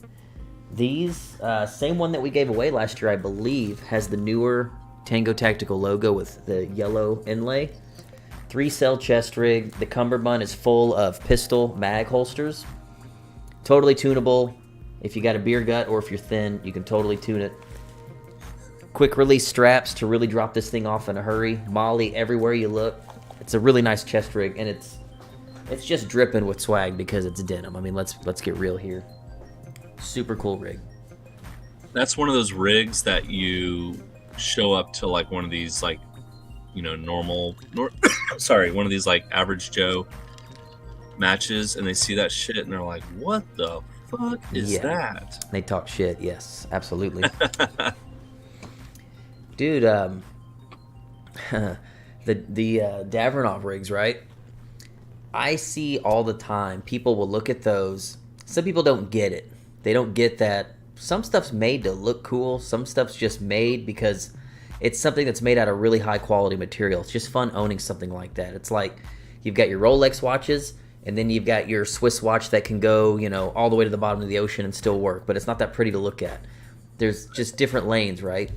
These, same one that we gave away last year, I believe, has the newer Tango Tactical logo with the yellow inlay. 3-cell chest rig. The cummerbund is full of pistol mag holsters. Totally tunable. If you got a beer gut or if you're thin, you can totally tune it. Quick release straps to really drop this thing off in a hurry. Molly everywhere you look. It's a really nice chest rig, and it's just dripping with swag because it's denim. I mean, let's get real here. Super cool rig. That's one of those rigs that you show up to like one of these like, you know, one of these like average Joe matches, and they see that shit and they're like, what the fuck is that? They talk shit. Yes, absolutely. Dude, the Davronoff rigs, right? I see all the time people will look at those. Some people don't get it. They don't get that some stuff's made to look cool. Some stuff's just made because it's something that's made out of really high quality material. It's just fun owning something like that. It's like you've got your Rolex watches, and then you've got your Swiss watch that can go, you know, all the way to the bottom of the ocean and still work, but it's not that pretty to look at. There's just different lanes, right?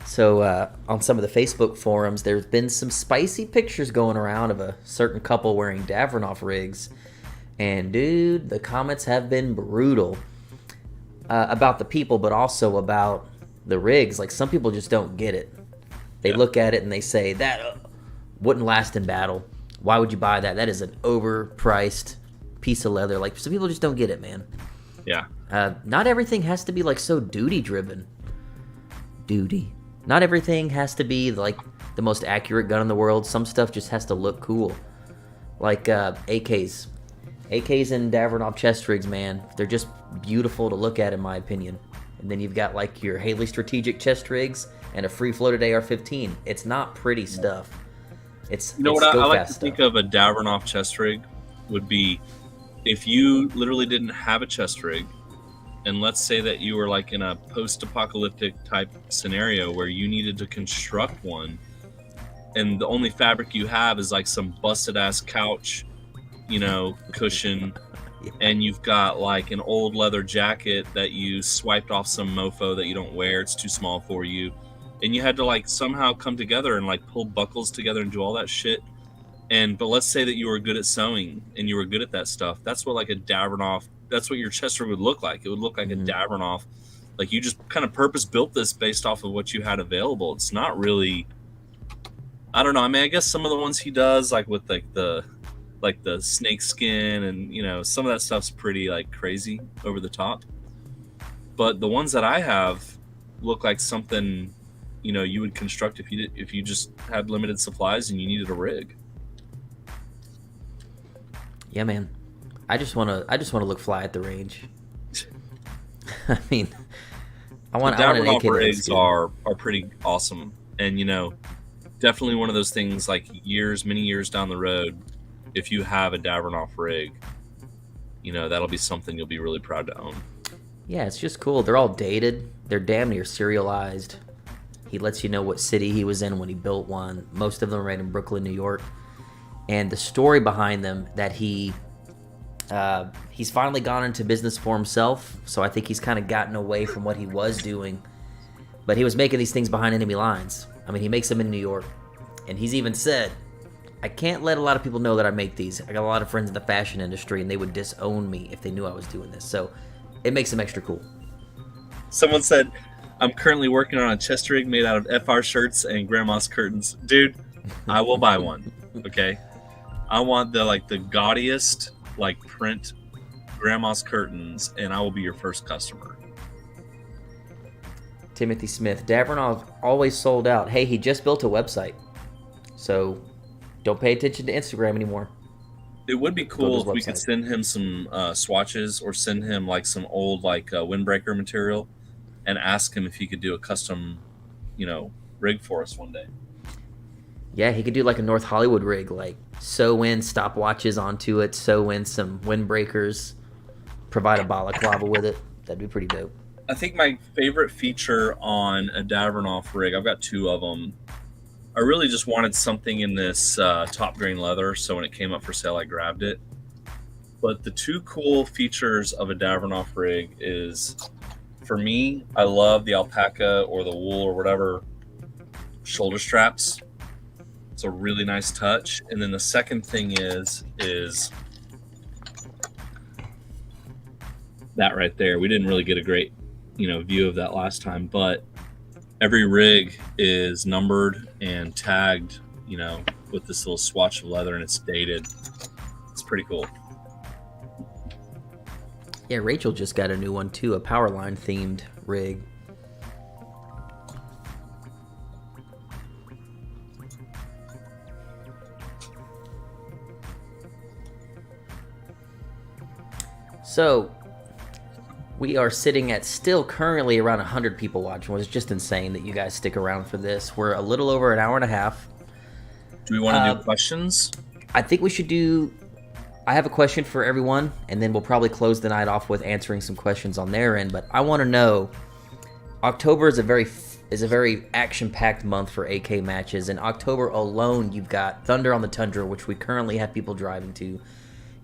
So on some of the Facebook forums, there's been some spicy pictures going around of a certain couple wearing Davronoff rigs, and dude, the comments have been brutal about the people, but also about the rigs. Like, some people just don't get it. They look at it and they say, that wouldn't last in battle. Why would you buy that? That is an overpriced piece of leather. Like, some people just don't get it, man. Yeah. Not everything has to be, like, so duty-driven. Duty. Not everything has to be, like, the most accurate gun in the world. Some stuff just has to look cool. Like, AKs. AKs and Davronoff chest rigs, man. They're just beautiful to look at, in my opinion. And then you've got, like, your Haley Strategic chest rigs and a free-floated AR-15. It's not pretty stuff. It's, you know what I like to think of a Davronoff chest rig would be if you literally didn't have a chest rig, and let's say that you were like in a post-apocalyptic type scenario where you needed to construct one, and the only fabric you have is like some busted ass couch, you know, cushion, and you've got like an old leather jacket that you swiped off some mofo that you don't wear, it's too small for you, and you had to like somehow come together and like pull buckles together and do all that shit. But let's say that you were good at sewing and you were good at that stuff. That's what like a Davronoff, that's what your chest rig would look like. It would look like a Davronoff. Like, you just kind of purpose built this based off of what you had available. It's not really, I don't know. I mean, I guess some of the ones he does, like with like the snake skin and, you know, some of that stuff's pretty like crazy over the top. But the ones that I have look like something, you know, you would construct if you just had limited supplies and you needed a rig. Yeah, man. I just want to look fly at the range. I mean, I want an AK. The rigs are pretty awesome, and you know, definitely one of those things like many years down the road, if you have a Davronoff rig, you know, that'll be something you'll be really proud to own. Yeah, it's just cool. They're all dated. They're damn near serialized. He lets you know what city he was in when he built one. Most of them are right in Brooklyn, New York. And the story behind them, that he's finally gone into business for himself, so I think he's kind of gotten away from what he was doing. But he was making these things behind enemy lines. I mean, he makes them in New York. And he's even said, I can't let a lot of people know that I make these. I got a lot of friends in the fashion industry, and they would disown me if they knew I was doing this. So it makes him extra cool. Someone said, I'm currently working on a chest rig made out of FR shirts and grandma's curtains. Dude, I will buy one, okay? I want the gaudiest like print grandma's curtains, and I will be your first customer. Timothy Smith, Davronoff always sold out. Hey, he just built a website, so don't pay attention to Instagram anymore. It would be cool if we could send him some swatches, or send him like some old like windbreaker material, and ask him if he could do a custom, you know, rig for us one day. Yeah, he could do like a North Hollywood rig, like sew in stopwatches onto it, sew in some windbreakers, provide a balaclava with it. That'd be pretty dope. I think my favorite feature on a Davranoff rig, I've got 2 of them. I really just wanted something in this top grain leather, so when it came up for sale, I grabbed it. But the 2 cool features of a Davranoff rig is, for me, I love the alpaca or the wool or whatever shoulder straps. It's a really nice touch. And then the second thing is that right there. We didn't really get a great, view of that last time, but every rig is numbered and tagged, with this little swatch of leather, and it's dated. It's pretty cool. Yeah, Rachel just got a new one too, a Powerline themed rig. So, we are sitting at still currently around 100 people watching, which is just insane that you guys stick around for this. We're a little over an hour and a half. Do we want to do questions? I think we should do... I have a question for everyone, and then we'll probably close the night off with answering some questions on their end. But I want to know, October is a very action-packed month for AK matches. In October alone, you've got Thunder on the Tundra, which we currently have people driving to.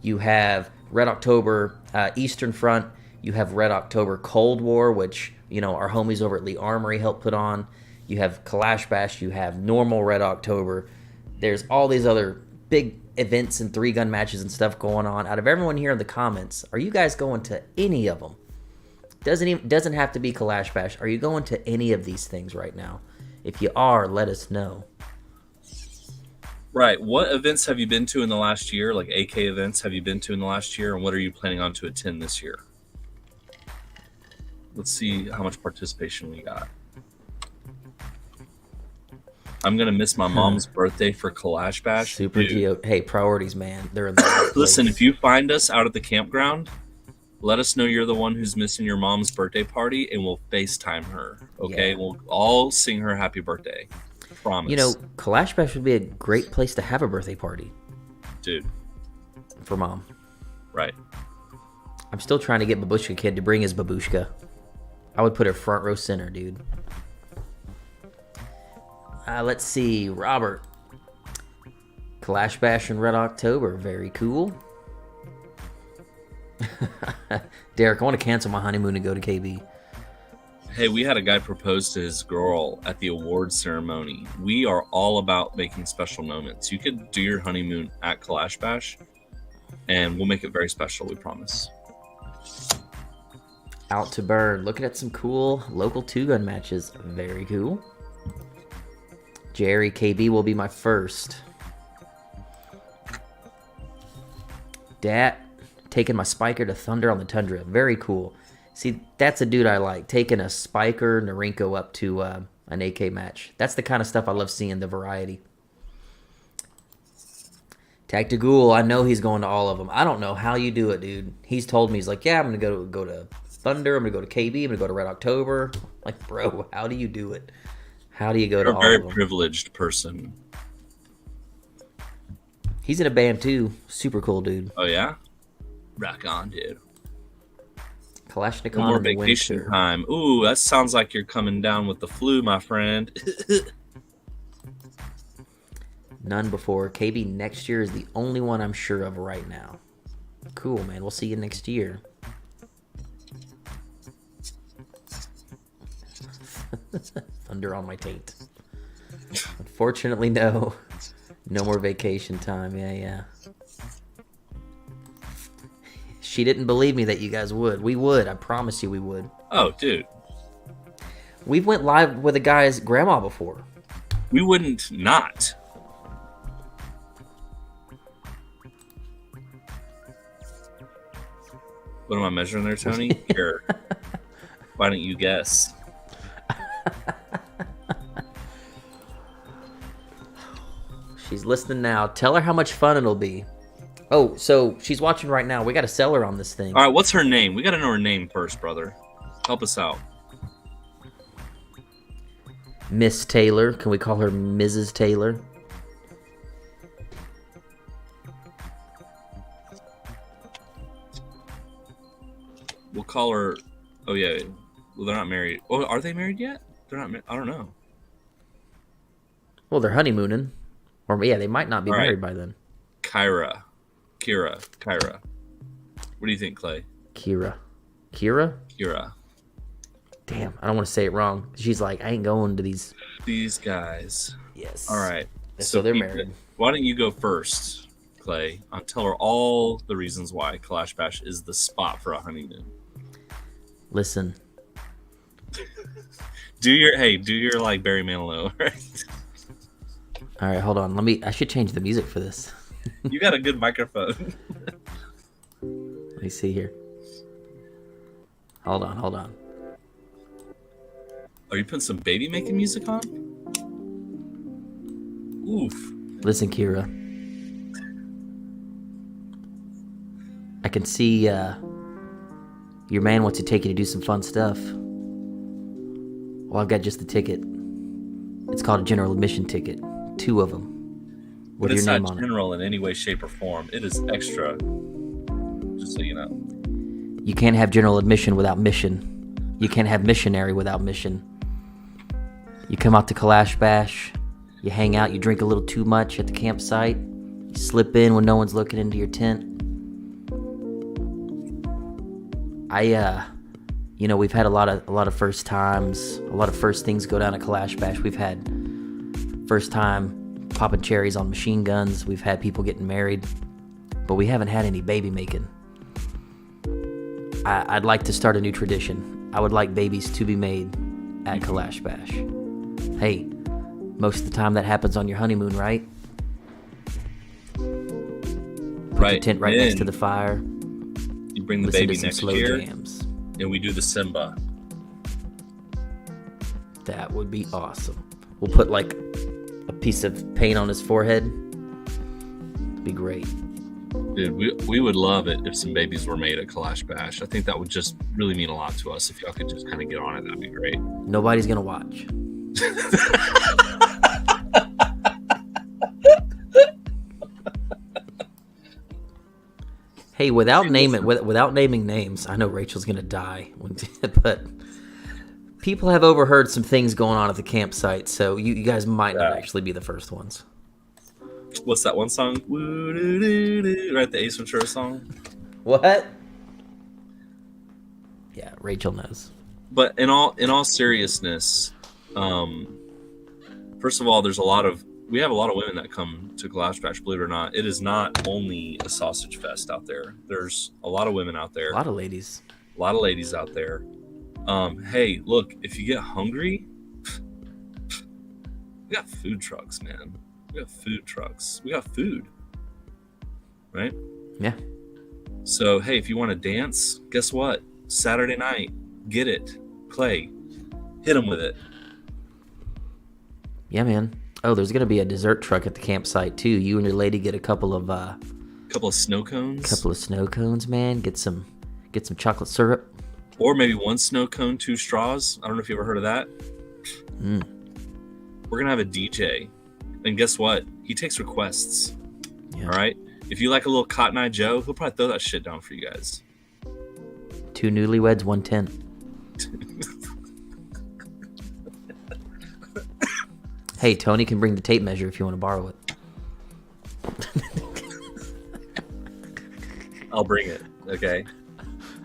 You have Red October Eastern Front. You have Red October Cold War, which our homies over at Lee Armory helped put on. You have Kalash Bash. You have normal Red October. There's all these other big events and 3-gun matches and stuff going on. Out of everyone here in the comments, are you guys going to any of them? Doesn't have to be Kalash Bash. Are you going to any of these things right now? If you are, let us know. Right. What events have you been to in the last year? Like AK events have you been to in the last year? And what are you planning on to attend this year? Let's see how much participation we got. I'm going to miss my mom's birthday for Kalash Bash. Super Geo. Hey, priorities, man. They're in the right Listen, place. if you find us out at the campground, let us know you're the one who's missing your mom's birthday party, and we'll FaceTime her. Okay? Yeah. We'll all sing her happy birthday. Promise. Kalash Bash would be a great place to have a birthday party. Dude. For Mom. Right. I'm still trying to get Babushka Kid to bring his babushka. I would put her front row center, dude. Let's see. Robert. Kalash Bash in Red October. Very cool. Derek, I want to cancel my honeymoon and go to KB. Hey, we had a guy propose to his girl at the awards ceremony. We are all about making special moments. You could do your honeymoon at Kalash Bash, and we'll make it very special, we promise. Out to Burn. Looking at some cool local 2-gun matches. Very cool. Jerry, KB will be my first. Dat, taking my Spiker to Thunder on the Tundra. Very cool. See, that's a dude I like. Taking a Spiker Norinco up to an AK match. That's the kind of stuff I love seeing, the variety. Tactical, I know he's going to all of them. I don't know how you do it, dude. He's told me, he's like, yeah, I'm going to go to Thunder. I'm going to go to KB. I'm going to go to Red October. I'm like, bro, how do you do it? How do you go to all of them? You're a very privileged person. He's in a band, too. Super cool, dude. Oh, yeah? Rock on, dude. Kalashnikov No more in the vacation winter. time. Ooh, that sounds like you're coming down with the flu, my friend. None before. KB next year is the only one I'm sure of right now. Cool, man. We'll see you next year. Thunder on my taint. Unfortunately, no. No more vacation time. Yeah. She didn't believe me that you guys would. We would. I promise you we would. Oh, dude. We've went live with a guy's grandma before. We wouldn't not. What am I measuring there, Tony? Here. Why don't you guess? She's listening now. Tell her how much fun it'll be. Oh, so she's watching right now. We got to sell her on this thing. All right, what's her name? We got to know her name first, brother. Help us out. Miss Taylor. Can we call her Mrs. Taylor? call her. Oh yeah, well they're not married. Oh, are they married yet? They're not. I don't know. Well, they're honeymooning, or yeah, they might not be All right. married by then. Kira. What do you think, Clay? Kira. Damn, I don't want to say it wrong. She's like, I ain't going to these guys. Yes. All right. So they're married. Why don't you go first, Clay? I'll tell her all the reasons why Kalash Bash is the spot for a honeymoon. Listen. Do your like Barry Manilow, right? All right, hold on. I should change the music for this. You got a good microphone. Let me see here. Hold on. Are you putting some baby making music on? Oof. Listen, Kira. I can see your man wants to take you to do some fun stuff. Well, I've got just the ticket. It's called a general admission ticket. 2 of them. But With it's your name not on it. general in any way, shape, or form. It is extra. Just so you know. You can't have general admission without mission. You can't have missionary without mission. You come out to Kalash Bash, you hang out, you drink a little too much at the campsite, you slip in when no one's looking into your tent. We've had a lot of first times, a lot of first things go down at Kalash Bash. We've had first time popping cherries on machine guns. We've had people getting married, but we haven't had any baby making. I'd like to start a new tradition. I would like babies to be made at Kalash Bash. Hey, most of the time that happens on your honeymoon, right? Put your tent right next to the fire. You bring the Listen baby to some next slow year, jams. and we do the Simba. That would be awesome. We'll put like a piece of paint on his forehead. It'd be great. Dude, we would love it if some babies were made at Kalash Bash. I think that would just really mean a lot to us. If y'all could just kind of get on it, that'd be great. Nobody's gonna watch. Hey, without naming names, I know Rachel's gonna die. But people have overheard some things going on at the campsite, so you guys might not actually be the first ones. What's that one song? Right, the Ace Ventura song. What? Yeah, Rachel knows. But in all seriousness, first of all, we have a lot of women that come to Kalash Bash. Believe it or not, it is not only a sausage fest out there. There's a lot of women out there. A lot of ladies. A lot of ladies out there. Hey, look, if you get hungry, we got food trucks, man. We got food trucks. We got food. Right? Yeah. So, hey, if you want to dance, guess what? Saturday night, get it. Clay, hit them with it. Yeah, man. Oh, there's going to be a dessert truck at the campsite, too. You and your lady get a couple of snow cones. Couple of snow cones, man. Get some chocolate syrup. Or maybe 1 snow cone, 2 straws. I don't know if you ever heard of that. We're going to have a DJ. And guess what? He takes requests. Yeah. All right? If you like a little Cotton Eye Joe, he'll probably throw that shit down for you guys. 2 newlyweds, 1 tent. Hey, Tony can bring the tape measure if you want to borrow it. I'll bring it. Okay.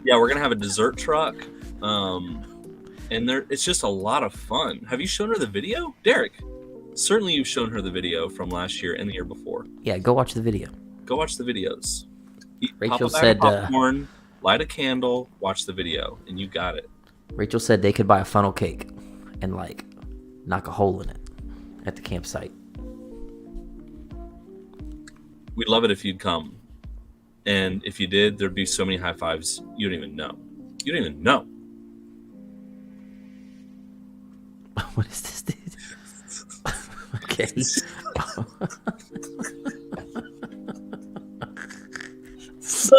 Yeah, we're gonna have a dessert truck, and it's just a lot of fun. Have you shown her the video, Derek? Certainly, you've shown her the video from last year and the year before. Yeah, go watch the video. Go watch the videos. Rachel said, popcorn, light a candle, watch the video, and you got it. Rachel said they could buy a funnel cake and like knock a hole in it at the campsite. We'd love it if you'd come. And if you did, there'd be so many high fives you don't even know. You don't even know. What is this, dude? Okay. So,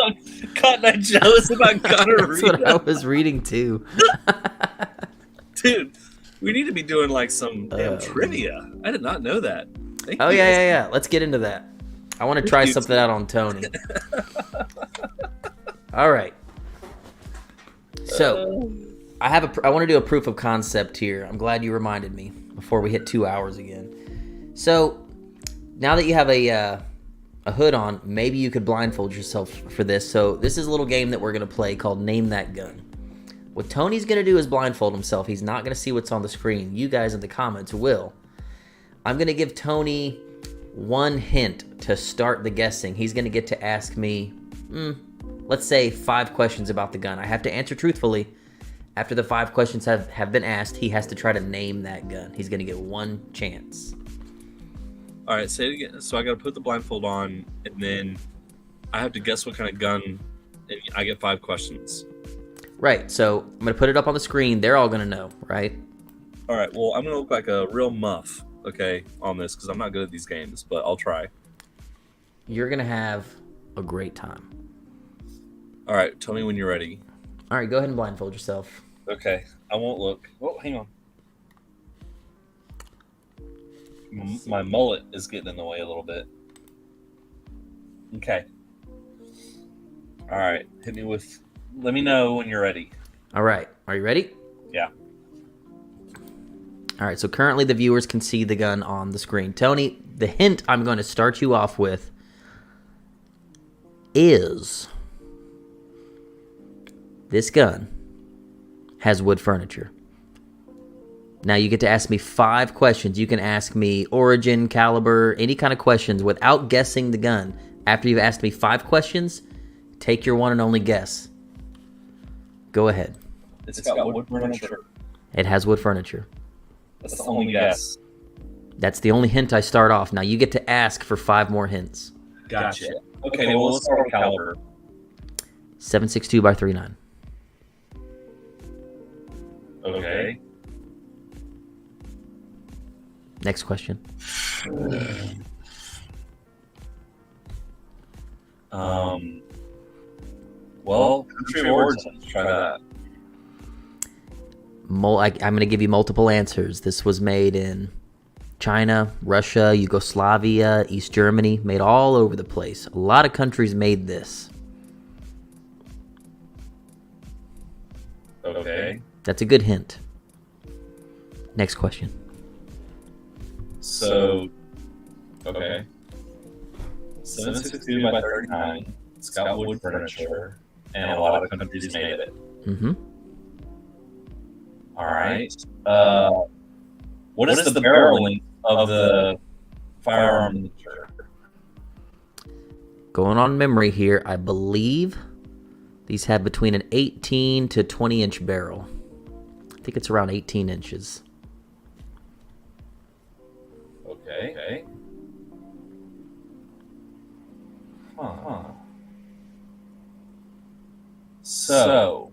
Cotton Eye Joe is about gonorrhea. That's what I was reading too. Dude, we need to be doing like some damn trivia. I did not know that. Thank you. Yeah. Let's get into that. I want to try something out on Tony. All right. So I want to do a proof of concept here. I'm glad you reminded me before we hit 2 hours again. So now that you have a hood on, maybe you could blindfold yourself for this. So this is a little game that we're going to play called Name That Gun. What Tony's going to do is blindfold himself. He's not going to see what's on the screen. You guys in the comments will. I'm going to give Tony one hint to start the guessing. He's going to get to ask me, let's say 5 questions about the gun. I have to answer truthfully. After the 5 questions have been asked, he has to try to name that gun. He's going to get one chance. All right, say it again. So I got to put the blindfold on, and then I have to guess what kind of gun, and I get 5 questions. Right, so I'm going to put it up on the screen. They're all going to know, right? All right, well, I'm going to look like a real muff, okay, on this, because I'm not good at these games, but I'll try. You're going to have a great time. All right, tell me when you're ready. All right, go ahead and blindfold yourself. Okay, I won't look. Oh, hang on. My mullet is getting in the way a little bit. Okay. All right, hit me with... Let me know when you're ready. All right, are you ready? Yeah. All right, so currently the viewers can see the gun on the screen. Tony, the hint I'm going to start you off with is this gun has wood furniture. Now you get to ask me 5 questions. You can ask me origin, caliber, any kind of questions without guessing the gun. After you've asked me 5 questions, take your one and only guess. Go ahead. It's got wood furniture. It has wood furniture. That's the only guess. That's the only hint I start off. Now you get to ask for 5 more hints. Gotcha. Okay, well, let's start with caliber. 7.62 by 3.9. Okay. Next question. Well, country of origin. Let's try that. I'm going to give you multiple answers. This was made in China, Russia, Yugoslavia, East Germany, made all over the place. A lot of countries made this. Okay. That's a good hint. Next question. So, okay. 762 by 39. It's got wood furniture, and a lot of countries made it. Mm-hmm. All right. What is the barrel length of the firearm? Going on memory here, I believe these have between an 18 to 20 inch barrel. I think it's around 18 inches. Okay. Huh. So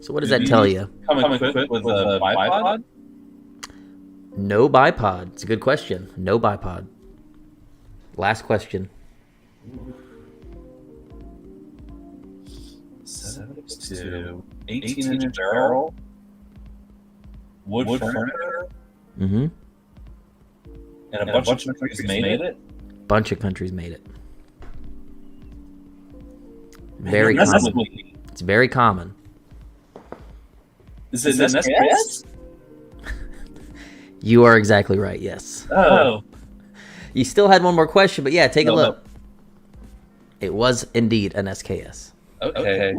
what does that tell you? Come equipped with a bipod? No bipod. It's a good question. No bipod. Last question. 7.62, 18-inch barrel, wood furniture, Mm-hmm. and a bunch of countries made it. Bunch of countries made it. Very common. It's very common. Is it an SPS? You are exactly right, yes. Oh. You still had one more question, but yeah, take a No, look. It was indeed an SKS. Okay.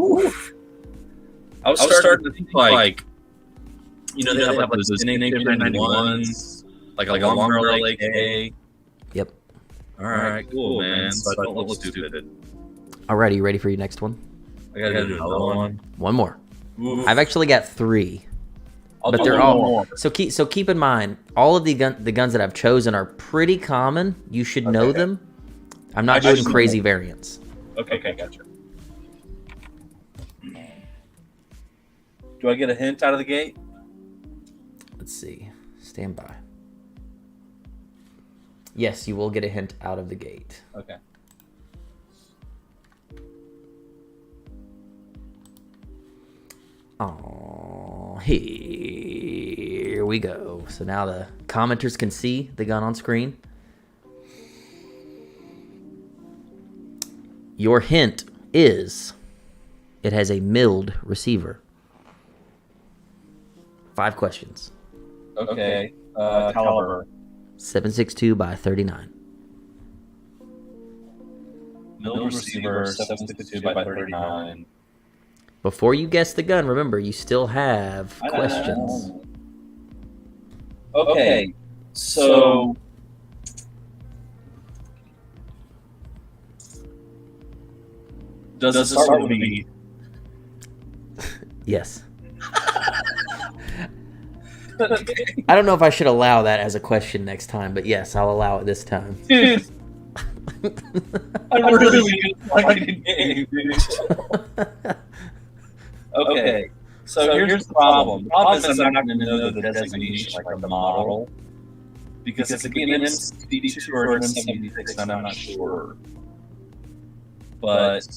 I was starting to think like, you know, they have like those NA91s, like a long barrel AK. Yep. All right, cool, man. So I don't look stupid. Alrighty, you ready for your next one? I gotta do another one. One more. Oof. I've actually got 3. I'll But do they're one all more. so keep in mind all of the guns that I've chosen are pretty common. You should know them. I'm not doing crazy variants. Okay, gotcha. Do I get a hint out of the gate? Let's see. Stand by. Yes, you will get a hint out of the gate. Okay. Oh, here we go. So now the commenters can see the gun on screen. Your hint is It has a milled receiver. 5 questions. Okay. Caliber. 7.62 by 39. Milled receiver, 7.62 by 39. Before you guess the gun, remember, you still have questions. Okay. So... Does it start with a V? Yes. Okay. I don't know if I should allow that as a question next time, but yes, I'll allow it this time. Dude, I really didn't like the game, dude. Okay, so here's the problem. The problem is I'm not going to know the designation, like the model, because it's an M72 or an M76, and I'm not sure. But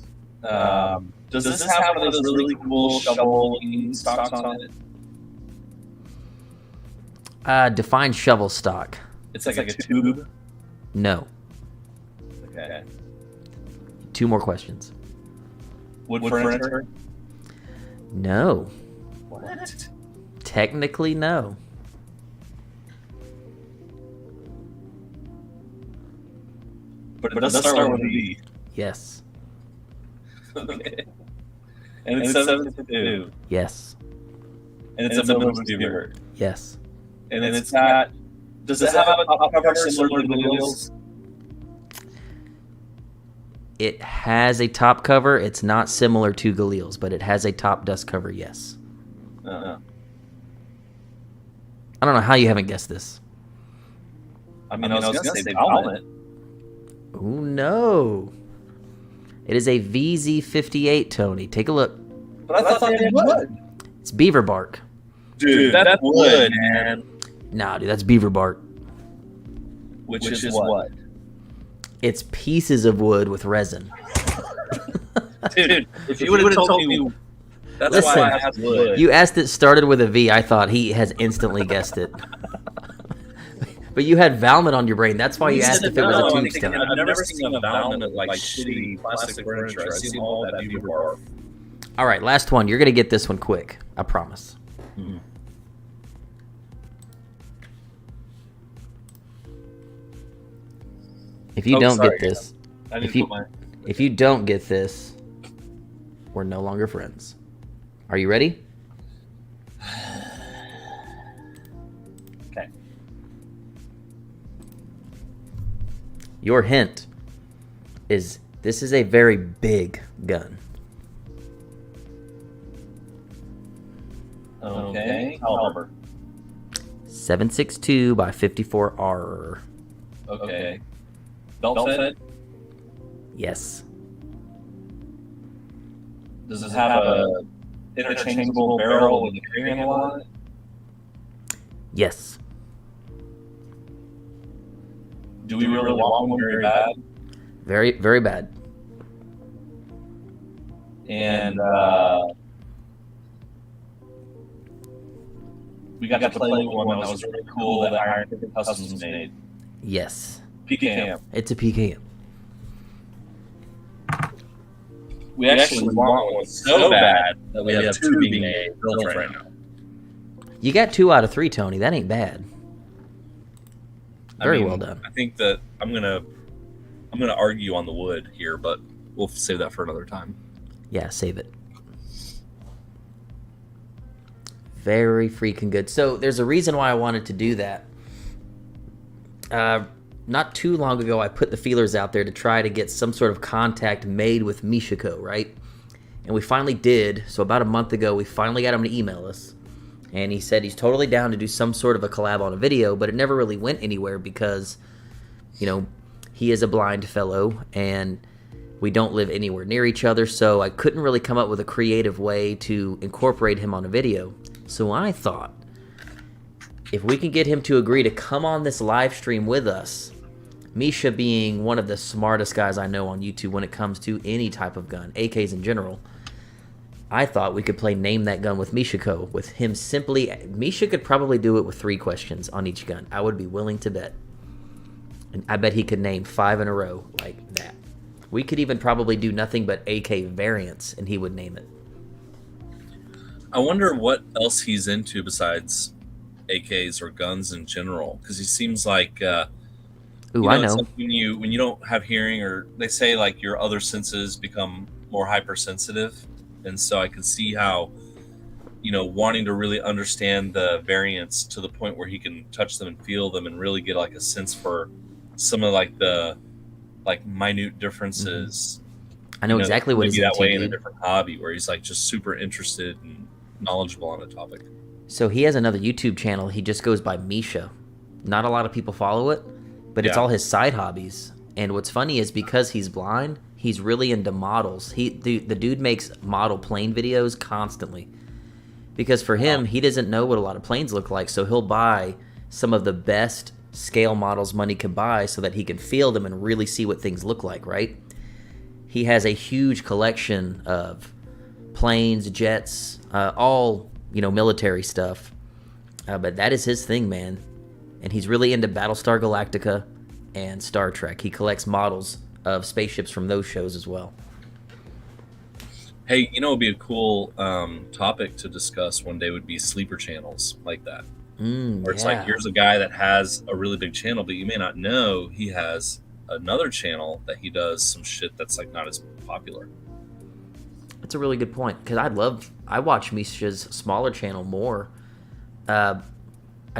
does this have one of those really cool shovel-looking stocks on it? Define shovel stock. It's like a tube? No. Okay. 2 more questions. Wood furniture? No. What? Technically, no. But it does start with a V. Yes. Okay. And it's 7.62. Yes. And it's a milled receiver. Yes. And it's got... Does it have a top cover similar to the wheels? It has a top cover. It's not similar to Galil's, but it has a top dust cover, yes. Uh-huh. I don't know how you haven't guessed this. I mean, I was going to say helmet. Ooh, no. It is a VZ58, Tony. Take a look. But I thought they had wood. It's beaver bark. Dude, that's wood, man. Nah, dude, that's beaver bark. Which is what? It's pieces of wood with resin. Dude, if you would have told me that's Listen, why I have wood. You asked it started with a V. I thought he has instantly guessed it. But you had Valmet on your brain. That's why you asked if it was a tombstone. I've never seen a Valmet like shitty plastic furniture. I've seen all that beaver bark. All right, last one. You're going to get this one quick. I promise. Mm-hmm. If you don't get this, if you don't get this, we're no longer friends. Are you ready? Okay. Your hint is this is a very big gun. Okay. Caliber. 7.62 by 54R. Okay. Belt fed? Yes. Does it have a interchangeable barrel with a carry handle on it? Yes. Do we really want one very bad? Very, very bad. And we got to play with one that was really cool that Iron Customs made. Yes. PKM. It's a PKM. We actually want one so bad that we have 2 being built right now. You got 2 out of 3, Tony. That ain't bad. Very well done. I think that I'm gonna argue on the wood here, but we'll save that for another time. Yeah, save it. Very freaking good. So there's a reason why I wanted to do that. Not too long ago, I put the feelers out there to try to get some sort of contact made with Michiko, right? And we finally did. So about a month ago, we finally got him to email us. And he said he's totally down to do some sort of a collab on a video, but it never really went anywhere because, you know, he is a blind fellow and we don't live anywhere near each other. So I couldn't really come up with a creative way to incorporate him on a video. So I thought, if we can get him to agree to come on this live stream with us, Misha being one of the smartest guys I know on YouTube when it comes to any type of gun, AKs in general, I thought we could play Name That Gun with Michiko. With him simply, Misha could probably do it with 3 questions on each gun. I would be willing to bet. And I bet he could name 5 in a row like that. We could even probably do nothing but AK variants, and he would name it. I wonder what else he's into besides AKs or guns in general, because he seems like Ooh, I it's know. like when you don't have hearing, or they say like your other senses become more hypersensitive, and so I can see how wanting to really understand the variants to the point where he can touch them and feel them and really get like a sense for some of like the minute differences. I know exactly what he's maybe that into, way in a dude. different hobby where he's like just super interested and knowledgeable on a topic. So he has another YouTube channel. He just goes by Misha. Not a lot of people follow it, but it's Yeah. all his side hobbies. And what's funny is because he's blind, he's really into models. The dude makes model plane videos constantly. Because for him, he doesn't know what a lot of planes look like, so he'll buy some of the best scale models money can buy so that he can feel them and really see what things look like, right? He has a huge collection of planes, jets, all, military stuff. But that is his thing, man. And he's really into Battlestar Galactica and Star Trek. He collects models of spaceships from those shows as well. Hey, it'd be a cool topic to discuss one day would be sleeper channels like that. Where it's like, here's a guy that has a really big channel, but you may not know he has another channel that he does some shit that's like not as popular. That's a really good point, because I watch Misha's smaller channel more. I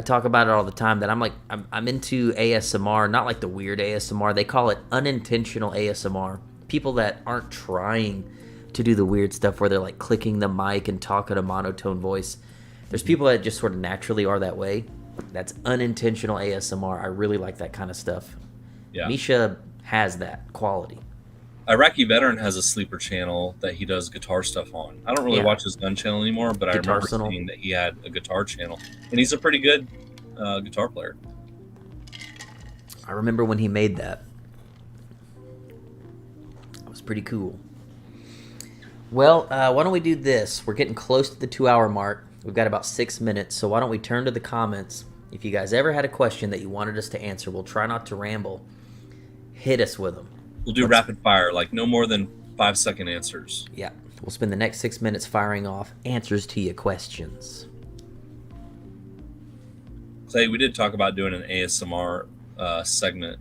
talk about it all the time that I'm into ASMR, not like the weird ASMR. They call it unintentional ASMR. People that aren't trying to do the weird stuff where they're like clicking the mic and talking a monotone voice. There's people that just sort of naturally are that way. That's unintentional ASMR. I really like that kind of stuff. Yeah. Misha has that quality. Iraqi Veteran has a sleeper channel that he does guitar stuff on. I don't really watch his gun channel anymore, but I remember seeing that he had a guitar channel, and he's a pretty good guitar player. I remember when he made that. It was pretty cool. Well, why don't we do this? We're getting close to the 2-hour mark. We've got about 6 minutes, so why don't we turn to the comments. If you guys ever had a question that you wanted us to answer, we'll try not to ramble. Hit us with them. We'll do rapid fire, like no more than 5-second answers. Yeah, we'll spend the next 6 minutes firing off answers to your questions. Clay, we did talk about doing an ASMR segment.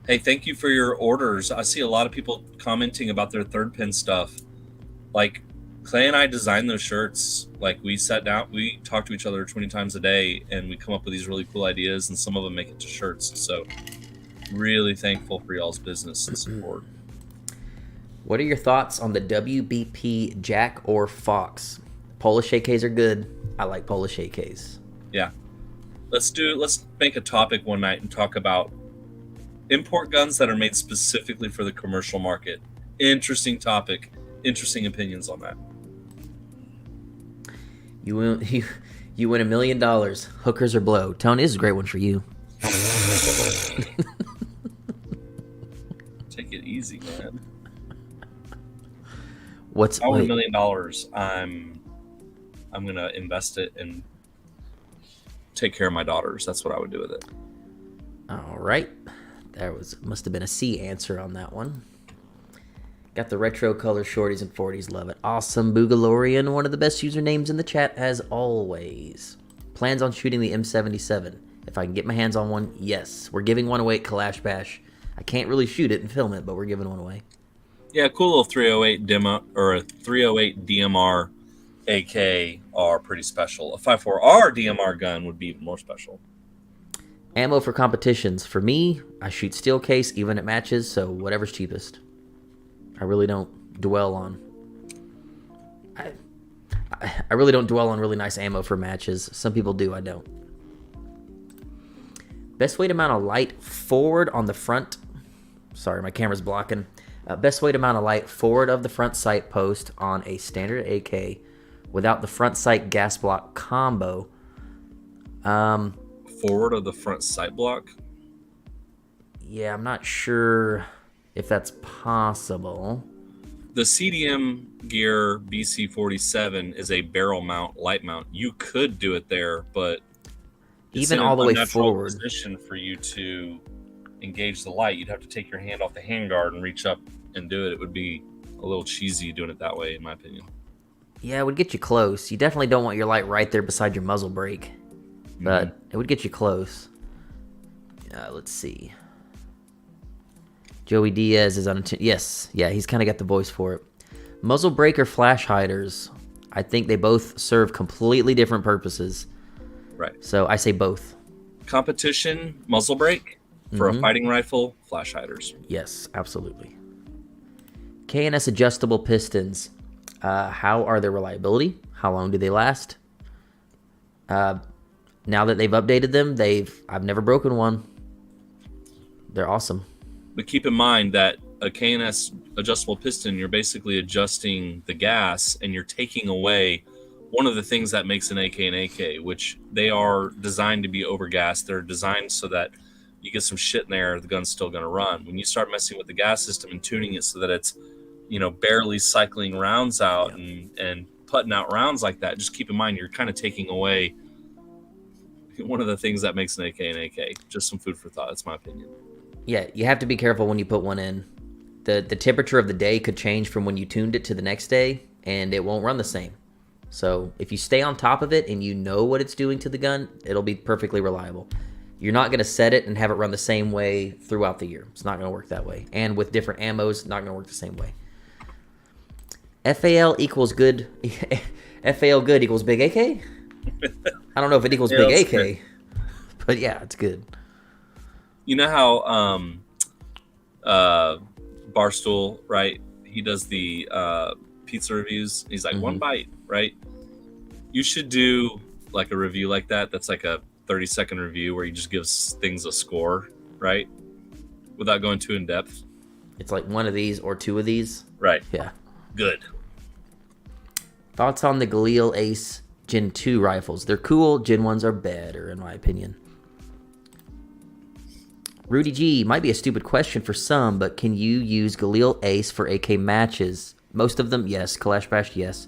Hey, thank you for your orders. I see a lot of people commenting about their third pin stuff. Like, Clay and I designed those shirts. Like, we sat down, we talk to each other 20 times a day, and we come up with these really cool ideas, and some of them make it to shirts. So, really thankful for y'all's business and support. What are your thoughts on the WBP Jack or Fox? Polish AKs are good. I like Polish AKs. Yeah. Let's make a topic one night and talk about import guns that are made specifically for the commercial market. Interesting topic. Interesting opinions on that. You win $1 million. Hookers or blow. Tony, this is a great one for you. Take it easy, man. What's I win $1 million. I'm gonna invest it and take care of my daughters. That's what I would do with it. All right. Must have been a C answer on that one. Got the retro color shorties and 40s. Love it. Awesome. Boogalorian, one of the best usernames in the chat as always. Plans on shooting the M77. If I can get my hands on one, yes. We're giving one away at Kalash Bash. I can't really shoot it and film it, but we're giving one away. Yeah, cool little 308 demo or a 308 DMR AK are pretty special. A 54R DMR gun would be even more special. Ammo for competitions. For me, I shoot steel case even at matches, so whatever's cheapest. I really don't dwell on. I really don't dwell on really nice ammo for matches. Some people do, I don't. Best way to mount a light forward on the front. Sorry, my camera's blocking. Best way to mount a light forward of the front sight post on a standard AK without the front sight gas block combo. Forward of the front sight block? Yeah, I'm not sure if that's possible. The CDM Gear BC47 is a barrel mount, light mount. You could do it there, but even all the way forward position for you to engage the light, you'd have to take your hand off the handguard and reach up and do it. It would be a little cheesy doing it that way, in my opinion. Yeah, it would get you close. You definitely don't want your light right there beside your muzzle brake, but it would get you close. Let's see. Joey Diaz is on. Yes, yeah, he's kind of got the voice for it. Muzzle brake or flash hiders. I think they both serve completely different purposes. Right. So I say both. Competition, muzzle brake. For a fighting rifle, flash hiders. Yes, absolutely. K&S adjustable pistons. How are their reliability? How long do they last? Now that they've updated them, I've never broken one. They're awesome. But keep in mind that a K&S adjustable piston, you're basically adjusting the gas and you're taking away one of the things that makes an AK an AK, which they are designed to be overgassed. They're designed so that you get some shit in there, the gun's still going to run. When you start messing with the gas system and tuning it so that it's, barely cycling rounds out and putting out rounds like that, just keep in mind you're kind of taking away one of the things that makes an AK an AK. Just some food for thought. That's my opinion. Yeah, you have to be careful when you put one in. The temperature of the day could change from when you tuned it to the next day, and it won't run the same. So if you stay on top of it and you know what it's doing to the gun, it'll be perfectly reliable. You're not going to set it and have it run the same way throughout the year. It's not going to work that way. And with different ammos, not going to work the same way. FAL equals good. FAL good equals big AK? I don't know if it equals big AK, good. But yeah, it's good. You know how Barstool, right? He does the pizza reviews. He's like, one bite, right? You should do like a review like that. That's like a 30-second review where he just gives things a score, right? Without going too in depth. It's like one of these or two of these. Right. Yeah. Good. Thoughts on the Galil Ace Gen 2 rifles? They're cool. Gen 1s are better, in my opinion. Rudy G, might be a stupid question for some, but can you use Galil Ace for AK matches? Most of them, yes. Kalash Bash, yes.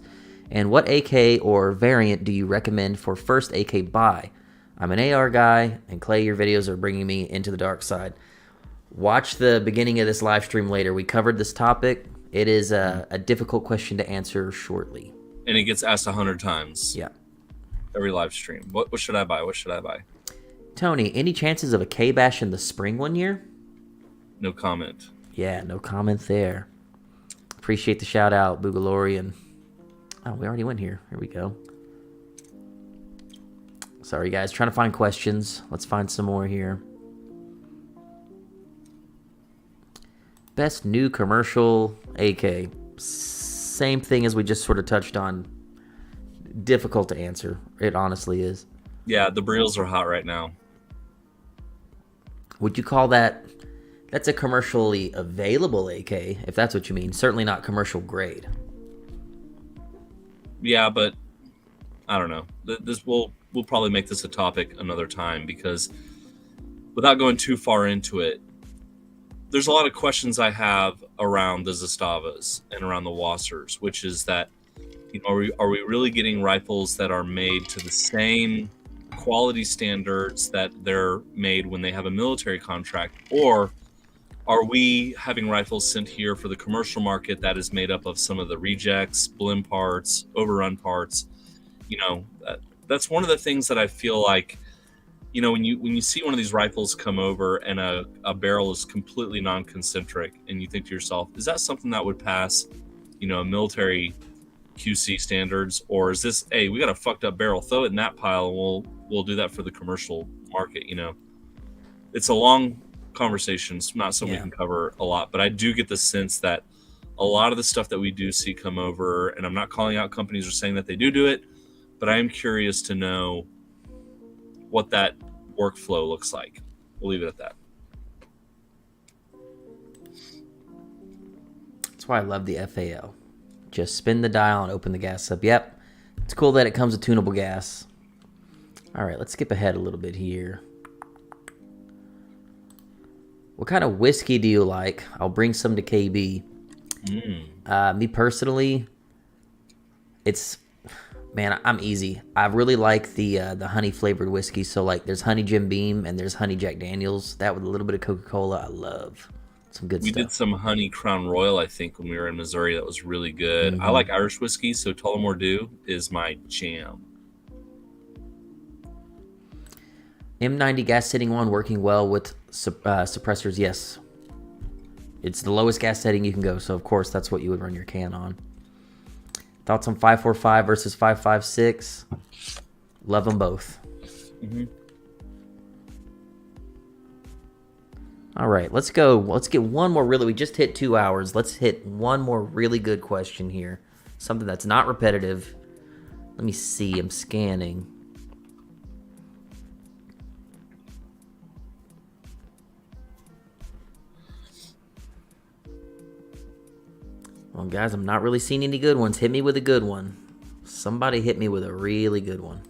And what AK or variant do you recommend for first AK buy? I'm an AR guy, and Clay, your videos are bringing me into the dark side. Watch the beginning of this live stream later. We covered this topic. It is a difficult question to answer shortly. And it gets asked 100 times. Yeah. Every live stream. What should I buy? What should I buy? Tony, any chances of a K-Bash in the spring one year? No comment. Yeah, no comment there. Appreciate the shout out, Boogalorian. Oh, we already went here. Here we go. Sorry, guys. Trying to find questions. Let's find some more here. Best new commercial AK. Same thing as we just sort of touched on. Difficult to answer. It honestly is. Yeah, the Briels are hot right now. Would you call that... That's a commercially available AK, if that's what you mean. Certainly not commercial grade. Yeah, but I don't know. We'll probably make this a topic another time, because without going too far into it, there's a lot of questions I have around the Zastavas and around the Wassers, which is that, are we really getting rifles that are made to the same quality standards that they're made when they have a military contract, or are we having rifles sent here for the commercial market that is made up of some of the rejects, blim parts, overrun parts? That's one of the things that I feel like, when you see one of these rifles come over and a barrel is completely non-concentric, and you think to yourself, is that something that would pass, military QC standards, or is this, hey, we got a fucked up barrel, throw it in that pile, and we'll do that for the commercial market? It's a long conversation. It's not something we can cover a lot, but I do get the sense that a lot of the stuff that we do see come over, and I'm not calling out companies or saying that they do it, but I am curious to know what that workflow looks like. We'll leave it at that. That's why I love the FAL. Just spin the dial and open the gas up. Yep. It's cool that it comes with tunable gas. All right, let's skip ahead a little bit here. What kind of whiskey do you like? I'll bring some to KB. Me personally, it's Man, I'm easy. I really like the honey flavored whiskey. So like, there's honey Jim Beam and there's honey Jack Daniels. That with a little bit of Coca-Cola, I love. Some good We stuff. did some honey Crown Royal, I think, when we were in Missouri. That was really good. I Mhm. like Irish whiskey, so Tullamore Dew is my jam. M90 gas setting one working well with suppressors. Yes, it's the lowest gas setting you can go. So of course that's what you would run your can on. Thoughts on 545 versus 556? Love them both. Mm-hmm. All right, let's go. Let's get one more really. We just hit 2 hours. Let's hit one more really good question here. Something that's not repetitive. Let me see. I'm scanning. Well, guys, I'm not really seeing any good ones. Hit me with a good one. Somebody hit me with a really good one.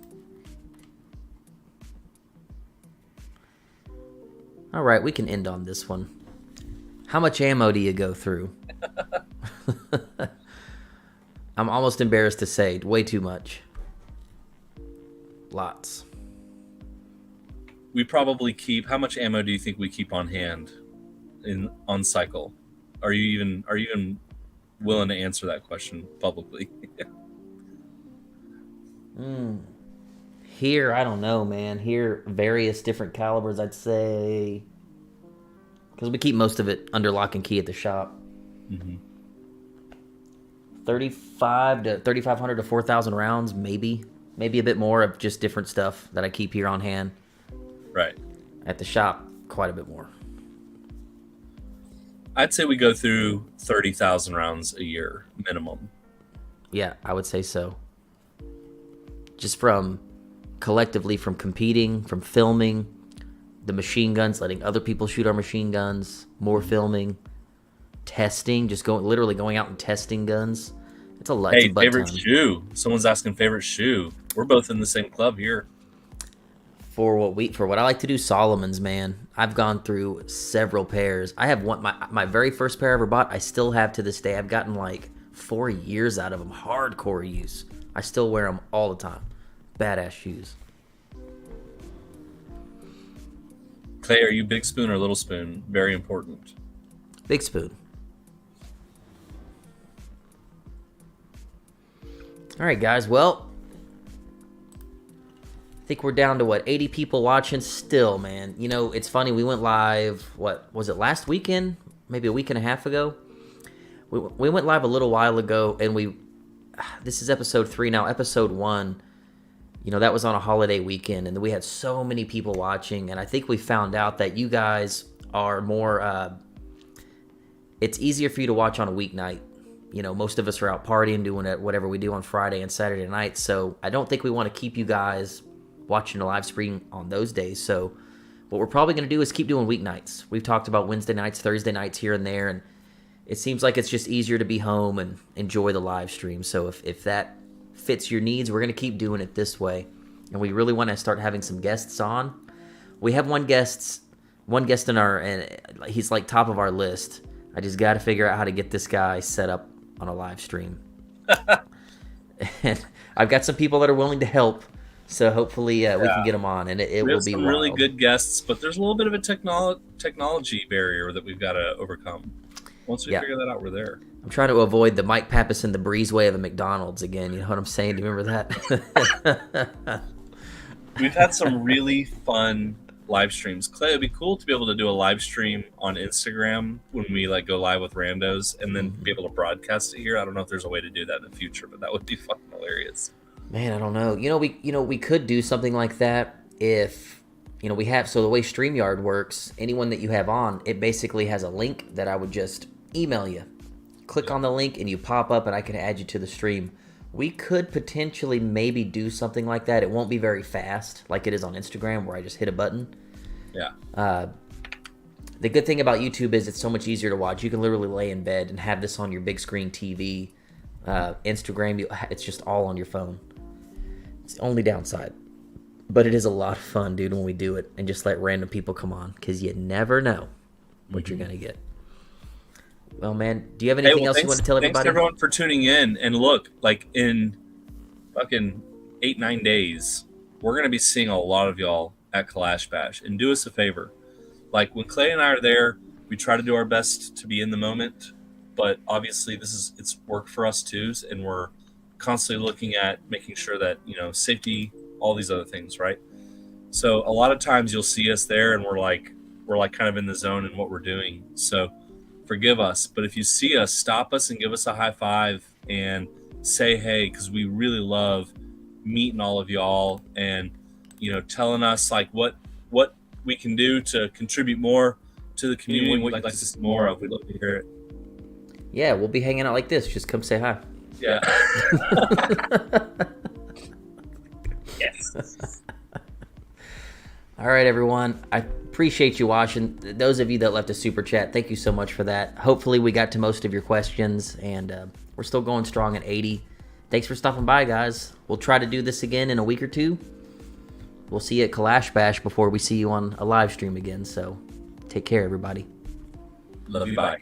All right, we can end on this one. How much ammo do you go through? I'm almost embarrassed to say, way too much. Lots. We probably keep. How much ammo do you think we keep on hand on cycle? Are you even willing to answer that question publicly? Here, I don't know, man. Here, various different calibers, I'd say. Because we keep most of it under lock and key at the shop. Mm-hmm. 35 to 3,500 to 4,000 rounds, maybe. Maybe a bit more of just different stuff that I keep here on hand. Right. At the shop, quite a bit more. I'd say we go through 30,000 rounds a year minimum. Yeah, I would say so. Just from collectively, from competing, from filming, the machine guns, letting other people shoot our machine guns, more filming, testing, just literally going out and testing guns. It's a lot. Hey, it's a butt favorite ton. shoe. Someone's asking favorite shoe. We're both in the same club here. For what I like to do, Solomon's, man. I've gone through several pairs. I have one, my very first pair I ever bought, I still have to this day. I've gotten like 4 years out of them, hardcore use. I still wear them all the time. Badass shoes. Clay, are you big spoon or little spoon? Very important. Big spoon. All right, guys. Well, I think we're down to 80 people watching still, man. You know, it's funny. We went live, what was it, last weekend? Maybe a week and a half ago? We went live a little while ago, and this is episode 3 now. Episode 1, you know, that was on a holiday weekend, and we had so many people watching, and I think we found out that you guys are more, it's easier for you to watch on a weeknight. You know, most of us are out partying, doing whatever we do on Friday and Saturday night, so I don't think we want to keep you guys watching the live stream on those days. So what we're probably going to do is keep doing weeknights. We've talked about Wednesday nights, Thursday nights here and there, and it seems like it's just easier to be home and enjoy the live stream. So if that fits your needs, we're going to keep doing it this way. And we really want to start having some guests on. We have one guest in our, and he's like top of our list. I just got to figure out how to get this guy set up on a live stream. And I've got some people that are willing to help. So hopefully we can get them on, and it will be some wild. really good guests, but there's a little bit of a technology barrier that we've got to overcome. Once we figure that out, we're there. I'm trying to avoid the Mike Pappas and the breezeway of a McDonald's again. You know what I'm saying? Do you remember that? We've had some really fun live streams. Clay, it'd be cool to be able to do a live stream on Instagram when we like go live with randos, and then be able to broadcast it here. I don't know if there's a way to do that in the future, but that would be fucking hilarious. Man, I don't know. We could do something like that if, we have, so the way StreamYard works, anyone that you have on, it basically has a link that I would just email you. Click on the link and you pop up and I can add you to the stream. We could potentially maybe do something like that. It won't be very fast like it is on Instagram where I just hit a button. Yeah. The good thing about YouTube is it's so much easier to watch. You can literally lay in bed and have this on your big screen TV. Instagram, it's just all on your phone. It's the only downside. But it is a lot of fun, dude, when we do it and just let random people come on, because you never know what you're going to get. Well, man, do you have anything else you want to tell everybody? Thanks, everyone, for tuning in. And look, like in fucking 8-9 days, we're gonna be seeing a lot of y'all at Kalash Bash. And do us a favor, like when Clay and I are there, we try to do our best to be in the moment, but obviously it's work for us too, and we're constantly looking at making sure that, you know, safety, all these other things, right? So a lot of times you'll see us there and we're like kind of in the zone in what we're doing. So forgive us, but if you see us, stop us and give us a high five and say hey, because we really love meeting all of y'all and, you know, telling us like what we can do to contribute more to the community, what you'd like to see more of. We'd love to hear it. Yeah, we'll be hanging out like this. Just come say hi. Yeah. Yes. All right, everyone. I appreciate you watching. Those of you that left a super chat, thank you so much for that. Hopefully we got to most of your questions, and we're still going strong at 80. Thanks for stopping by, guys. We'll try to do this again in a week or two. We'll see you at Kalash Bash before we see you on a live stream again, so take care, everybody. Love you. Bye.